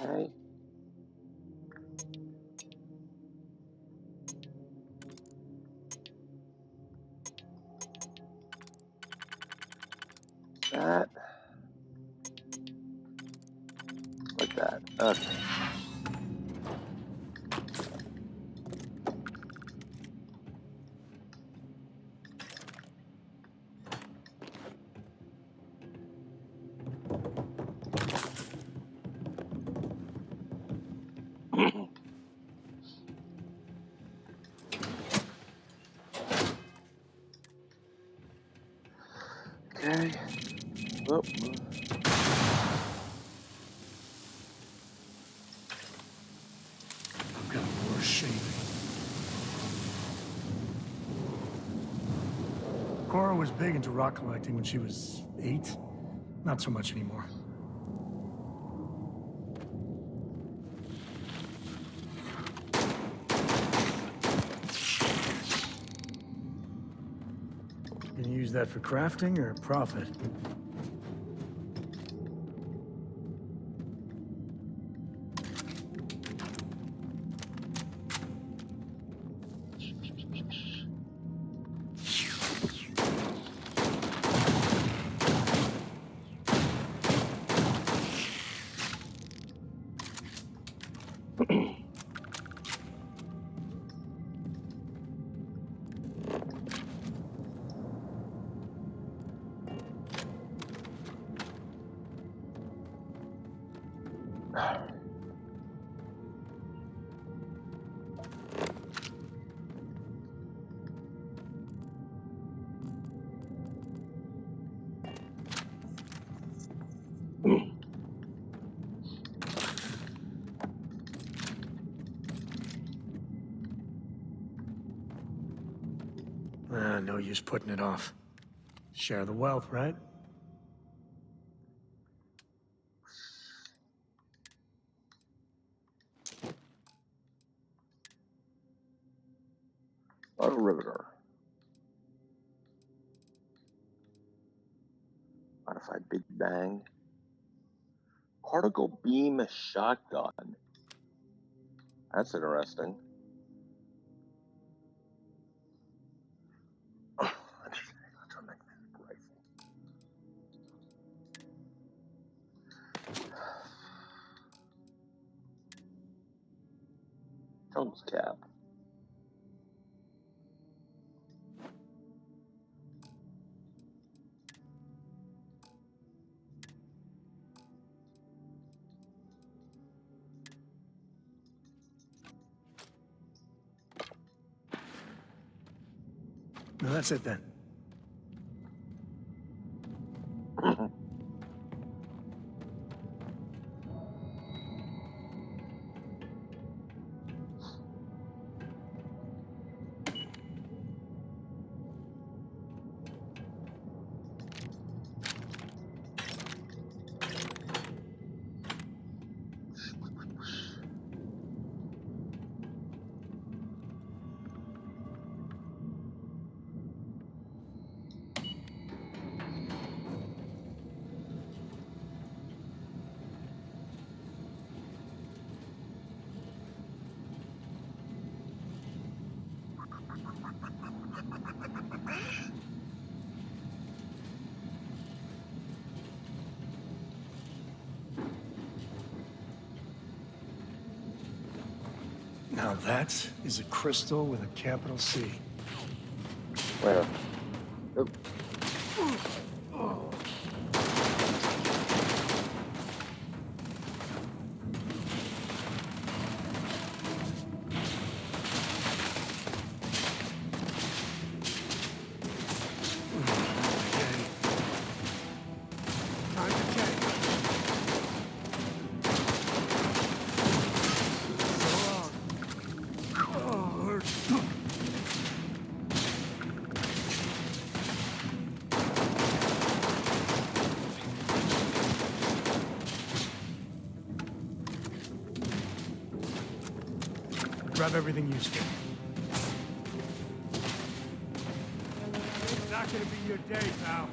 Okay. That. Like that. Okay. Okay. Oh. I've got worse shape. Cora was big into rock collecting when she was 8. Not so much anymore. Gonna use that for crafting or profit? No use putting it off. Share the wealth, right? Auto riveter. Modified Big Bang. Particle beam shotgun. That's interesting. Jones cap. No, that's it then. Now that is a crystal with a capital C. Where? Oh. Grab everything useful. It's not gonna be your day, pal.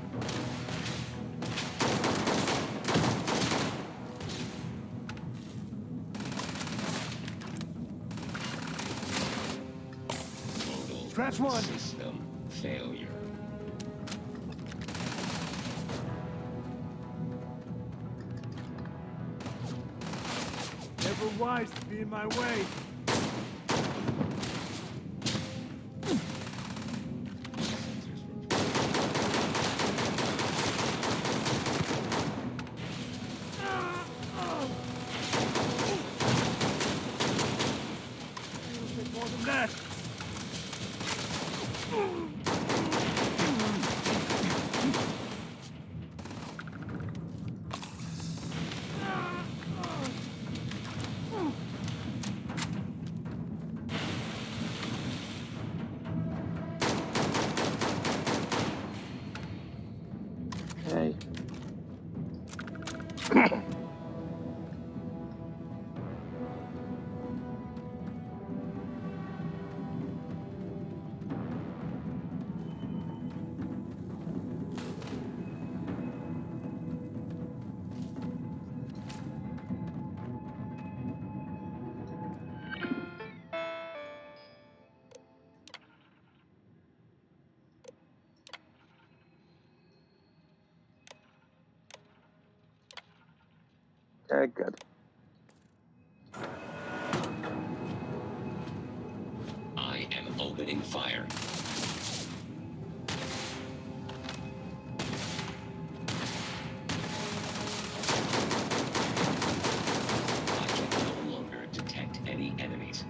Scratch one. System failure. Never wise to be in my way. More than that. Okay. Okay, good. I am opening fire. I can no longer detect any enemies.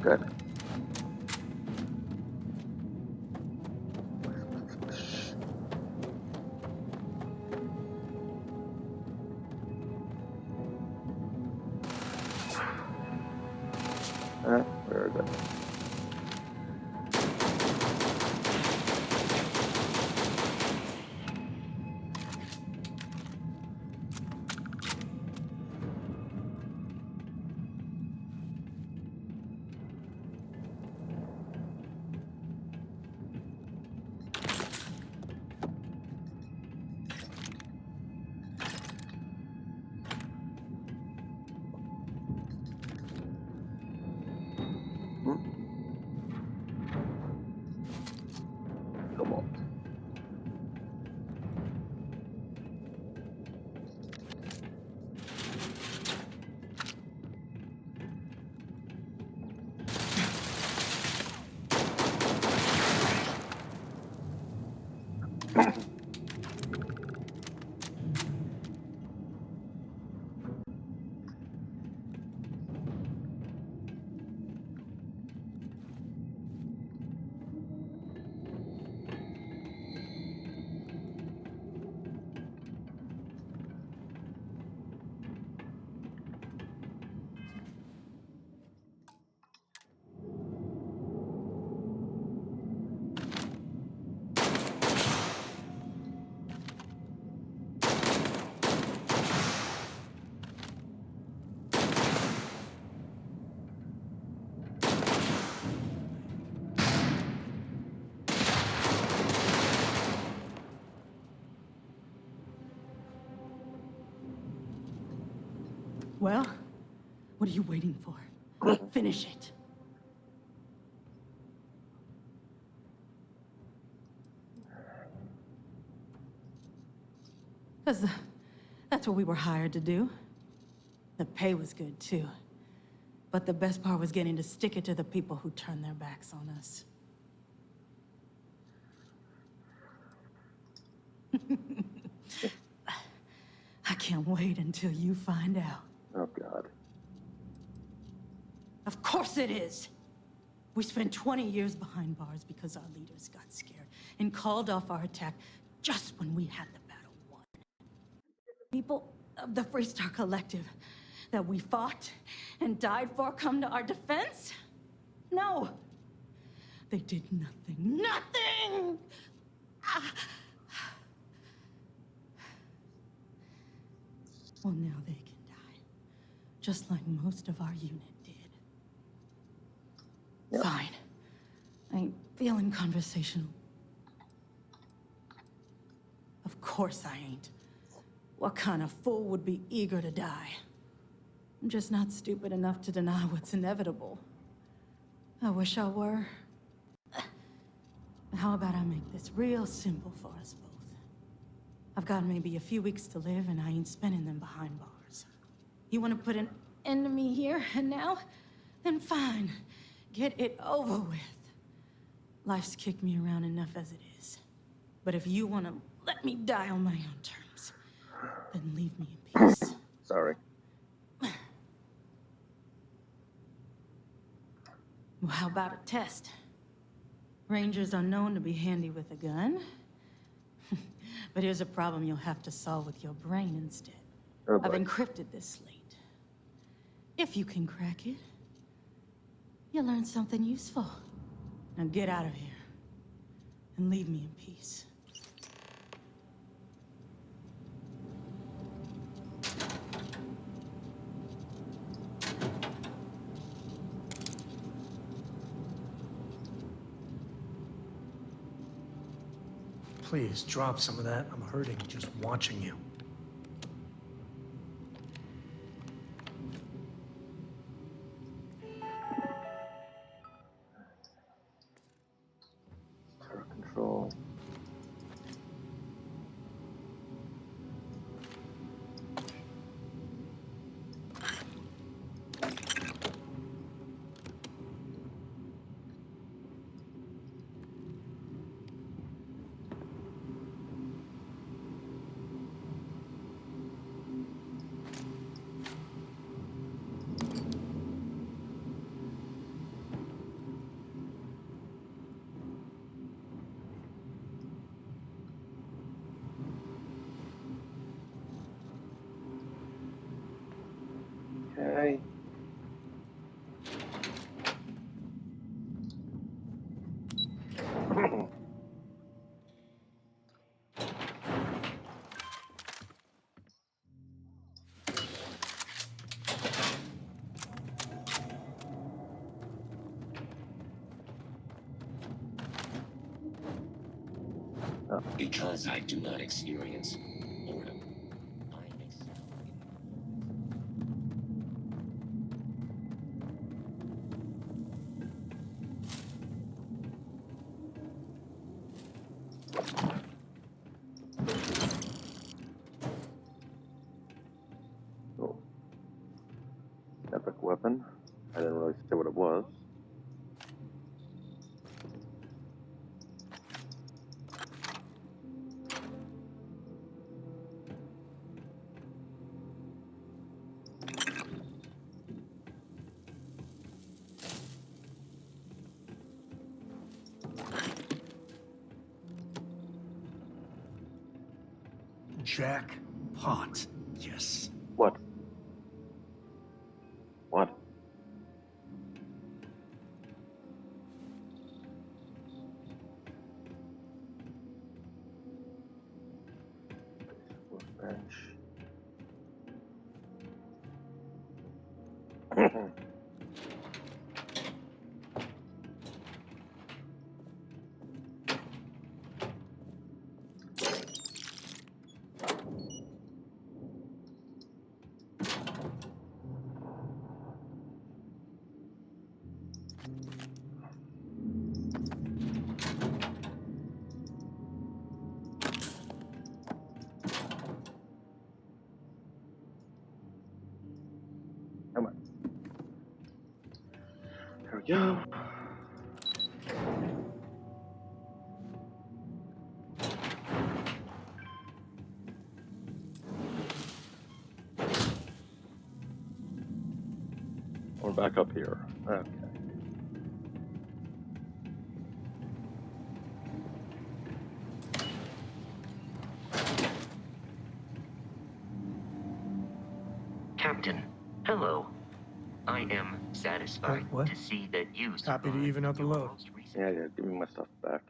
Good. Very good. Come on. Well, what are you waiting for? Finish it. That's what we were hired to do. The pay was good, too. But the best part was getting to stick it to the people who turned their backs on us. I can't wait until you find out. Oh, God. Of course it is! We spent 20 years behind bars because our leaders got scared and called off our attack just when we had the battle won. People of the Freestar Collective that we fought and died for come to our defense? No. They did nothing. Nothing! Ah. Well, now they can die. Just like most of our unit did. Yep. Fine. I ain't feeling conversational. Of course I ain't. What kind of fool would be eager to die? I'm just not stupid enough to deny what's inevitable. I wish I were. How about I make this real simple for us both? I've got maybe a few weeks to live, and I ain't spending them behind bars. You want to put an end to me here and now? Then fine. Get it over with. Life's kicked me around enough as it is. But if you want to let me die on my own terms, then leave me in peace. Sorry. Well, how about a test? Rangers are known to be handy with a gun. But here's a problem you'll have to solve with your brain instead. Oh, I've boy. encrypted this slate. If you can crack it, you'll learn something useful. Now get out of here and leave me in peace. Please, drop some of that. I'm hurting just watching you. Turret control. Okay. Because I do not experience boredom. Oh. Epic weapon. I didn't really see what it was. Jackpot. Yes. What? What? Workbench. Come on. go. We're back up here. Okay. Captain, hello. I am satisfied What? to see that you Happy to even out the load. Yeah, give me my stuff back.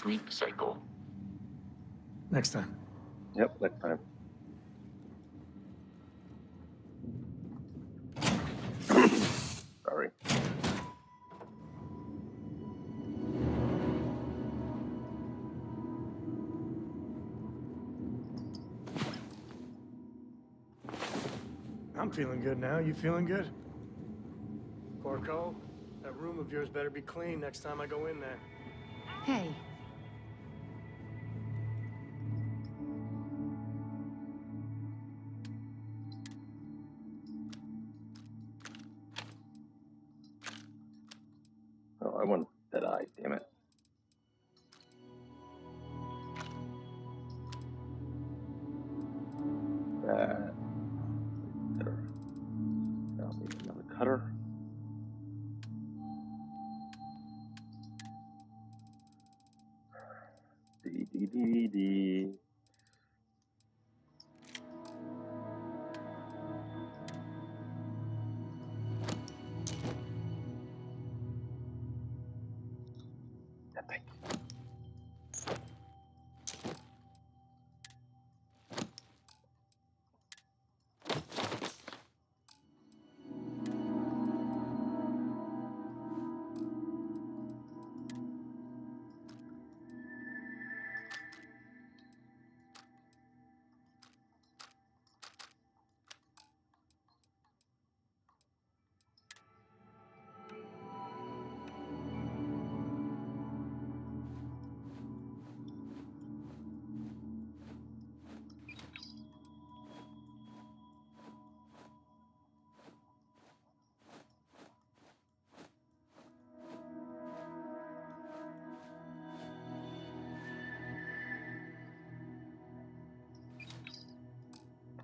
sleep cycle. Next time. Yep, next time. Sorry. I'm feeling good now. You feeling good? Corco, that room of yours better be clean next time I go in there. Hey. Oh, I want that eye, damn it. That cutter. I'll need another cutter. D.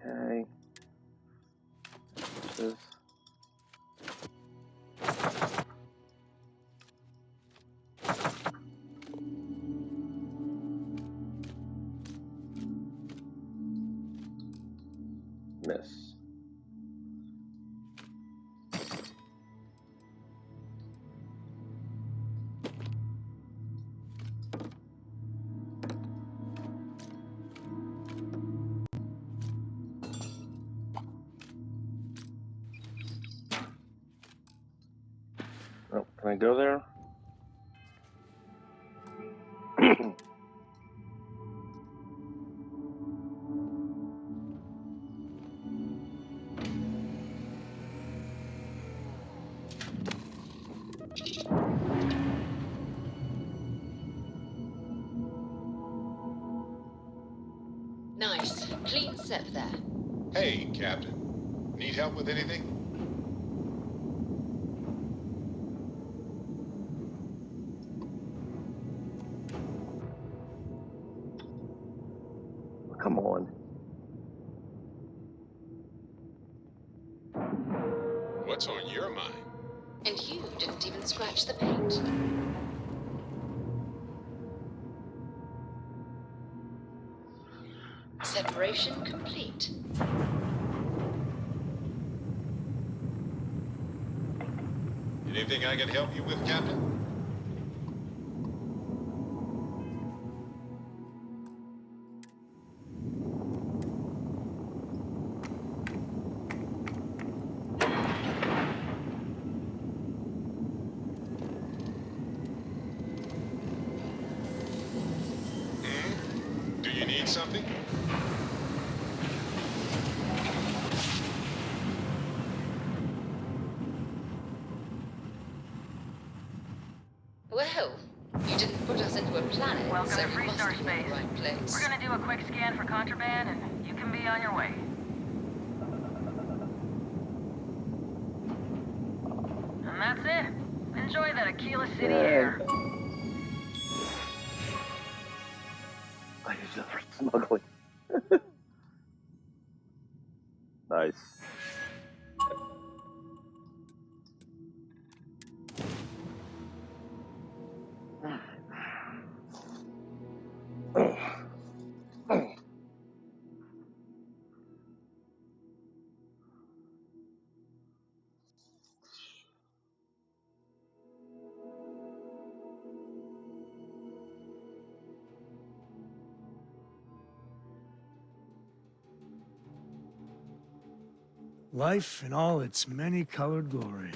Okay. This. Miss. Oh, can I go there? Nice. Clean sip there. Hey, Captain. Need help with anything? Come on. What's on your mind? And you didn't even scratch the paint. Separation complete. Anything I can help you with, Captain? something? Well, you didn't put us into a planet, Welcome so to you Free must Star be in Space. the right place. We're gonna do a quick scan for contraband, and you can be on your way. And that's it. Enjoy that Aquila City air. I use that for smuggling. Nice. Life in all its many-colored glory.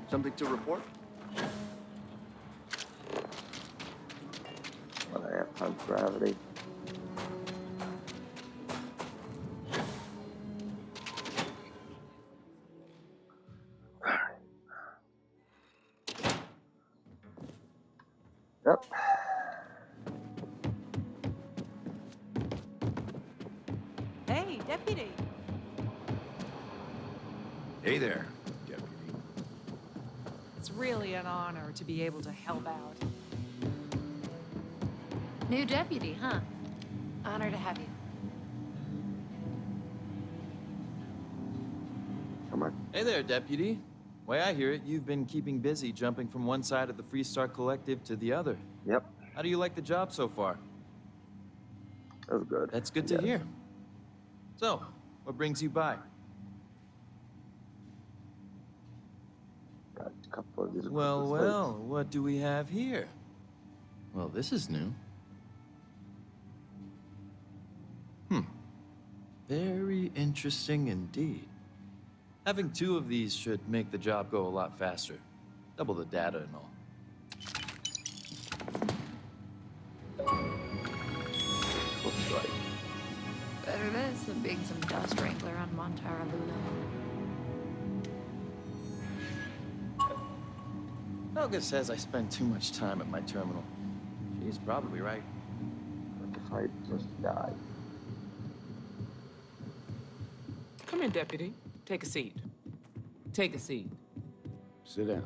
Something to report? When I have times gravity. Yep. Hey, deputy. Hey there. It's really an honor to be able to help out. New deputy, huh? Honor to have you. Come on. Hey there, deputy. Way I hear it, you've been keeping busy jumping from one side of the Freestar Collective to the other. Yep. How do you like the job so far? That was good. That's good to hear. So, what brings you by? Got a couple of these. Well, what do we have here? Well, this is new. Very interesting indeed. Having two of these should make the job go a lot faster. Double the data and all. Looks like. Better this than being some dust wrangler on Montara Luna. Helga says I spend too much time at my terminal. She's probably right. If I just die. Come in, deputy. Take a seat. Take a seat. Sit down.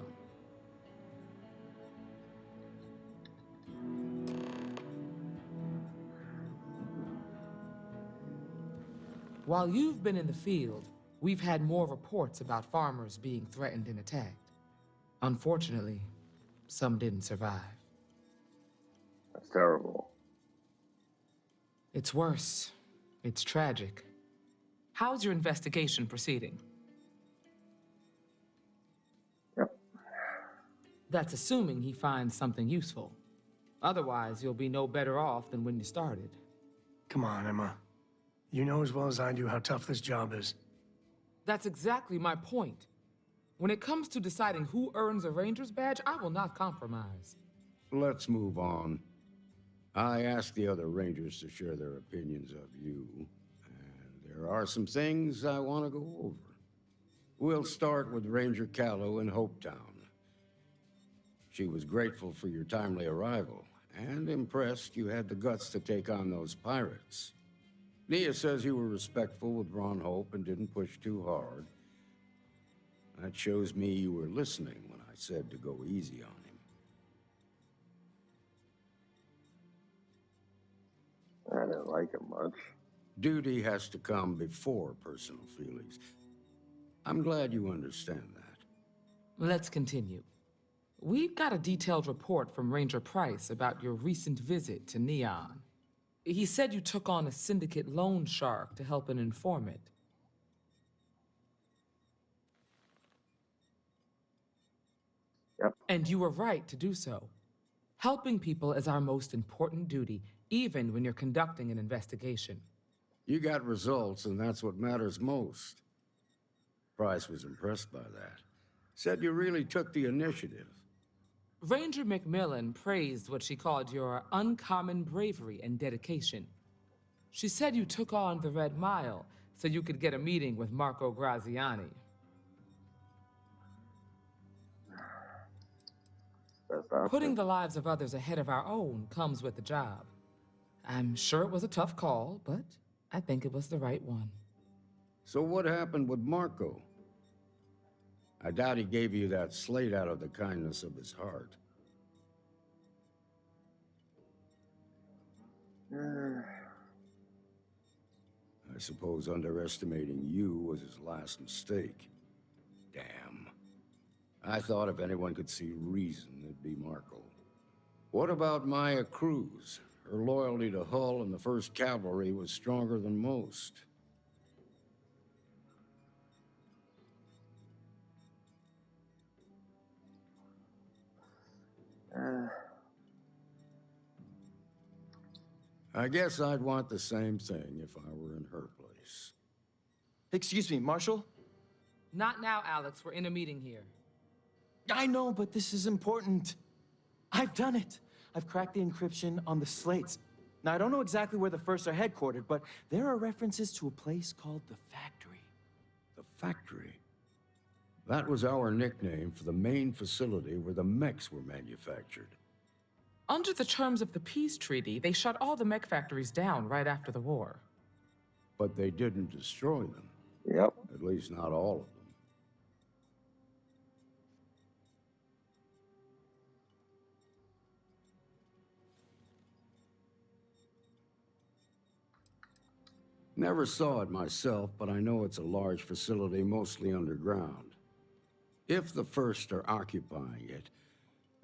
While you've been in the field, we've had more reports about farmers being threatened and attacked. Unfortunately, some didn't survive. That's terrible. It's worse. It's tragic. How's your investigation proceeding? Yep. That's assuming he finds something useful. Otherwise, you'll be no better off than when you started. Come on, Emma. You know as well as I do how tough this job is. That's exactly my point. When it comes to deciding who earns a Ranger's badge, I will not compromise. Let's move on. I asked the other Rangers to share their opinions of you, and there are some things I want to go over. We'll start with Ranger Callow in Hopetown. She was grateful for your timely arrival, and impressed you had the guts to take on those pirates. Nia says you were respectful with Ron Hope and didn't push too hard. That shows me you were listening when I said to go easy on him. I didn't like him much. Duty has to come before personal feelings. I'm glad you understand that. Let's continue. We've got a detailed report from Ranger Price about your recent visit to Neon. He said you took on a syndicate loan shark to help an informant. Yep. And you were right to do so. Helping people is our most important duty, even when you're conducting an investigation. You got results, and that's what matters most. Price was impressed by that. Said you really took the initiative. Ranger McMillan praised what she called your uncommon bravery and dedication. She said you took on the Red Mile so you could get a meeting with Marco Graziani. Putting the lives of others ahead of our own comes with the job. I'm sure it was a tough call, but I think it was the right one. So what happened with Marco? I doubt he gave you that slate out of the kindness of his heart. I suppose underestimating you was his last mistake. Damn. I thought if anyone could see reason, it'd be Marco. What about Maya Cruz? Her loyalty to Hull and the 1st Cavalry was stronger than most. I guess I'd want the same thing if I were in her place. Excuse me, Marshal? Not now, Alex. We're in a meeting here. I know, but this is important. I've done it. I've cracked the encryption on the slates. Now, I don't know exactly where the First are headquartered, but there are references to a place called the Factory. The Factory? That was our nickname for the main facility where the mechs were manufactured. Under the terms of the peace treaty, they shut all the mech factories down right after the war. But they didn't destroy them. Yep. At least not all of them. Never saw it myself, but I know it's a large facility, mostly underground. If the First are occupying it,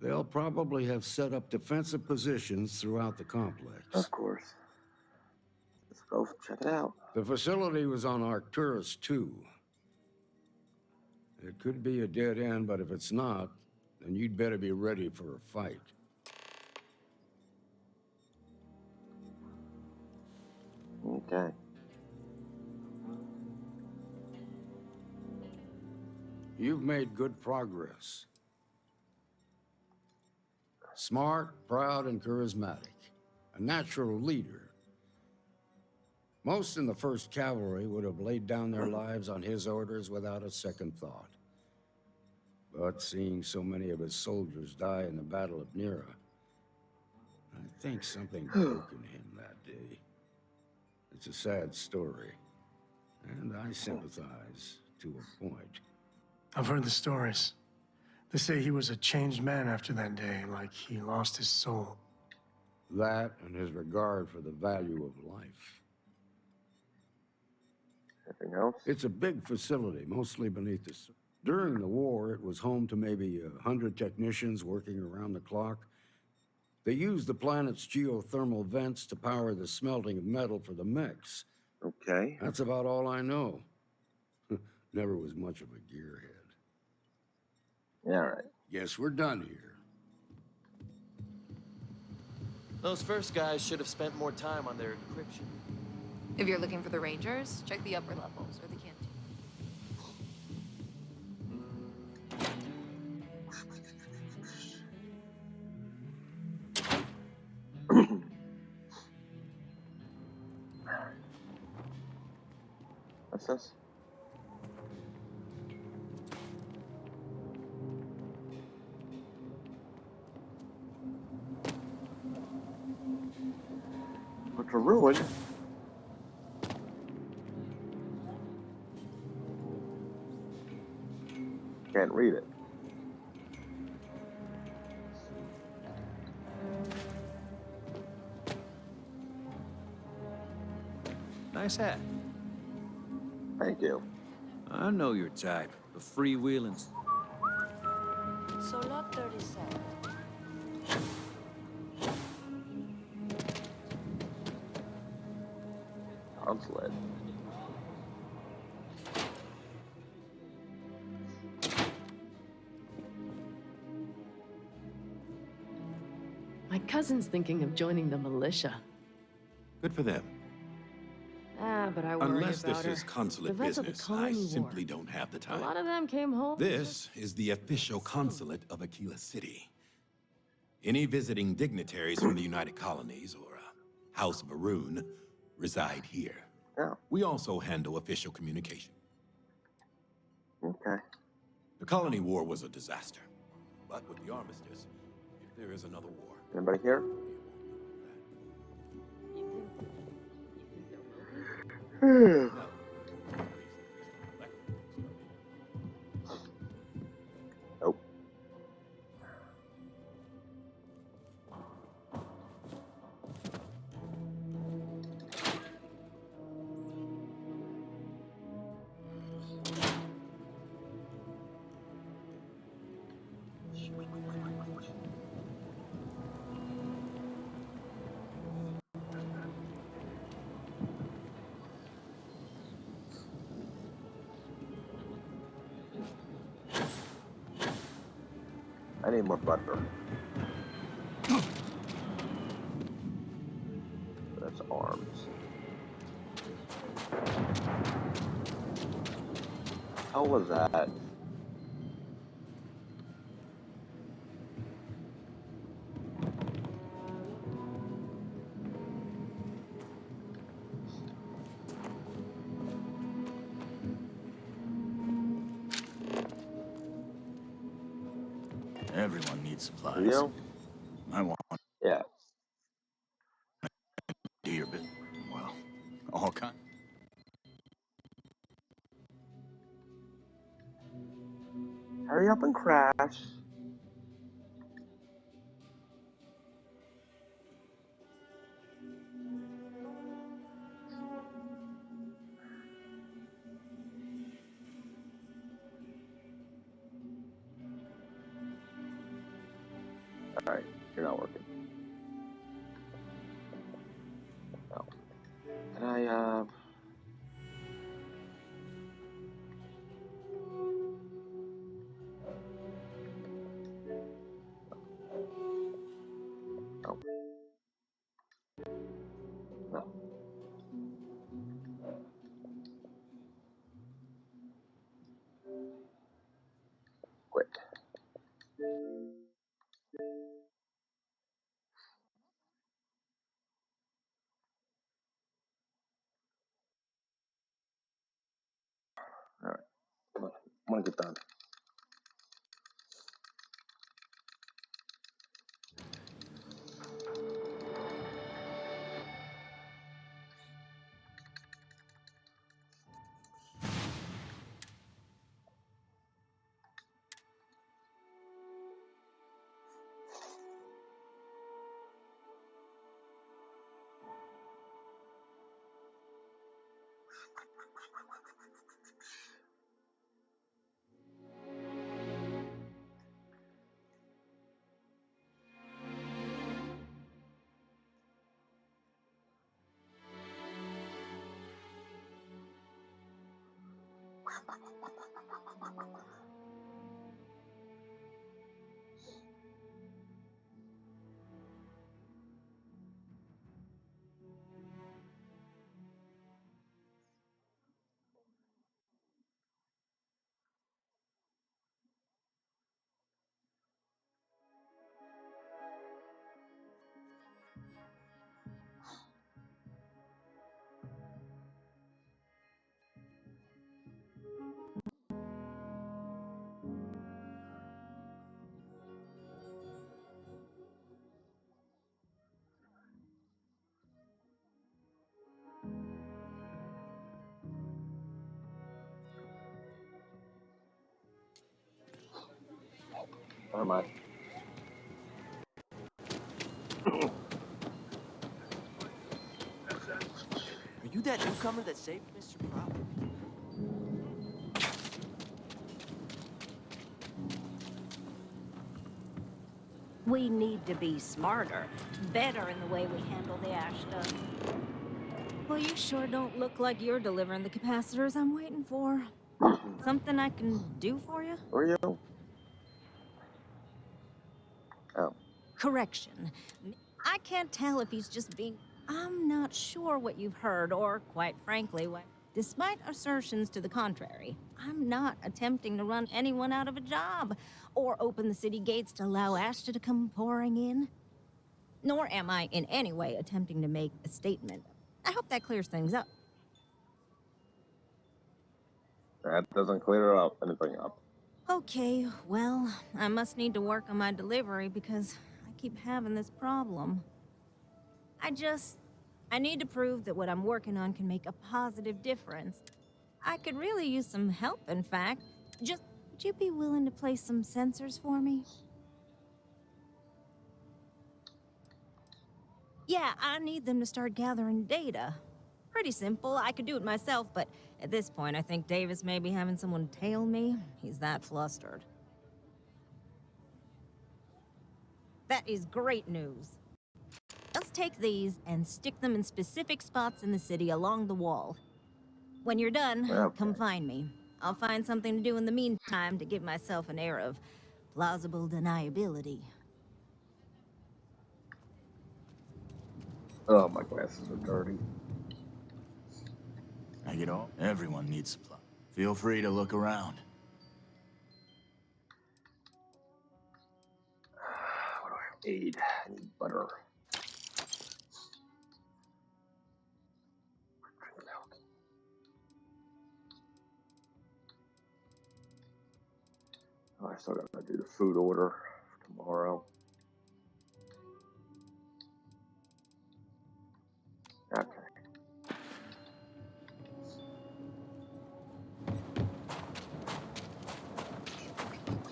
they'll probably have set up defensive positions throughout the complex. Of course. Let's go check it out. The facility was on Arcturus 2. It could be a dead end, but if it's not, then you'd better be ready for a fight. Okay. You've made good progress. Smart, proud, and charismatic. A natural leader. Most in the 1st Cavalry would have laid down their lives on his orders without a second thought. But seeing so many of his soldiers die in the Battle of Nera, I think something broke in him that day. It's a sad story, and I sympathize to a point. I've heard the stories. They say he was a changed man after that day, like he lost his soul. That and his regard for the value of life. Anything else? It's a big facility, mostly beneath the surface. During the war, it was home to maybe 100 technicians working around the clock. They used the planet's geothermal vents to power the smelting of metal for the mechs. Okay. That's about all I know. Never was much of a gearhead. Yeah, all right. Guess we're done here. Those first guys should have spent more time on their encryption. If you're looking for the Rangers, check the upper levels or the canteen. What's this? What's a ruin? Can't read it. Nice hat. Thank you. I know your type. The freewheeling. So lot 36 Consulate. My cousin's thinking of joining the militia. Good for them. But I worry Unless about this her. is consulate The vets of the business, I Colony War. simply don't have the A time. lot of them came home. This is the official consulate of Aquila City. Any visiting dignitaries from the United Colonies or House of Arun reside here. Yeah. We also handle official communication. Okay. The Colony War was a disaster. But with the armistice, if there is another war... Anybody here? Nope. I need more butter. That's arms. How was that? Everyone needs supplies. You? I want Yeah. deer, but well, all kind. Hurry up and crash. Alright, you're not working. No. Can I, No. No. Quit. Alright. I'm gonna get done. Never mind. Are you that newcomer that saved Mr. Prop? We need to be smarter, better in the way we handle the ash stuff. Well, you sure don't look like you're delivering the capacitors I'm waiting for. Something I can do for you? Oreo? Oh. Correction. I can't tell if he's just being... I'm not sure what you've heard, or, quite frankly, what... Despite assertions to the contrary, I'm not attempting to run anyone out of a job, or open the city gates to allow Ashton to come pouring in. Nor am I in any way attempting to make a statement. I hope that clears things up. That doesn't clear anything up. Okay, well, I must need to work on my delivery because I keep having this problem. I need to prove that what I'm working on can make a positive difference. I could really use some help, in fact. Would you be willing to place some sensors for me? Yeah, I need them to start gathering data. Pretty simple, I could do it myself, but at this point I think Davis may be having someone tail me. He's that flustered. That is great news. Just take these and stick them in specific spots in the city along the wall. When you're done, come find me. I'll find something to do in the meantime to give myself an air of plausible deniability. Oh, my glasses are dirty. I get all. Everyone needs supply. Feel free to look around. What do I need? I need butter. Oh, I still gotta do the food order for tomorrow. Okay.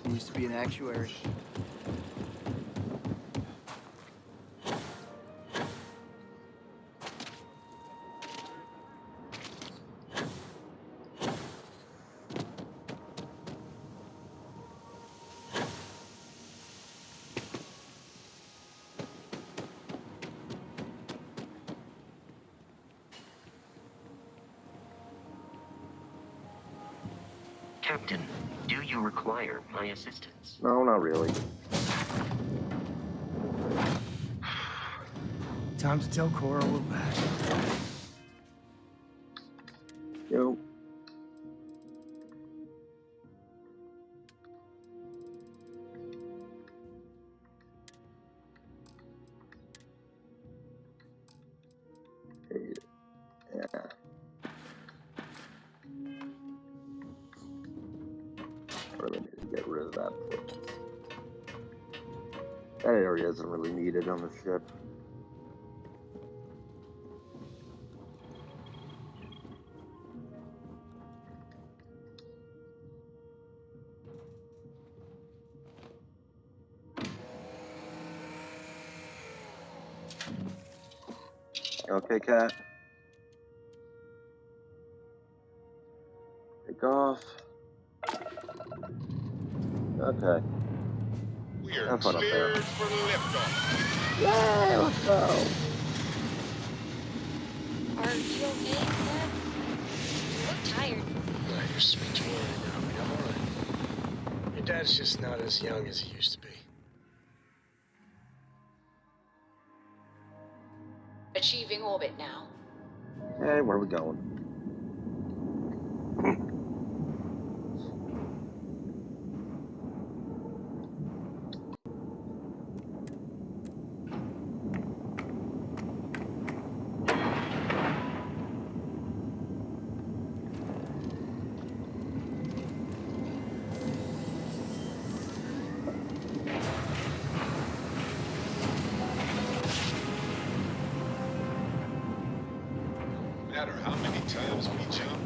Used to be an actuary. Captain, do you require my assistance? No, not really. Time to tell Cora we're back. Yo. Yeah. Really need to get rid of that place. That area isn't really needed on the ship. Okay, cat. Take off. Okay. We're Have fun up there. cleared for liftoff. Yay, let's go. Are you okay, Dad? You look tired. Your speech worried now. I mean, I'm alright. Your dad's just not as young as he used to be. Achieving orbit now. Hey, where are we going? No matter how many times we jump,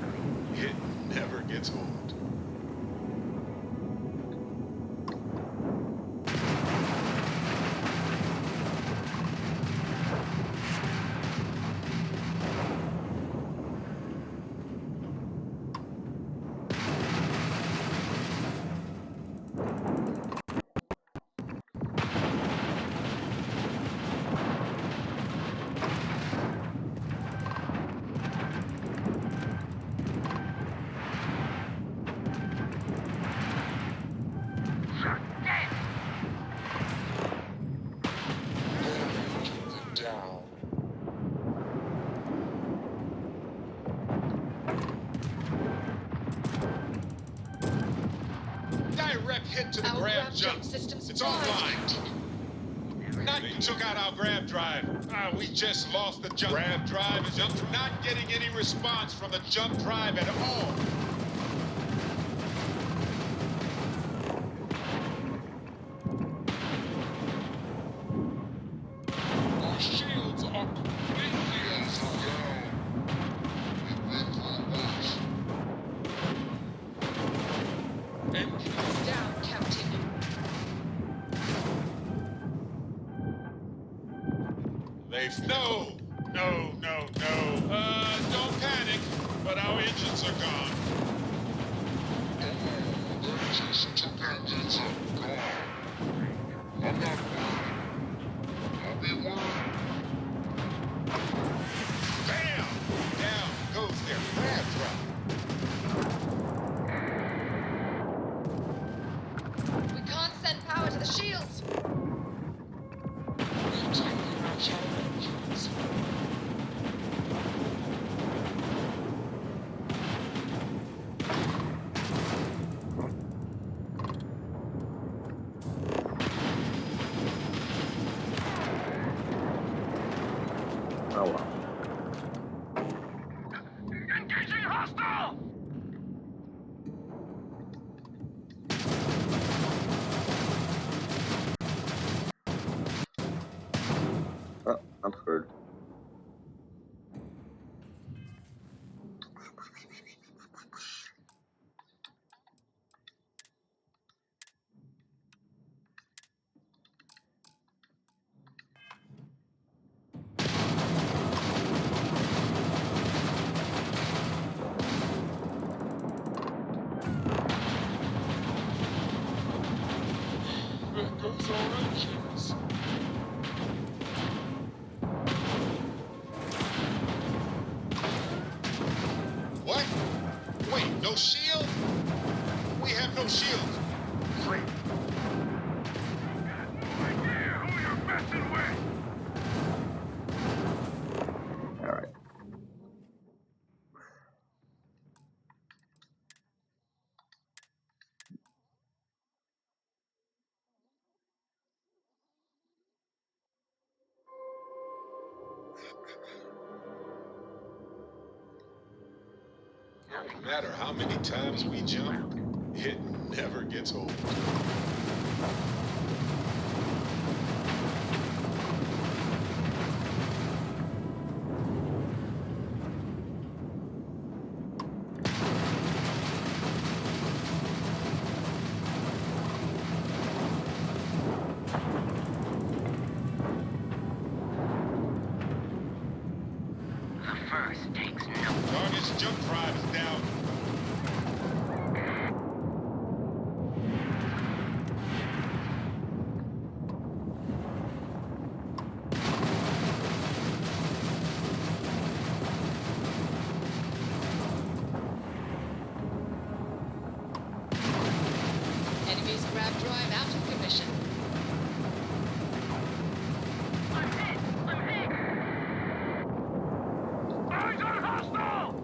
it never gets old. hit to the Our grav jump. system's It's fried, offline. Captain. They took out our grav drive. We just lost the jump. Grav drive is not getting any response from the jump drive at all. Our shields are completely down. Engines down, Captain. No. Don't panic, but our engines are gone. Engines are gone. I'm not lying. I'll be lying. Bam! Down goes their grav drive. We can't send power to the shields. We're taking out our engines. Oh well. Engaging hostile! Oh, I'm screwed. There goes our engines. What? Wait, no shield? We have no shield. Great. No idea who you're messing with. All right. No matter how many times we jump, it never gets old. The first takes no. Target's jump drive is down. Enemy's grab drive out of commission. Eyes on hostile!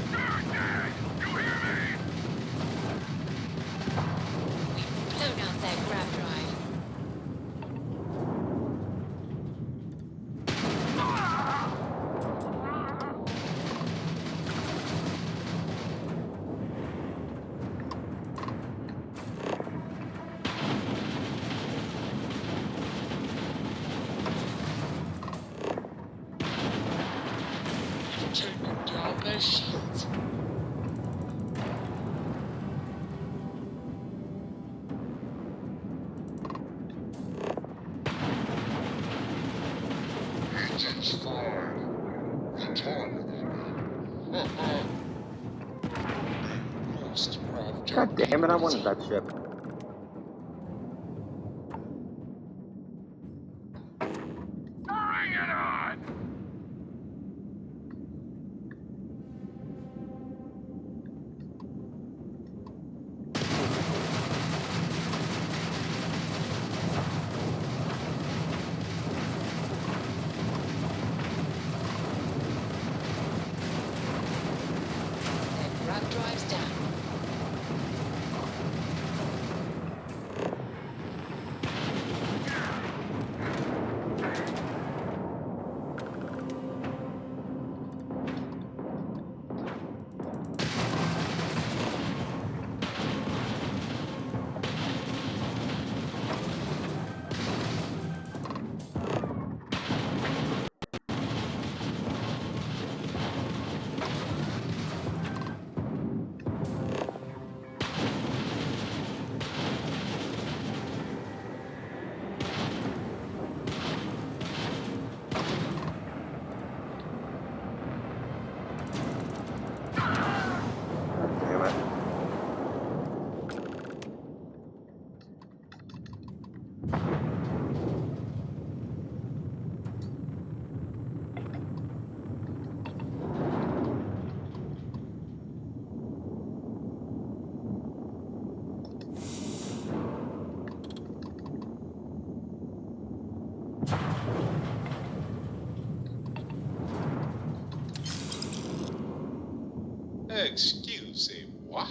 You're dead! You hear me? Blown out their grab drive. Taking down their shields. Engines fired. The target. Lost grav God damn it! I wanted that ship. Excusez-moi.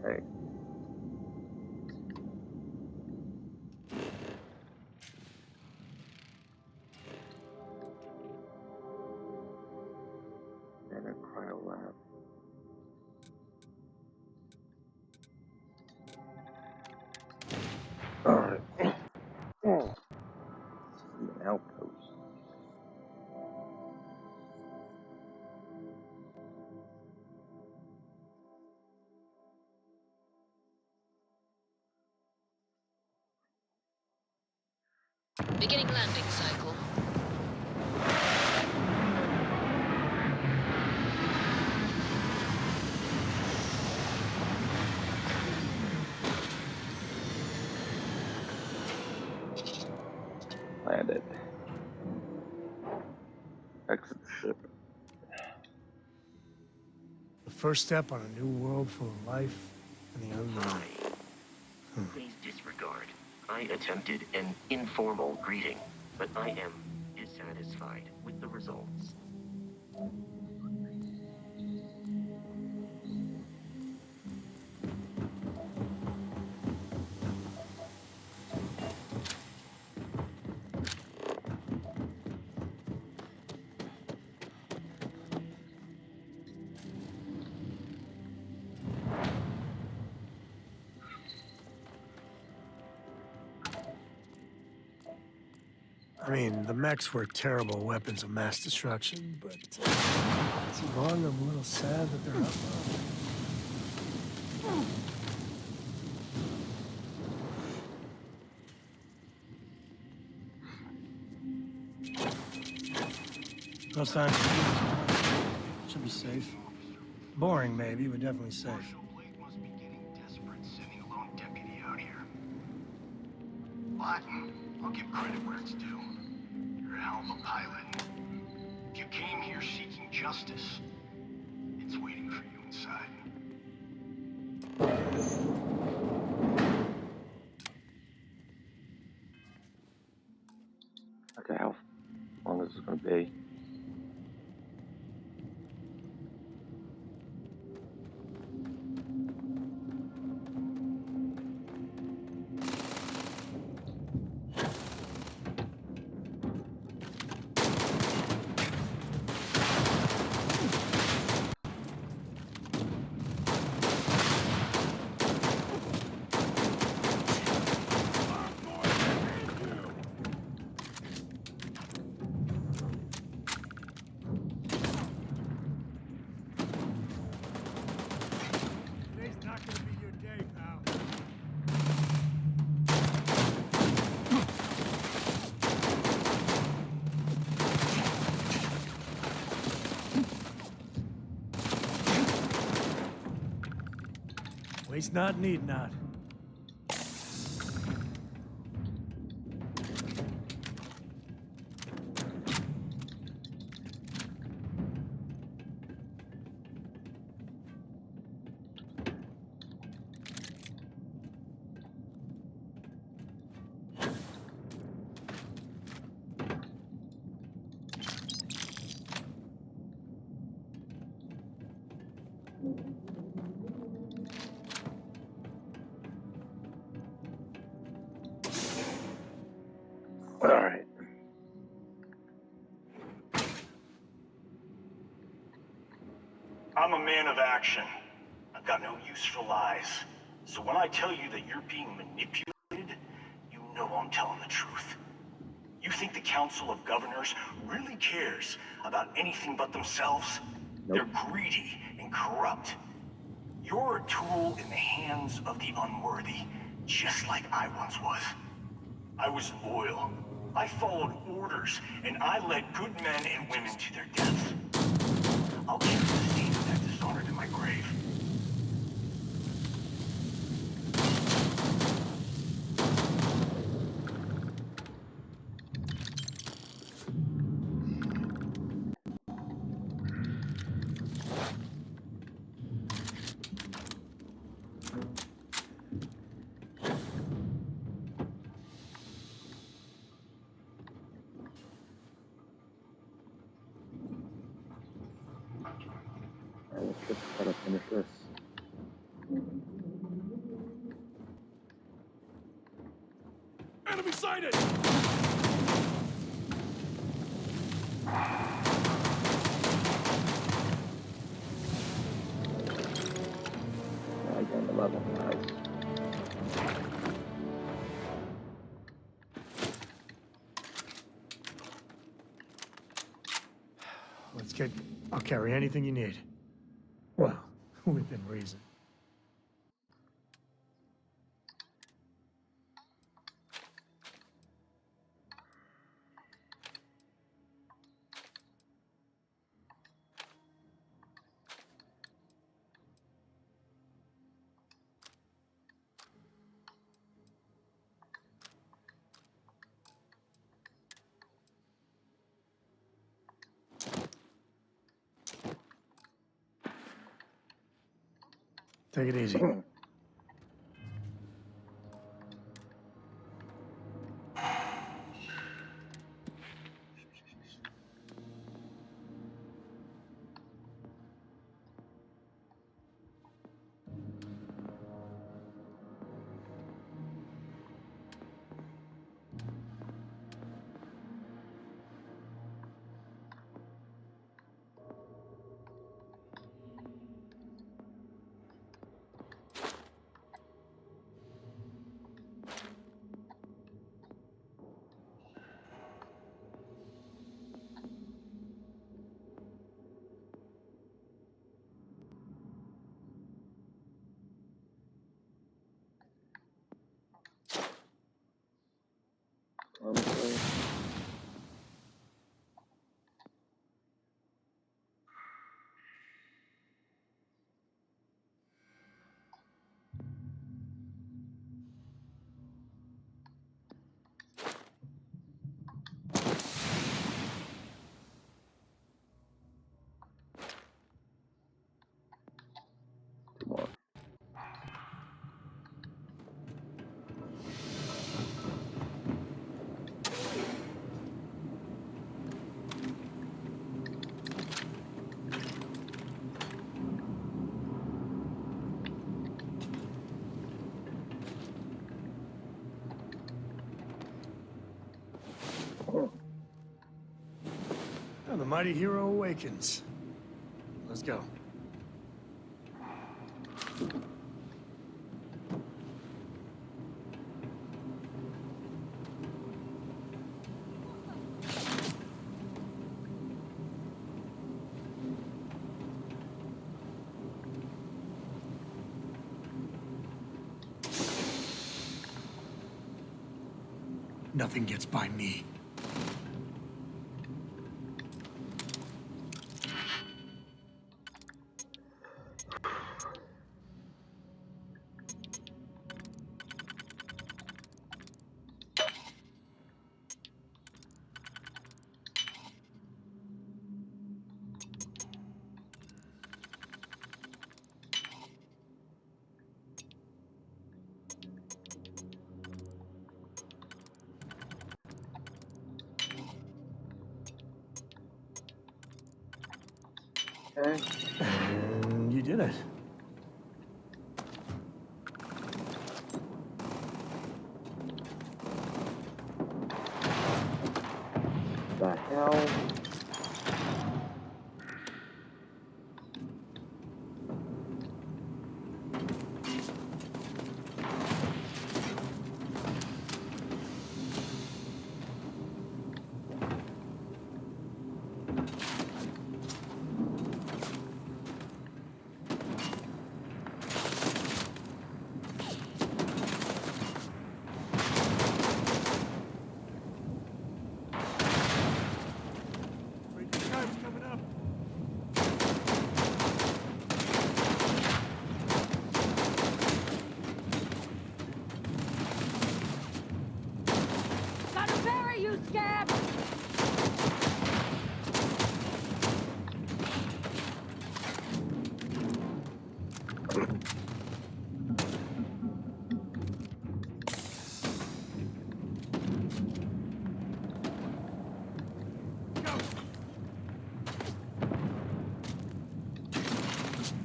Hey. And a cryo lab. Alright. An outpost. Beginning landing cycle. Landed. Exit the ship. The first step on a new world full of life and the unknown. Hi. Please disregard. I attempted an informal greeting, but I am dissatisfied with the results. I mean, the mechs were terrible weapons of mass destruction, but it's wrong. I'm a little sad that they're outlawed. No signs of humans. Should be safe. Boring, maybe, but definitely safe. Must be getting desperate sending a lone deputy out here. But I'll give credit where it's due. You're a hell of a pilot. If you came here seeking justice, it's waiting for you inside. Okay, how long is this going to be? Today's not gonna be your day, pal. Waste not, need not. I'm a man of action. I've got no use for lies. So when I tell you that you're being manipulated, you know I'm telling the truth. You think the Council of Governors really cares about anything but themselves? Nope. They're greedy and corrupt. You're a tool in the hands of the unworthy, just like I once was. I was loyal. I followed orders, and I led good men and women to their deaths. I'll keep the stain of that dishonor to my grave. Alright, let's just try to finish this. Enemy sighted! I got the level, nice. Let's get... I'll carry anything you need. Well, within reason. Take it easy. Honestly. Come on. And the mighty hero awakens. Let's go. Nothing gets by me. Okay. And you did it. The hell?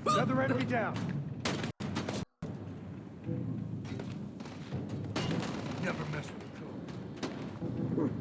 Another enemy down. Never mess with the code.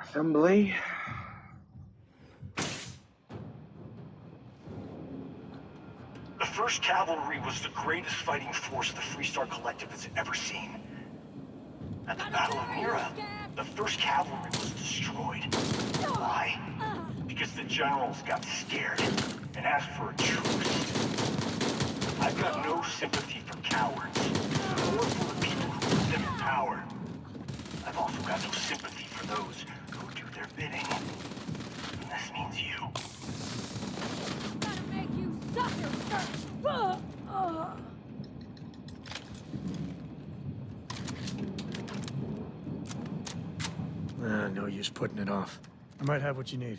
Assembly. The 1st Cavalry was the greatest fighting force the Freestar Collective has ever seen. At the Battle of Mira, the 1st Cavalry was destroyed. Why? Because the generals got scared and asked for a truce. I've got no sympathy for cowards, or for the people who put them in power. I've also got no sympathy for those who do their bidding. And this means you. Gotta make you sucker! No use putting it off. I might have what you need.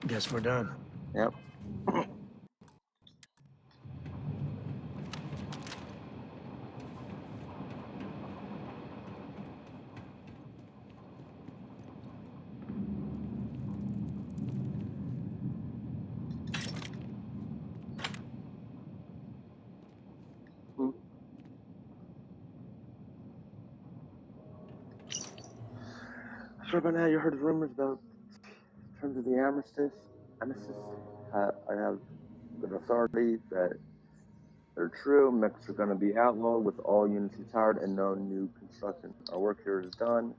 Guess we're done. Yep. Sure, by now you heard rumors about terms of the armistice. I have good authority that they're true. Mechs are going to be outlawed with all units retired and no new construction. Our work here is done.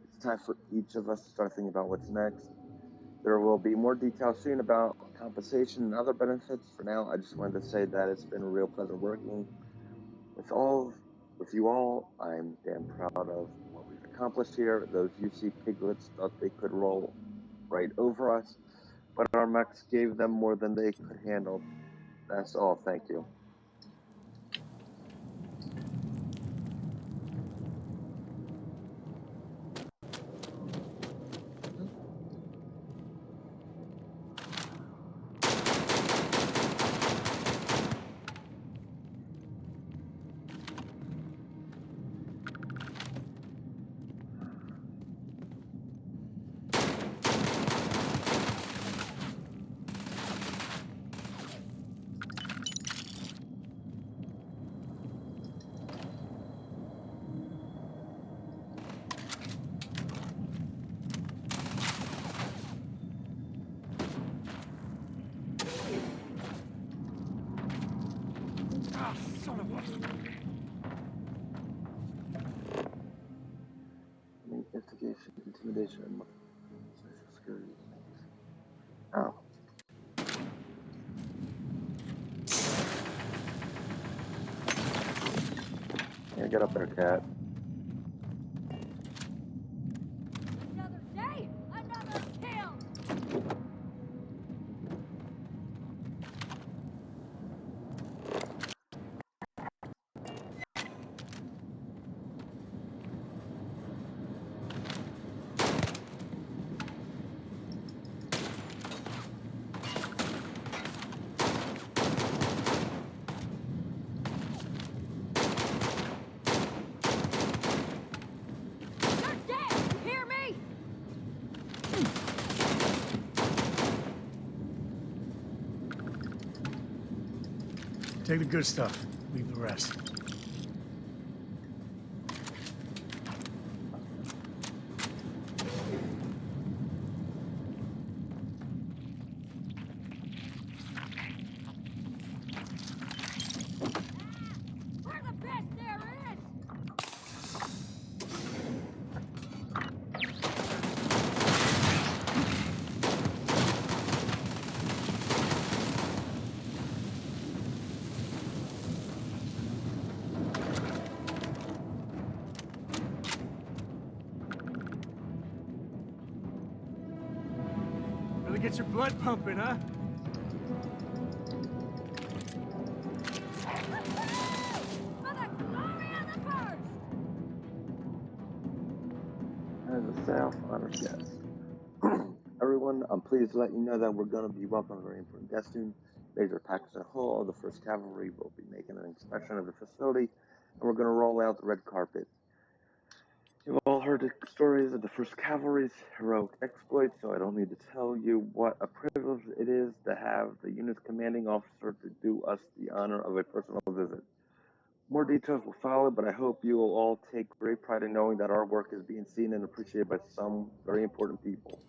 It's time for each of us to start thinking about what's next. There will be more details soon about compensation and other benefits. For now, I just wanted to say that it's been a real pleasure working with you all. I'm damn proud of what we've accomplished here. Those UC piglets thought they could roll right over us, but our mechs gave them more than they could handle. That's all. Thank you. Son of a... Investigation, intimidation, and social security. Oh. Yeah, get up there, cat. Another day, another kill. You're dead. You hear me? Take the good stuff. Leave the rest. We're the best there is. Really gets your blood pumping, huh? For the glory of the first. As a self-honored guest. Everyone, I'm pleased to let you know that we're going to be welcoming a very important guest soon. Major Paxton Hall of the 1st Cavalry will be making an inspection of the facility, and we're going to roll out the red carpet. You've all heard the stories of the 1st Cavalry's heroic exploits, so I don't need to tell you what a privilege it is to have the unit's commanding officer to do us the honor of a personal visit. More details will follow, but I hope you will all take great pride in knowing that our work is being seen and appreciated by some very important people.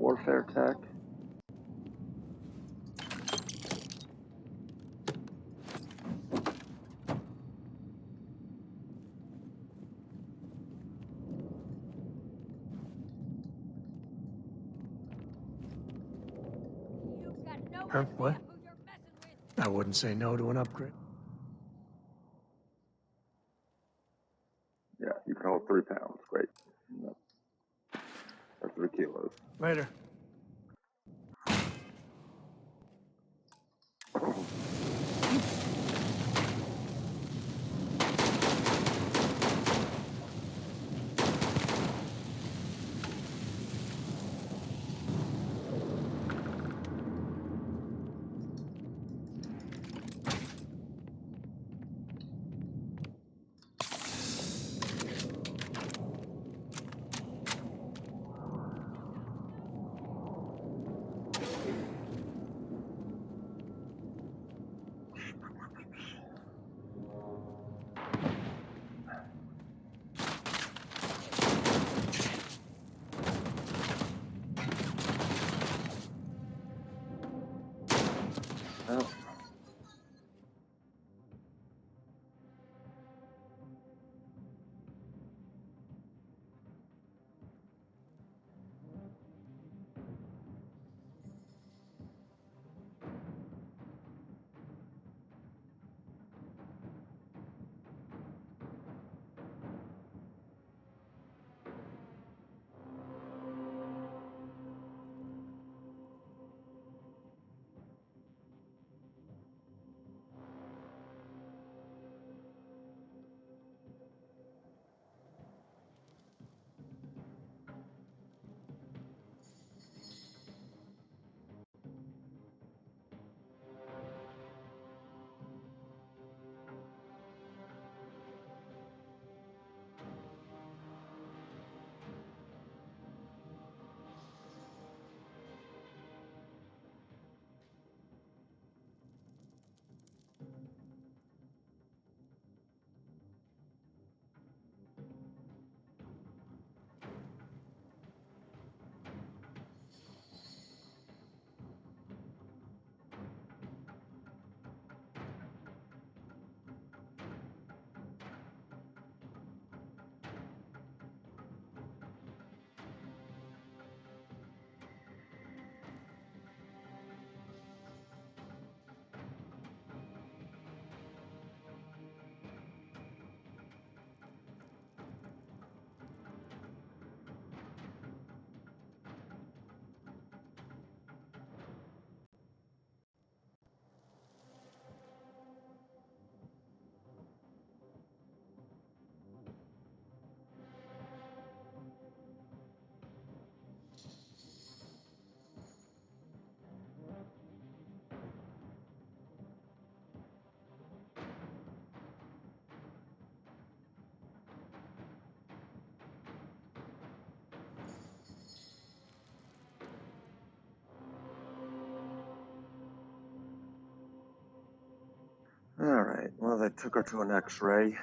warfare tech. Huh? What? I wouldn't say no to an upgrade. Yeah, you can hold 3 pounds. Great. No, or 3 kilos. Later. Oh. Alright, well, they took her to an x-ray,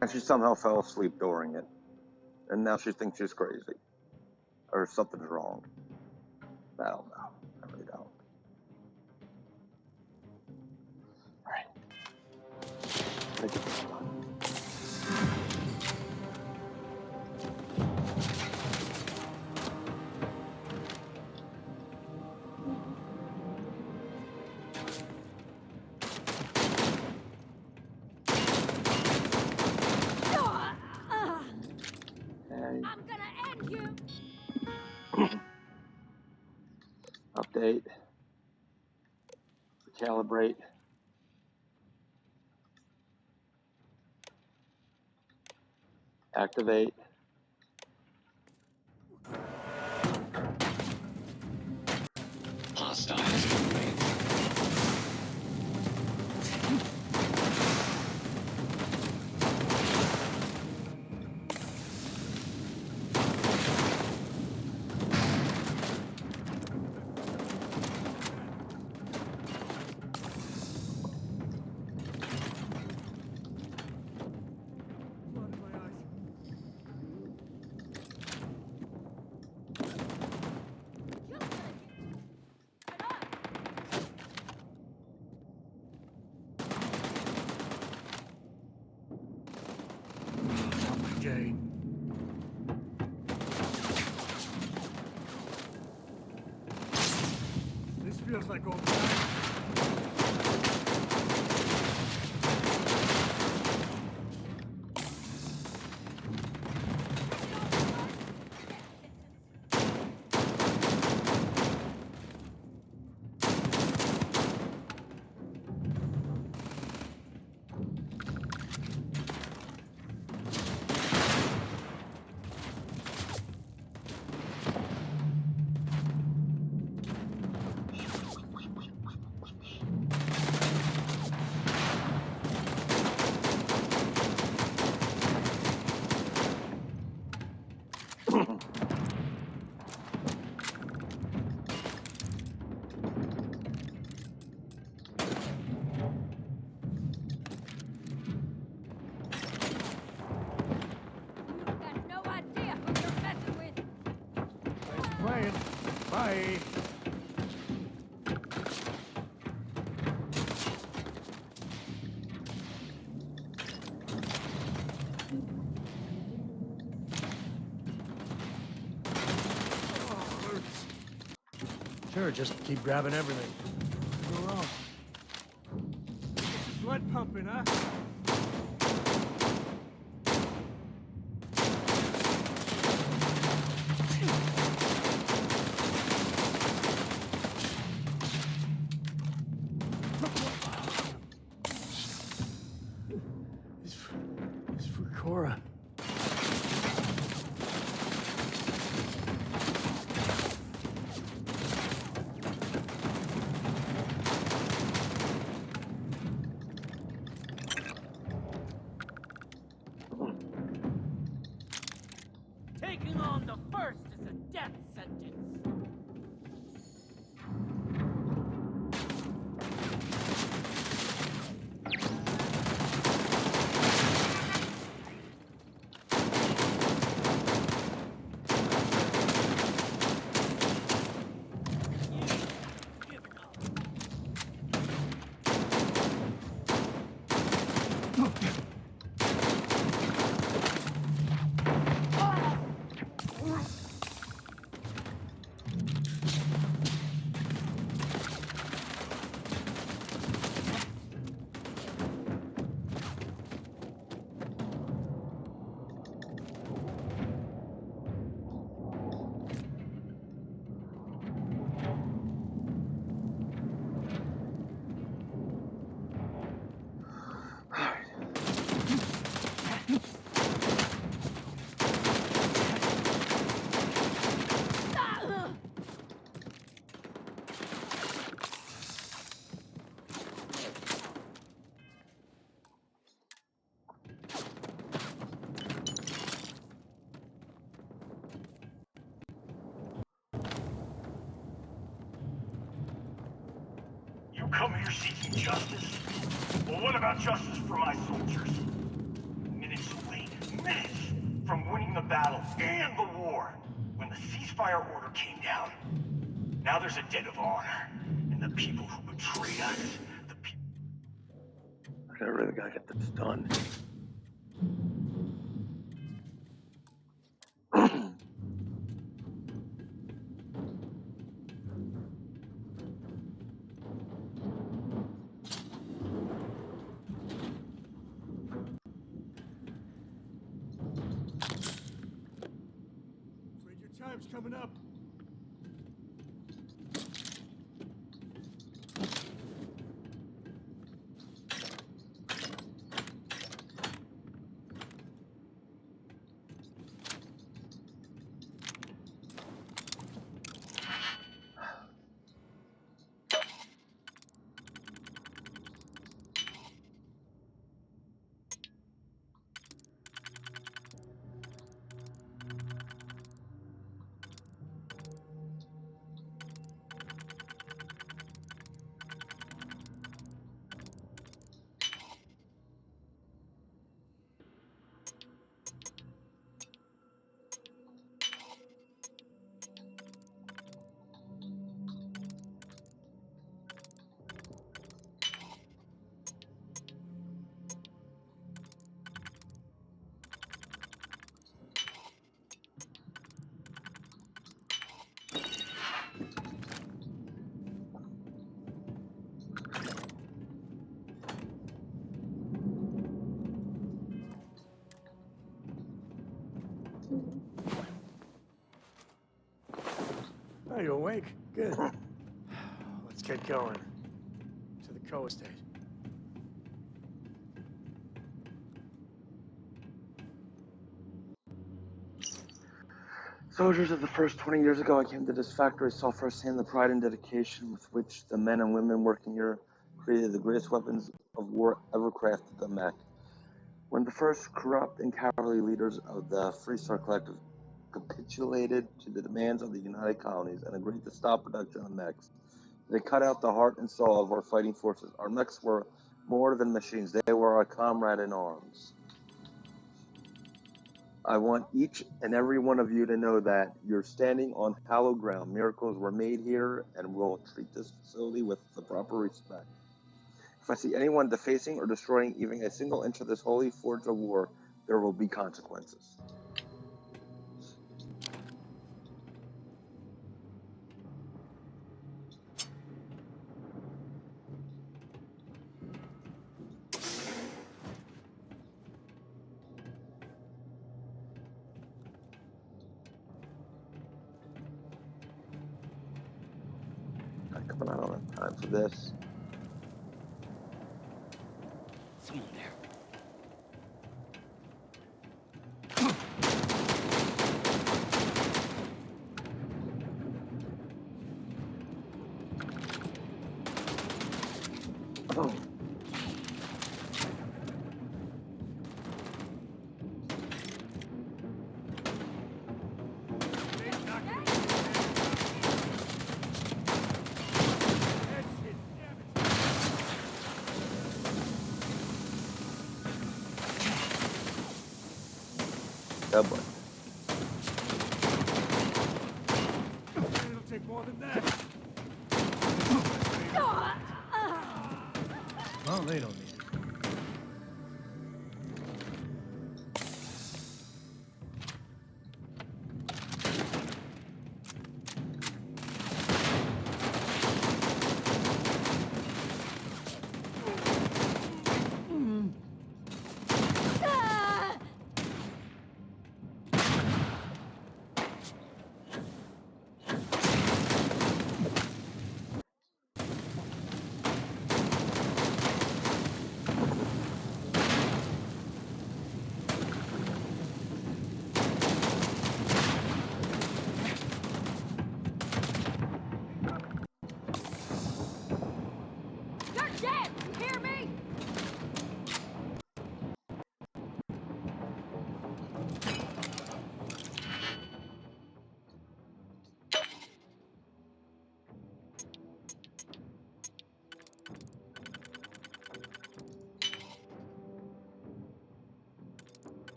and she somehow fell asleep during it. And now she thinks she's crazy. Or something's wrong. I don't know. I really don't. Alright. Take it this one. I'm gonna end you. Update. Calibrate. Activate. Hostiles. Okay. This feels like old times. Playing. Bye. Sure, just keep grabbing everything. What's go wrong? Blood pumping, huh? It's for Cora. Taking on the first is a death sentence. You come here seeking justice? Well, what about justice for my soldiers? Minutes away, minutes from winning the battle and the war, when the ceasefire order came down. Now there's a debt of honor, and the people who betrayed us, the people... I really gotta get this done. Afraid your time's coming up. Oh, you awake? Good. Let's get going. To the co-estate. Soldiers of the first 20 years ago, I came to this factory, saw firsthand the pride and dedication with which the men and women working here created the greatest weapons of war ever crafted, the mech. When the first corrupt and cowardly leaders of the Freestar Collective capitulated to the demands of the United Colonies and agreed to stop production of mechs, they cut out the heart and soul of our fighting forces. Our mechs were more than machines. They were our comrade in arms. I want each and every one of you to know that you're standing on hallowed ground. Miracles were made here, and we'll treat this facility with the proper respect. If I see anyone defacing or destroying even a single inch of this holy forge of war, there will be consequences. Come on, I don't have time for this. Someone there. Oh. Oh boy. It'll take more than that. Well, they don't need it. You're dead! You hear me?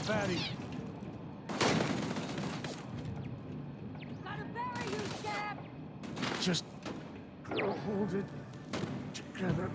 Fatty. Gotta bury you, Scab! Just hold it together.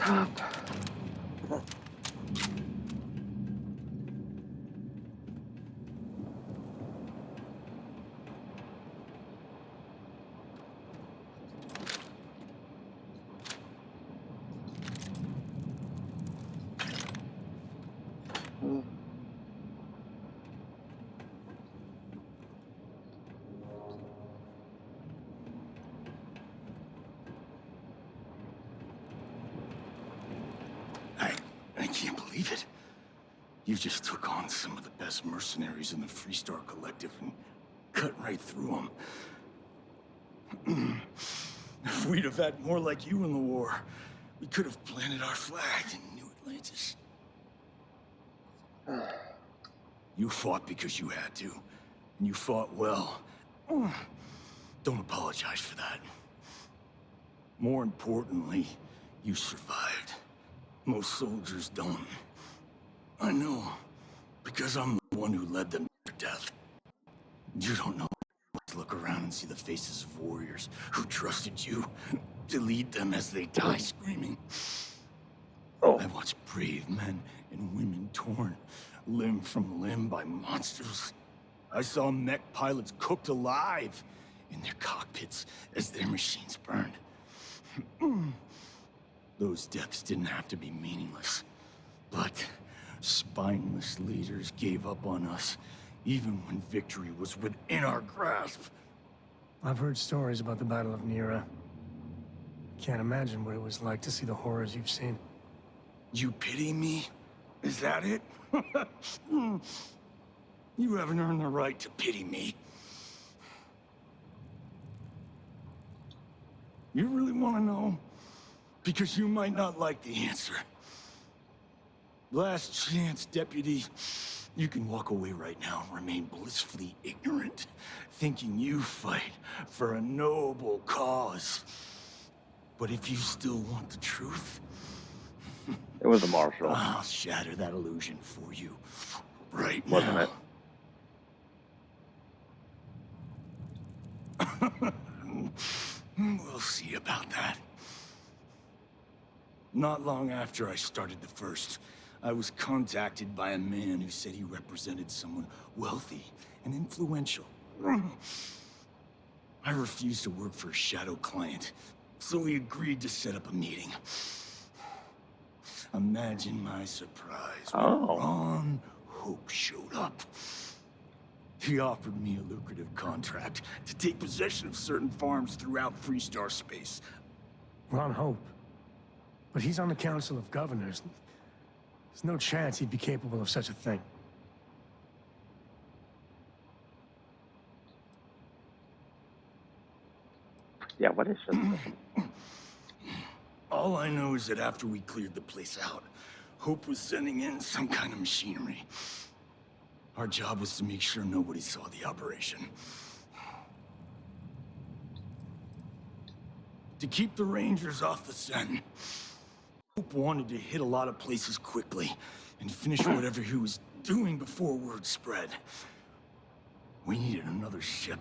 up. I can't believe it. You just took on some of the best mercenaries in the Freestar Collective and cut right through them. If we'd have had more like you in the war, we could have planted our flag in New Atlantis. You fought because you had to, and you fought well. Don't apologize for that. More importantly, you survived. Most soldiers don't. I know, because I'm the one who led them to death. You don't know. Look around and see the faces of warriors who trusted you to lead them as they die screaming. I watched brave men and women torn limb from limb by monsters. I saw mech pilots cooked alive in their cockpits as their machines burned. Those deaths didn't have to be meaningless, but spineless leaders gave up on us even when victory was within our grasp. I've heard stories about the Battle of Nera. Can't imagine what it was like to see the horrors you've seen. You pity me? Is that it? You haven't earned the right to pity me. You really want to know? Because you might not like the answer. Last chance, Deputy. You can walk away right now and remain blissfully ignorant, thinking you fight for a noble cause. But if you still want the truth... It was a marshal. I'll shatter that illusion for you right Wasn't now. We'll see about that. Not long after I started the First, I was contacted by a man who said he represented someone wealthy and influential. I refused to work for a shadow client, so he agreed to set up a meeting. Imagine my surprise when Ron Hope showed up. He offered me a lucrative contract to take possession of certain farms throughout Freestar space. Ron Hope? But he's on the Council of Governors. There's no chance he'd be capable of such a thing. Yeah, what is this? All I know is that after we cleared the place out, Hope was sending in some kind of machinery. Our job was to make sure nobody saw the operation. To keep the Rangers off the scent, Hope wanted to hit a lot of places quickly and finish whatever he was doing before word spread. We needed another ship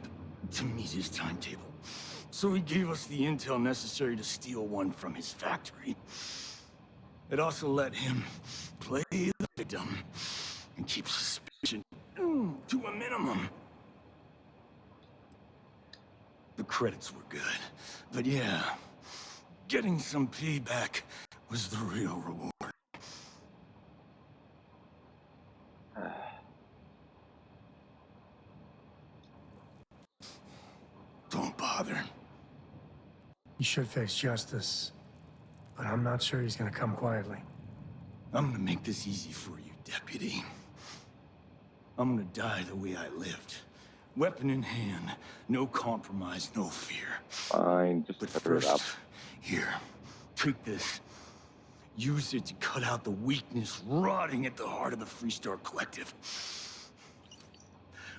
to meet his timetable, so he gave us the intel necessary to steal one from his factory. It also let him play the victim and keep suspicion to a minimum. The credits were good, but yeah, getting some payback was the real reward. Don't bother. He should face justice, but I'm not sure he's gonna come quietly. I'm gonna make this easy for you, Deputy. I'm gonna die the way I lived. Weapon in hand, no compromise, no fear. Fine, just cover it up. Here, take this. Use it to cut out the weakness rotting at the heart of the Freestar Collective.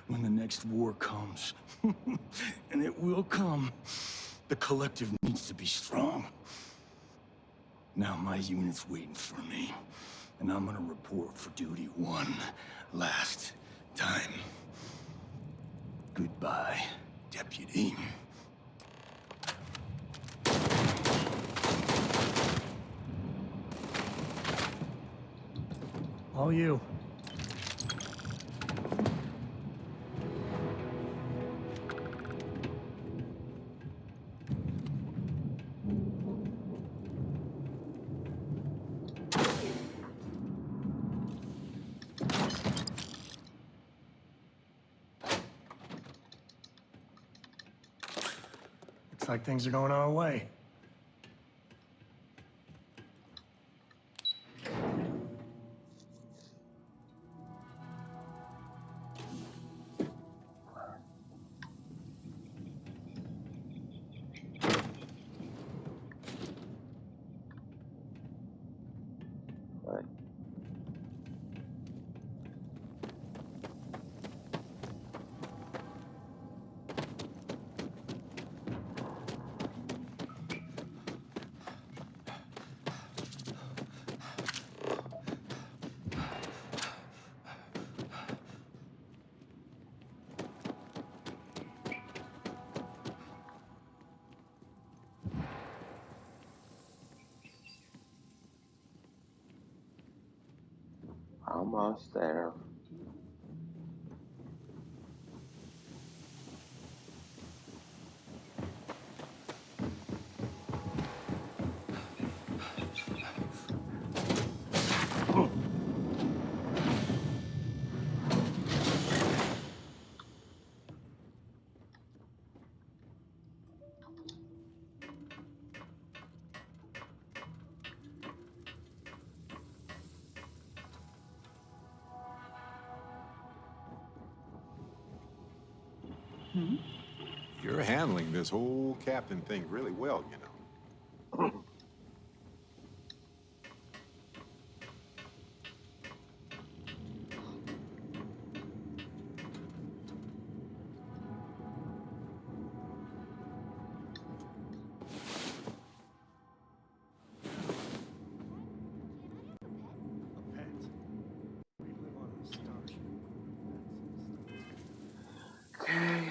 When the next war comes, and it will come, the Collective needs to be strong. Now my unit's waiting for me, and I'm gonna report for duty one last time. Goodbye, Deputy. All you. Looks like things are going our way. Right. Almost there. You're handling this whole captain thing really well, you know. A pet. We live on a starship. Okay.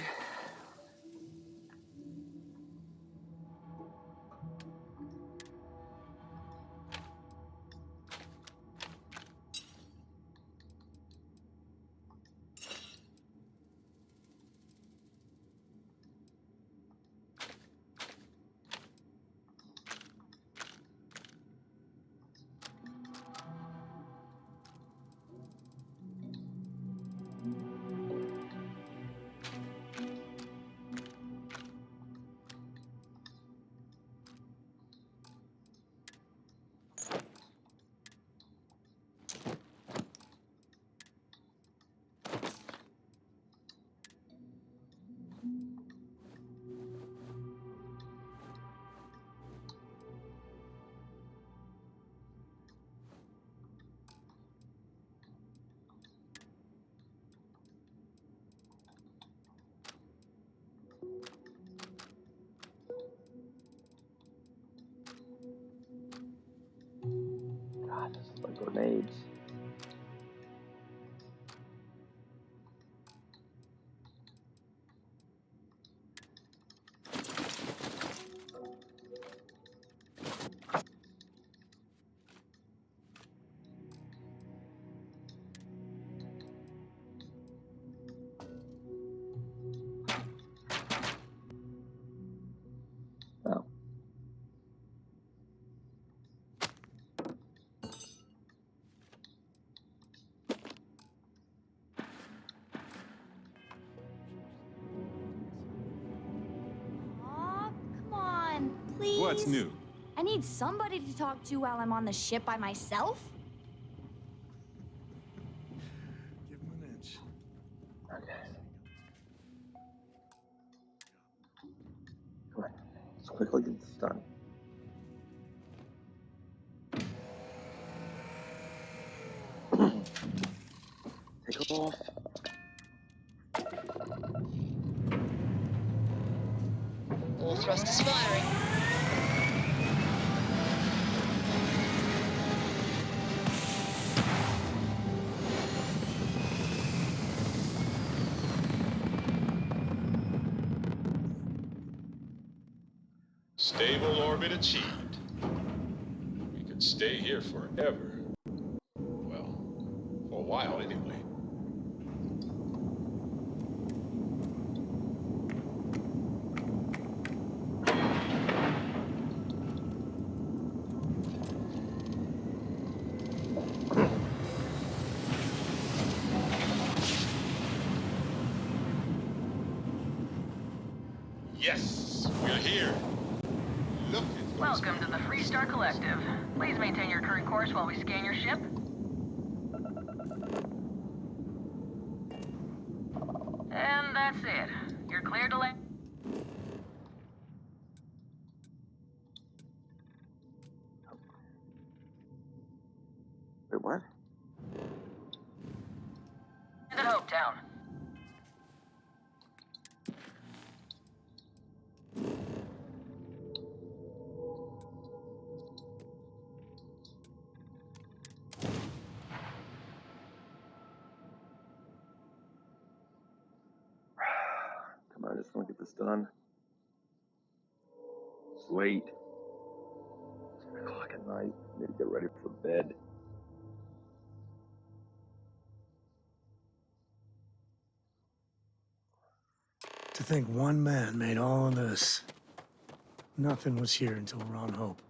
God, this is like grenades. Oh. Aw, come on, please. What's new? I need somebody to talk to while I'm on the ship by myself. Give him an inch. Okay. Come on. Let's quickly get this done. Take off. All thrusters firing. Stable orbit achieved. We could stay here forever. Well, while anyway. Yes, we're here. Look at Welcome to the Freestar Collective. Please maintain your current course while we scan your ship. And that's it. You're cleared to land. Wait, what? At Hopetown. Come on, I just want to get this done. It's late. 10 o'clock at night. Need to get ready for bed. To think one man made all of this. Nothing was here until Ron Hope.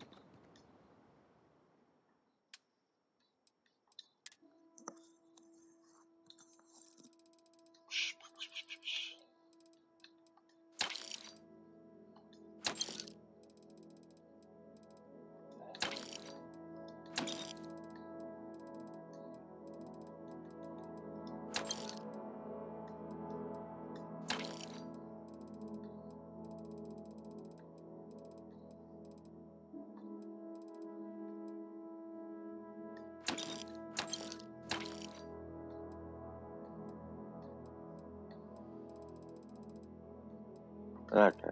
Okay.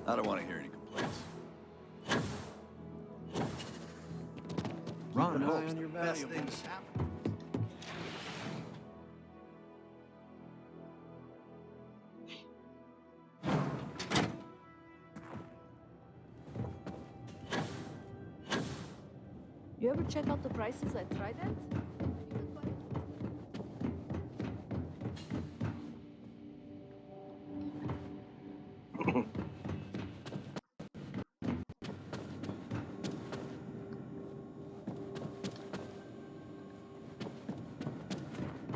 I don't want to hear any complaints. Ron Keep an eye hopes on the your best valuables. things happen. You ever check out the prices at Trident?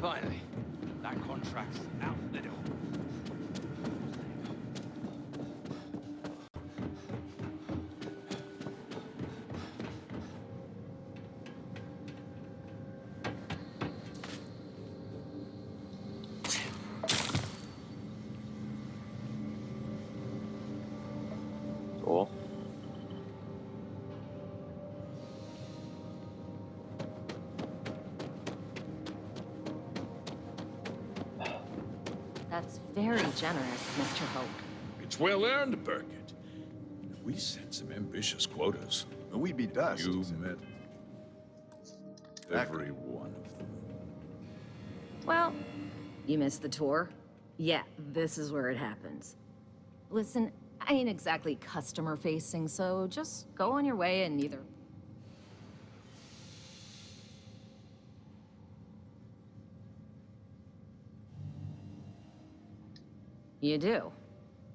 Finally, that contract's out the door. Cool. That's very generous, Mr. Hope. It's well earned, Burkett. We set some ambitious quotas. But we'd be dust. You met every one of them. Well, you missed the tour? Yeah, this is where it happens. Listen, I ain't exactly customer-facing, so just go on your way and either... You do?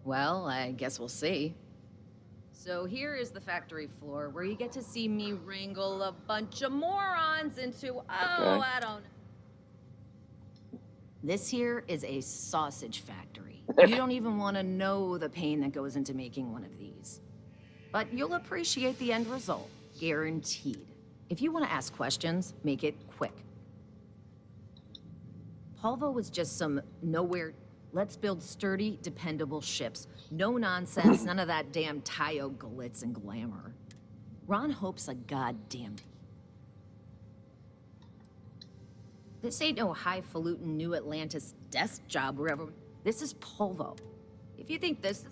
Well, I guess we'll see. So here is the factory floor, where you get to see me wrangle a bunch of morons into, I don't know. This here is a sausage factory. You don't even want to know the pain that goes into making one of these. But you'll appreciate the end result, guaranteed. If you want to ask questions, make it quick. Polvo was just some nowhere... Let's build sturdy, dependable ships. No nonsense, none of that damn Tayo glitz and glamour. Ron Hope's a goddamn... This ain't no highfalutin New Atlantis desk job wherever... This is Polvo. If you think this is...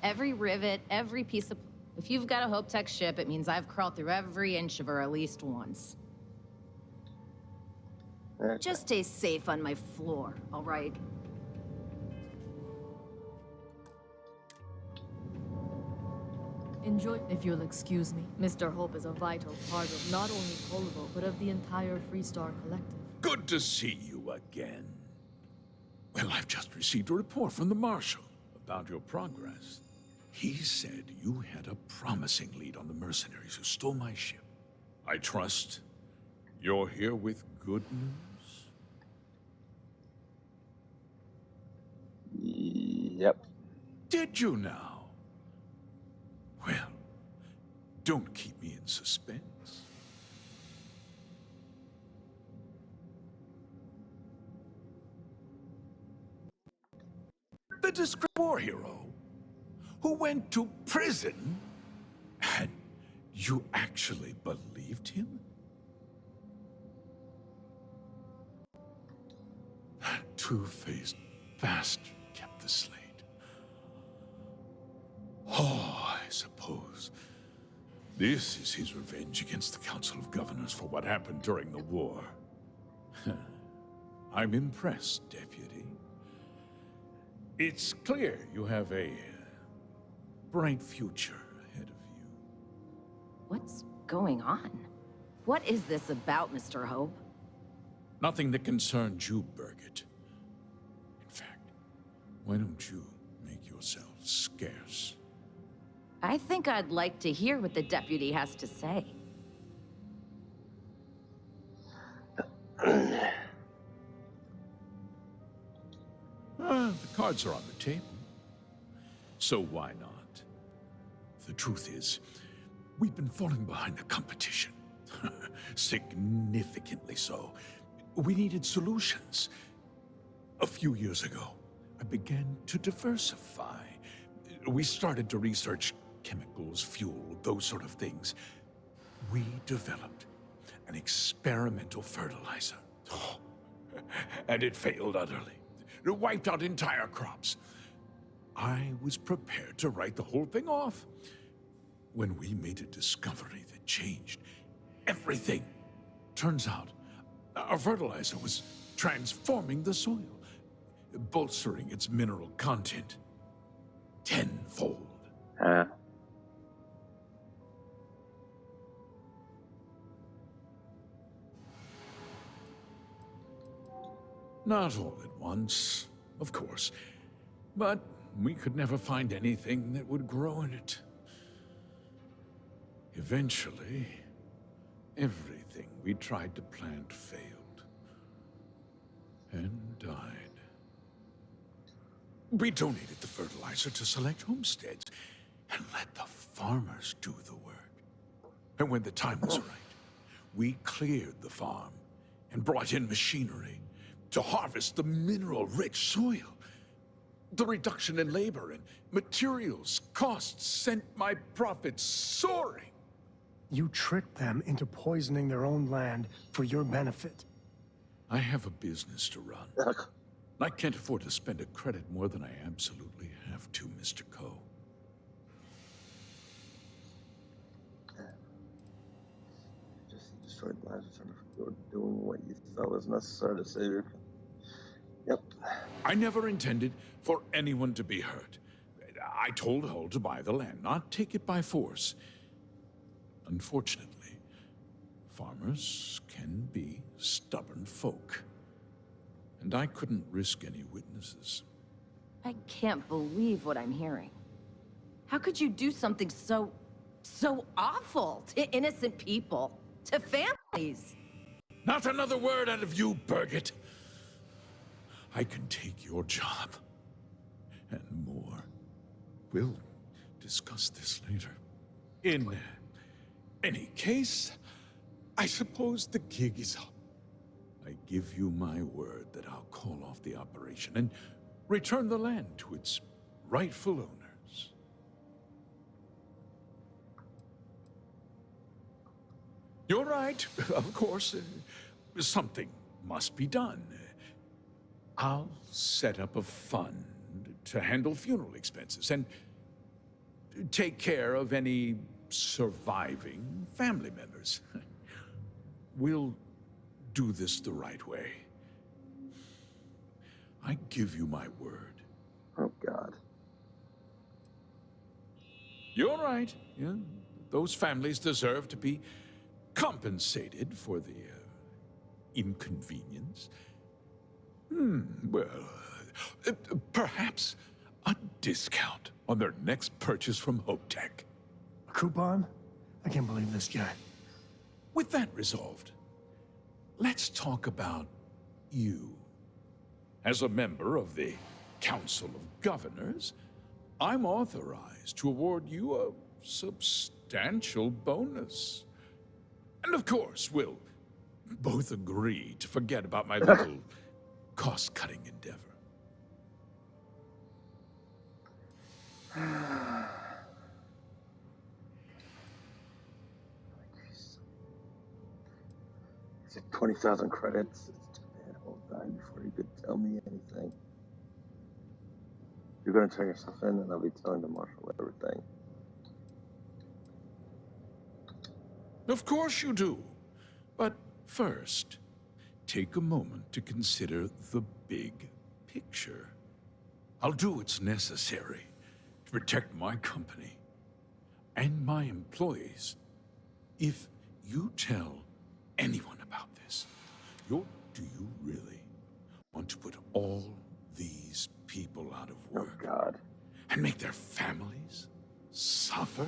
Every rivet, every piece of... If you've got a Hope Tech ship, it means I've crawled through every inch of her at least once. Just stay safe on my floor, all right? Enjoy, if you'll excuse me. Mr. Hope is a vital part of not only Polvo, but of the entire Freestar Collective. Good to see you again. Well, I've just received a report from the Marshal about your progress. He said you had a promising lead on the mercenaries who stole my ship. I trust you're here with good news? Yep. Did you now? Well, don't keep me in suspense. The disgraced war hero who went to prison, and you actually believed him? That two-faced bastard kept the slate. Oh, I suppose this is his revenge against the Council of Governors for what happened during the war. I'm impressed, Deputy. It's clear you have a bright future ahead of you. What's going on? What is this about, Mr. Hope? Nothing that concerns you, Birgit. In fact, why don't you make yourself scarce? I think I'd like to hear what the deputy has to say. The cards are on the table. So why not? The truth is, we've been falling behind the competition. Significantly so. We needed solutions. A few years ago, I began to diversify. We started to research chemicals, fuel, those sort of things. We developed an experimental fertilizer. And it failed utterly. It wiped out entire crops. I was prepared to write the whole thing off when we made a discovery that changed everything. Turns out, our fertilizer was transforming the soil, bolstering its mineral content tenfold. Not all at once, of course, but we could never find anything that would grow in it. Eventually, everything we tried to plant failed and died. We donated the fertilizer to select homesteads and let the farmers do the work. And when the time was right, we cleared the farm and brought in machinery to harvest the mineral-rich soil. The reduction in labor and materials costs sent my profits soaring. You tricked them into poisoning their own land for your benefit. I have a business to run. I can't afford to spend a credit more than I absolutely have to, Mr. Coe. Just destroyed the lives of you're doing what you felt was necessary to save your... Yep. I never intended for anyone to be hurt. I told Hull to buy the land, not take it by force. Unfortunately, farmers can be stubborn folk. And I couldn't risk any witnesses. I can't believe what I'm hearing. How could you do something so awful to innocent people, to families? Not another word out of you, Birgit. I can take your job, and more. We'll discuss this later. In any case, I suppose the gig is up. I give you my word that I'll call off the operation and return the land to its rightful owners. You're right, of course. Something must be done. I'll set up a fund to handle funeral expenses and take care of any surviving family members. We'll do this the right way. I give you my word. Oh, God. You're right. Yeah, those families deserve to be compensated for the inconvenience. Well, perhaps a discount on their next purchase from HopeTech. A coupon? I can't believe this guy. With that resolved, let's talk about you. As a member of the Council of Governors, I'm authorized to award you a substantial bonus. And of course, we'll both agree to forget about my little cost-cutting endeavor. It's like 20,000 credits. It's too bad I won't die before you could tell me anything. You're gonna turn yourself in, and I'll be telling the marshal everything. Of course you do. But first, take a moment to consider the big picture. I'll do what's necessary to protect my company and my employees. If you tell anyone about this, do you really want to put all these people out of work? Oh, God. And make their families suffer?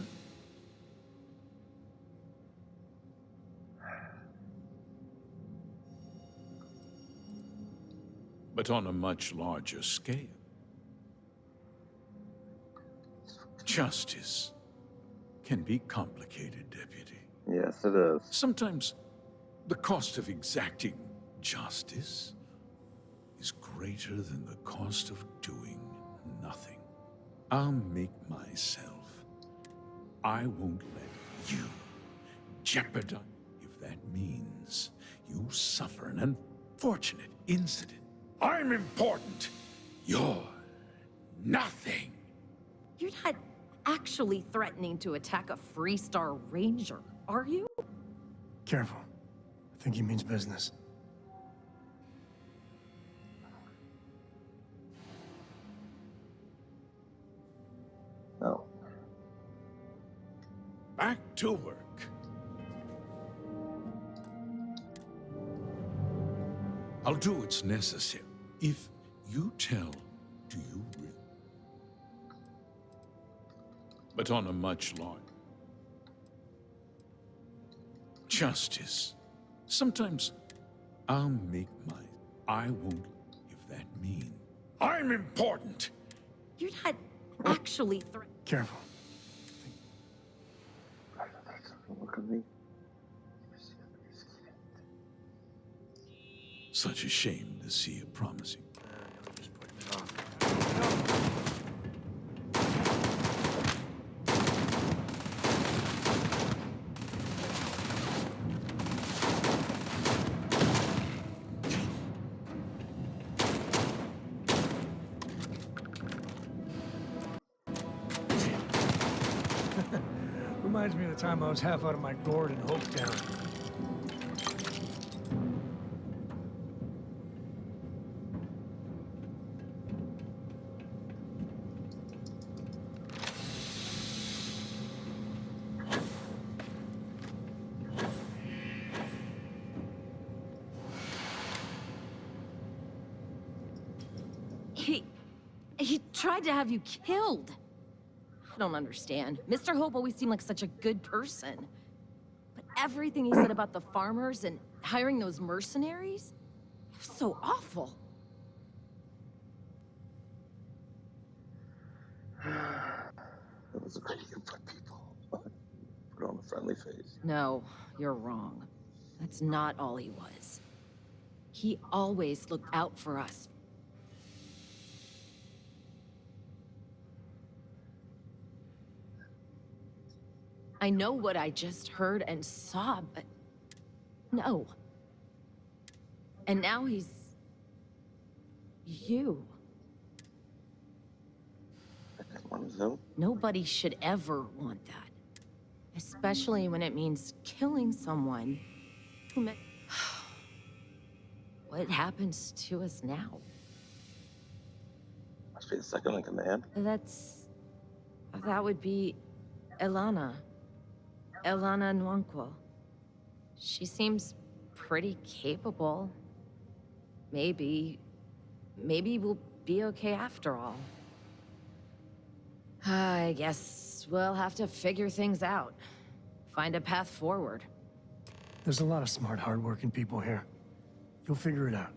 But on a much larger scale. Justice can be complicated, Deputy. Yes, it is. Sometimes the cost of exacting justice is greater than the cost of doing nothing. I'll make myself. I won't let you jeopardize if that means you suffer an unfortunate incident. I'm important. You're nothing. You're not actually threatening to attack a Freestar Ranger, are you? Careful. I think he means business. No. Back to work. I'll do what's necessary. If you tell, do you really? But on a much larger. Justice. Sometimes I'll make I won't, if that means I'm important. You're not actually Careful. Look at me. Such a shame to see it promising. Just putting it off. Reminds me of the time I was half out of my gourd in Hopetown. He tried to have you killed. I don't understand. Mr. Hope always seemed like such a good person. But everything he said about the farmers and hiring those mercenaries, it was so awful. That was a great input, people. Put on a friendly face. No, you're wrong. That's not all he was. He always looked out for us. I know what I just heard and saw, but no. And now he's you. Nobody should ever want that. Especially when it means killing someone who meant... What happens to us now? Must be the second in command. That would be Elana. Elana Nwankwo. She seems pretty capable. Maybe we'll be okay after all. I guess we'll have to figure things out. Find a path forward. There's a lot of smart, hardworking people here. You'll figure it out.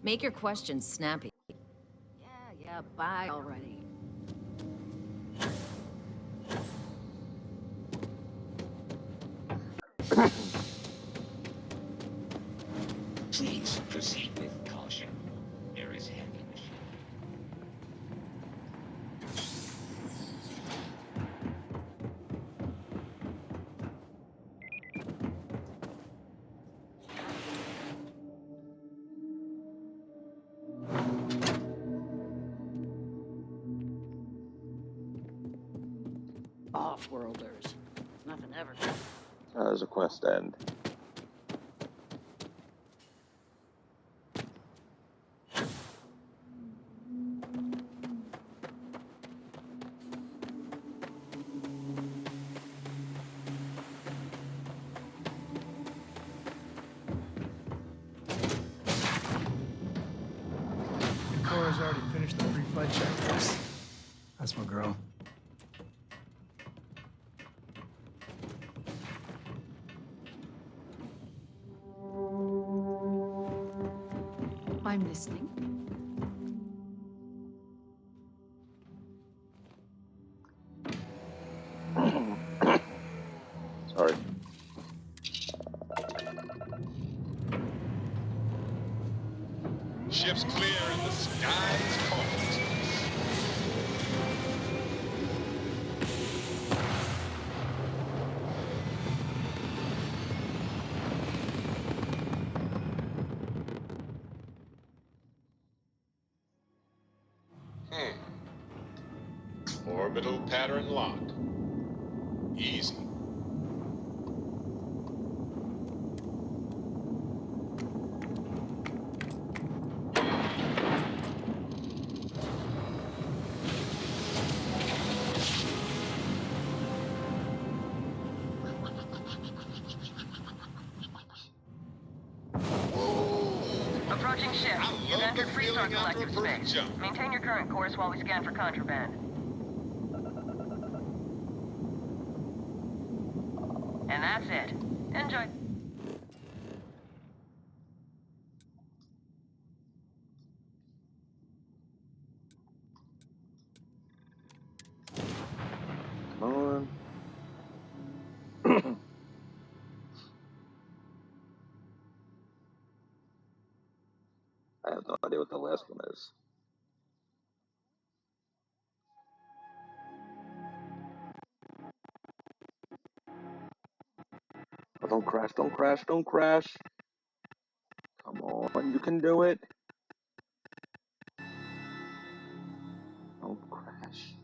Make your questions snappy. Yeah, bye already. Please proceed with caution. There is heavy machine. Off-worlders. Nothing ever. How does a quest end? Cora's already finished the pre-flight checklist. That's my girl. I'm listening. Sorry. Ship's clear and the sky's falling. Orbital pattern lock. Easy. Approaching ship. You've entered Freestar Collective space. Jump. Maintain your current course while we scan for contraband. And that's it. Enjoy. Come on. I have no idea what the last one is. Oh, don't crash, don't crash, don't crash. Come on, you can do it. Don't crash.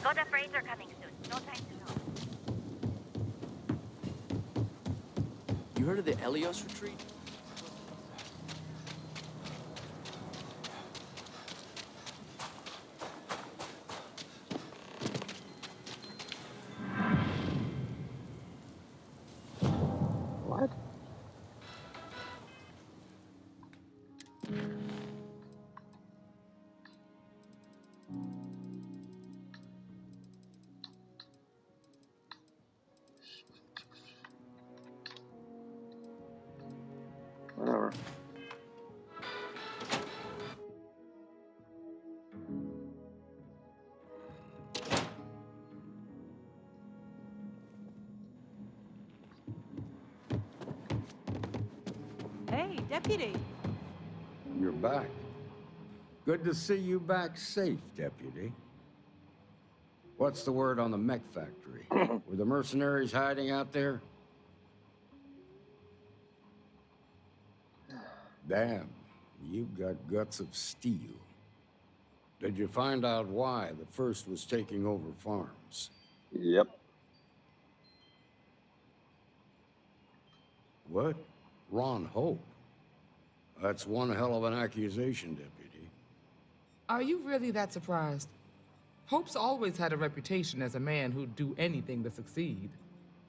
Got a freighter coming soon. No time to talk. You heard of the Helios retreat? What? Whatever. Hey, Deputy. You're back. Good to see you back safe, Deputy. What's the word on the mech factory? Were the mercenaries hiding out there? Damn, you've got guts of steel. Did you find out why the first was taking over farms? Yep. What? Ron Hope? That's one hell of an accusation, Deputy. Are you really that surprised? Hope's always had a reputation as a man who'd do anything to succeed.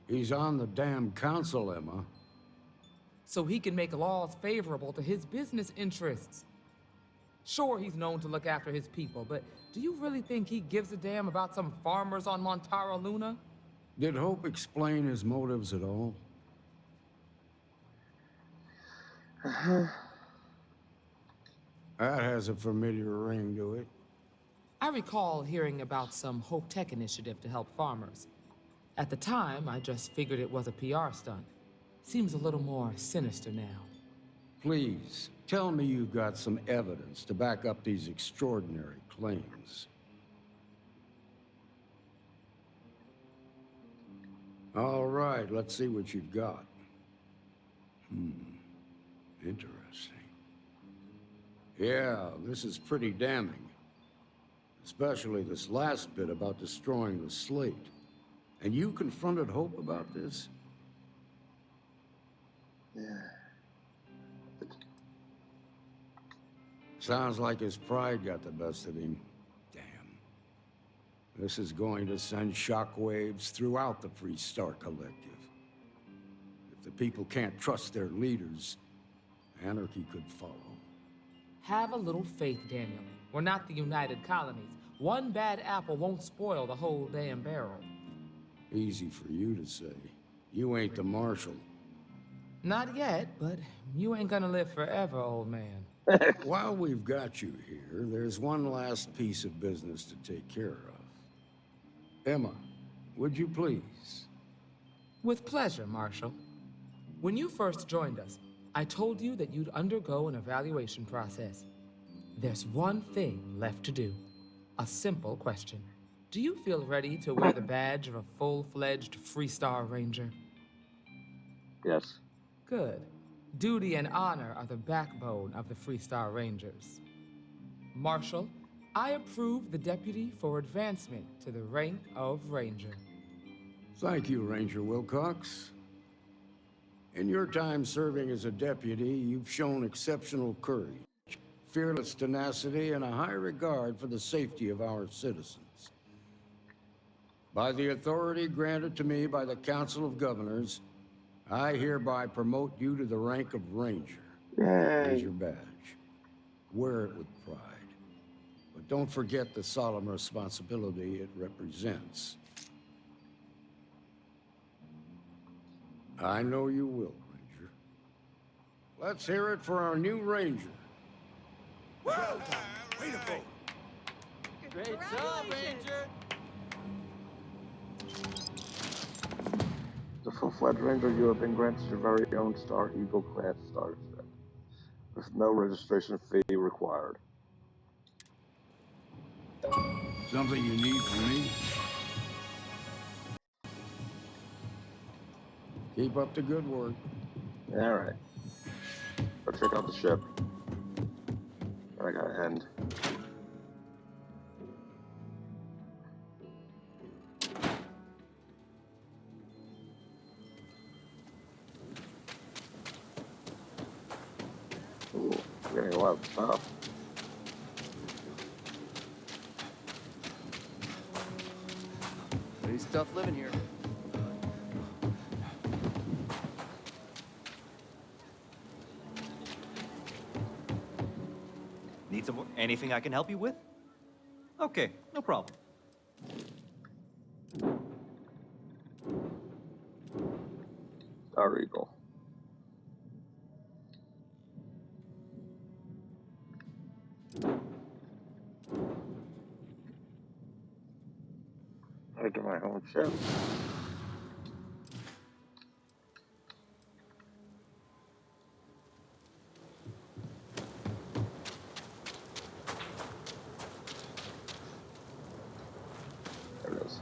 He's on the damn council, Emma. So he can make laws favorable to his business interests. Sure, he's known to look after his people, but do you really think he gives a damn about some farmers on Montara Luna? Did Hope explain his motives at all? That has a familiar ring to it. I recall hearing about some Hope Tech initiative to help farmers. At the time, I just figured it was a PR stunt. Seems a little more sinister now. Please, tell me you've got some evidence to back up these extraordinary claims. All right, let's see what you've got. Interesting. Yeah, this is pretty damning. Especially this last bit about destroying the slate. And you confronted Hope about this? Yeah. Sounds like his pride got the best of him. Damn. This is going to send shockwaves throughout the Free Star Collective. If the people can't trust their leaders, anarchy could follow. Have a little faith, Daniel. We're not the United Colonies. One bad apple won't spoil the whole damn barrel. Easy for you to say. You ain't the marshal. Not yet, but you ain't gonna live forever, old man. While we've got you here, there's one last piece of business to take care of. Emma, would you please? With pleasure, Marshal. When you first joined us, I told you that you'd undergo an evaluation process. There's one thing left to do. A simple question. Do you feel ready to wear the badge of a full-fledged Free Star Ranger? Yes. Good. Duty and honor are the backbone of the Free Star Rangers. Marshal, I approve the deputy for advancement to the rank of Ranger. Thank you, Ranger Wilcox. In your time serving as a deputy, you've shown exceptional courage, fearless tenacity, and a high regard for the safety of our citizens. By the authority granted to me by the Council of Governors, I hereby promote you to the rank of Ranger. Here's your badge. Wear it with pride. But don't forget the solemn responsibility it represents. I know you will, Ranger. Let's hear it for our new Ranger. Well done. Way to go. Great job, Ranger. The full-fledged Ranger, you have been granted your very own Star Eagle class starship, with no registration fee required. Something you need from me? Keep up the good work. All right. Let's check out the ship. I gotta end. Ooh, we're getting a lot of stuff. Pretty tough living here. Need some more? Anything I can help you with? Okay, no problem. Star Eagle. I do my own ship. There it is.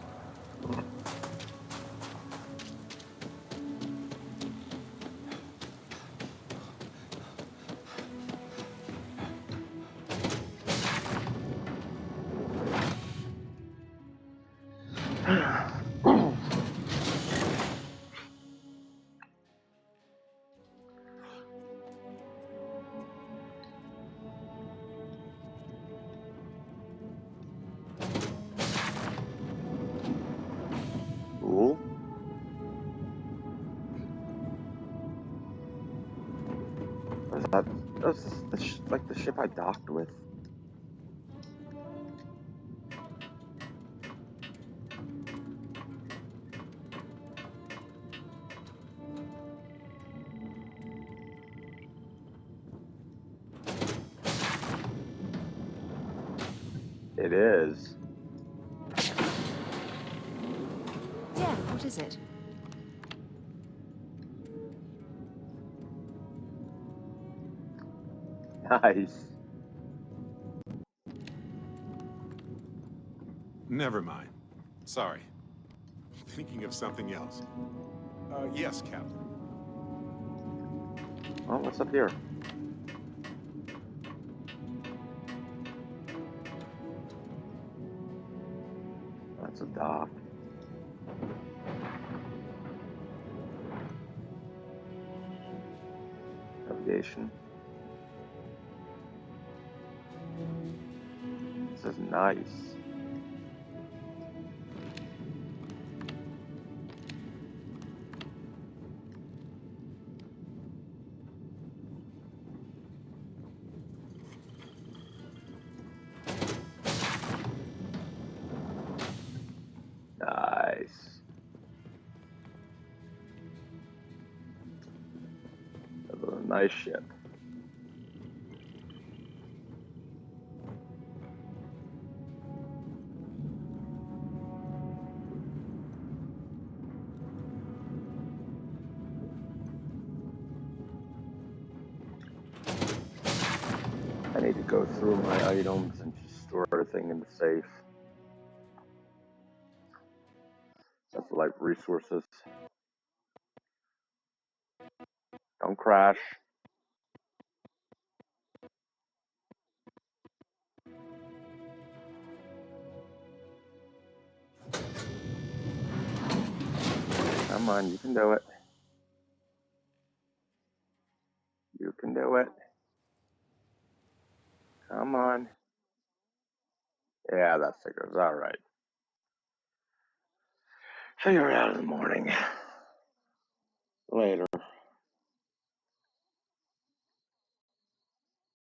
That's like the ship I docked with. It is. Dad, what is it? Nice. Never mind. Sorry. Thinking of something else. Yes, Captain. Oh, what's up here? That's a dock. Navigation. This is nice. Nice. This is a nice ship. I need to go through my items and just store everything in the safe. That's like resources. Don't crash. Come on, you can do it. You can do it. Come on. Yeah, that figures. All right. Figure it out in the morning. Later.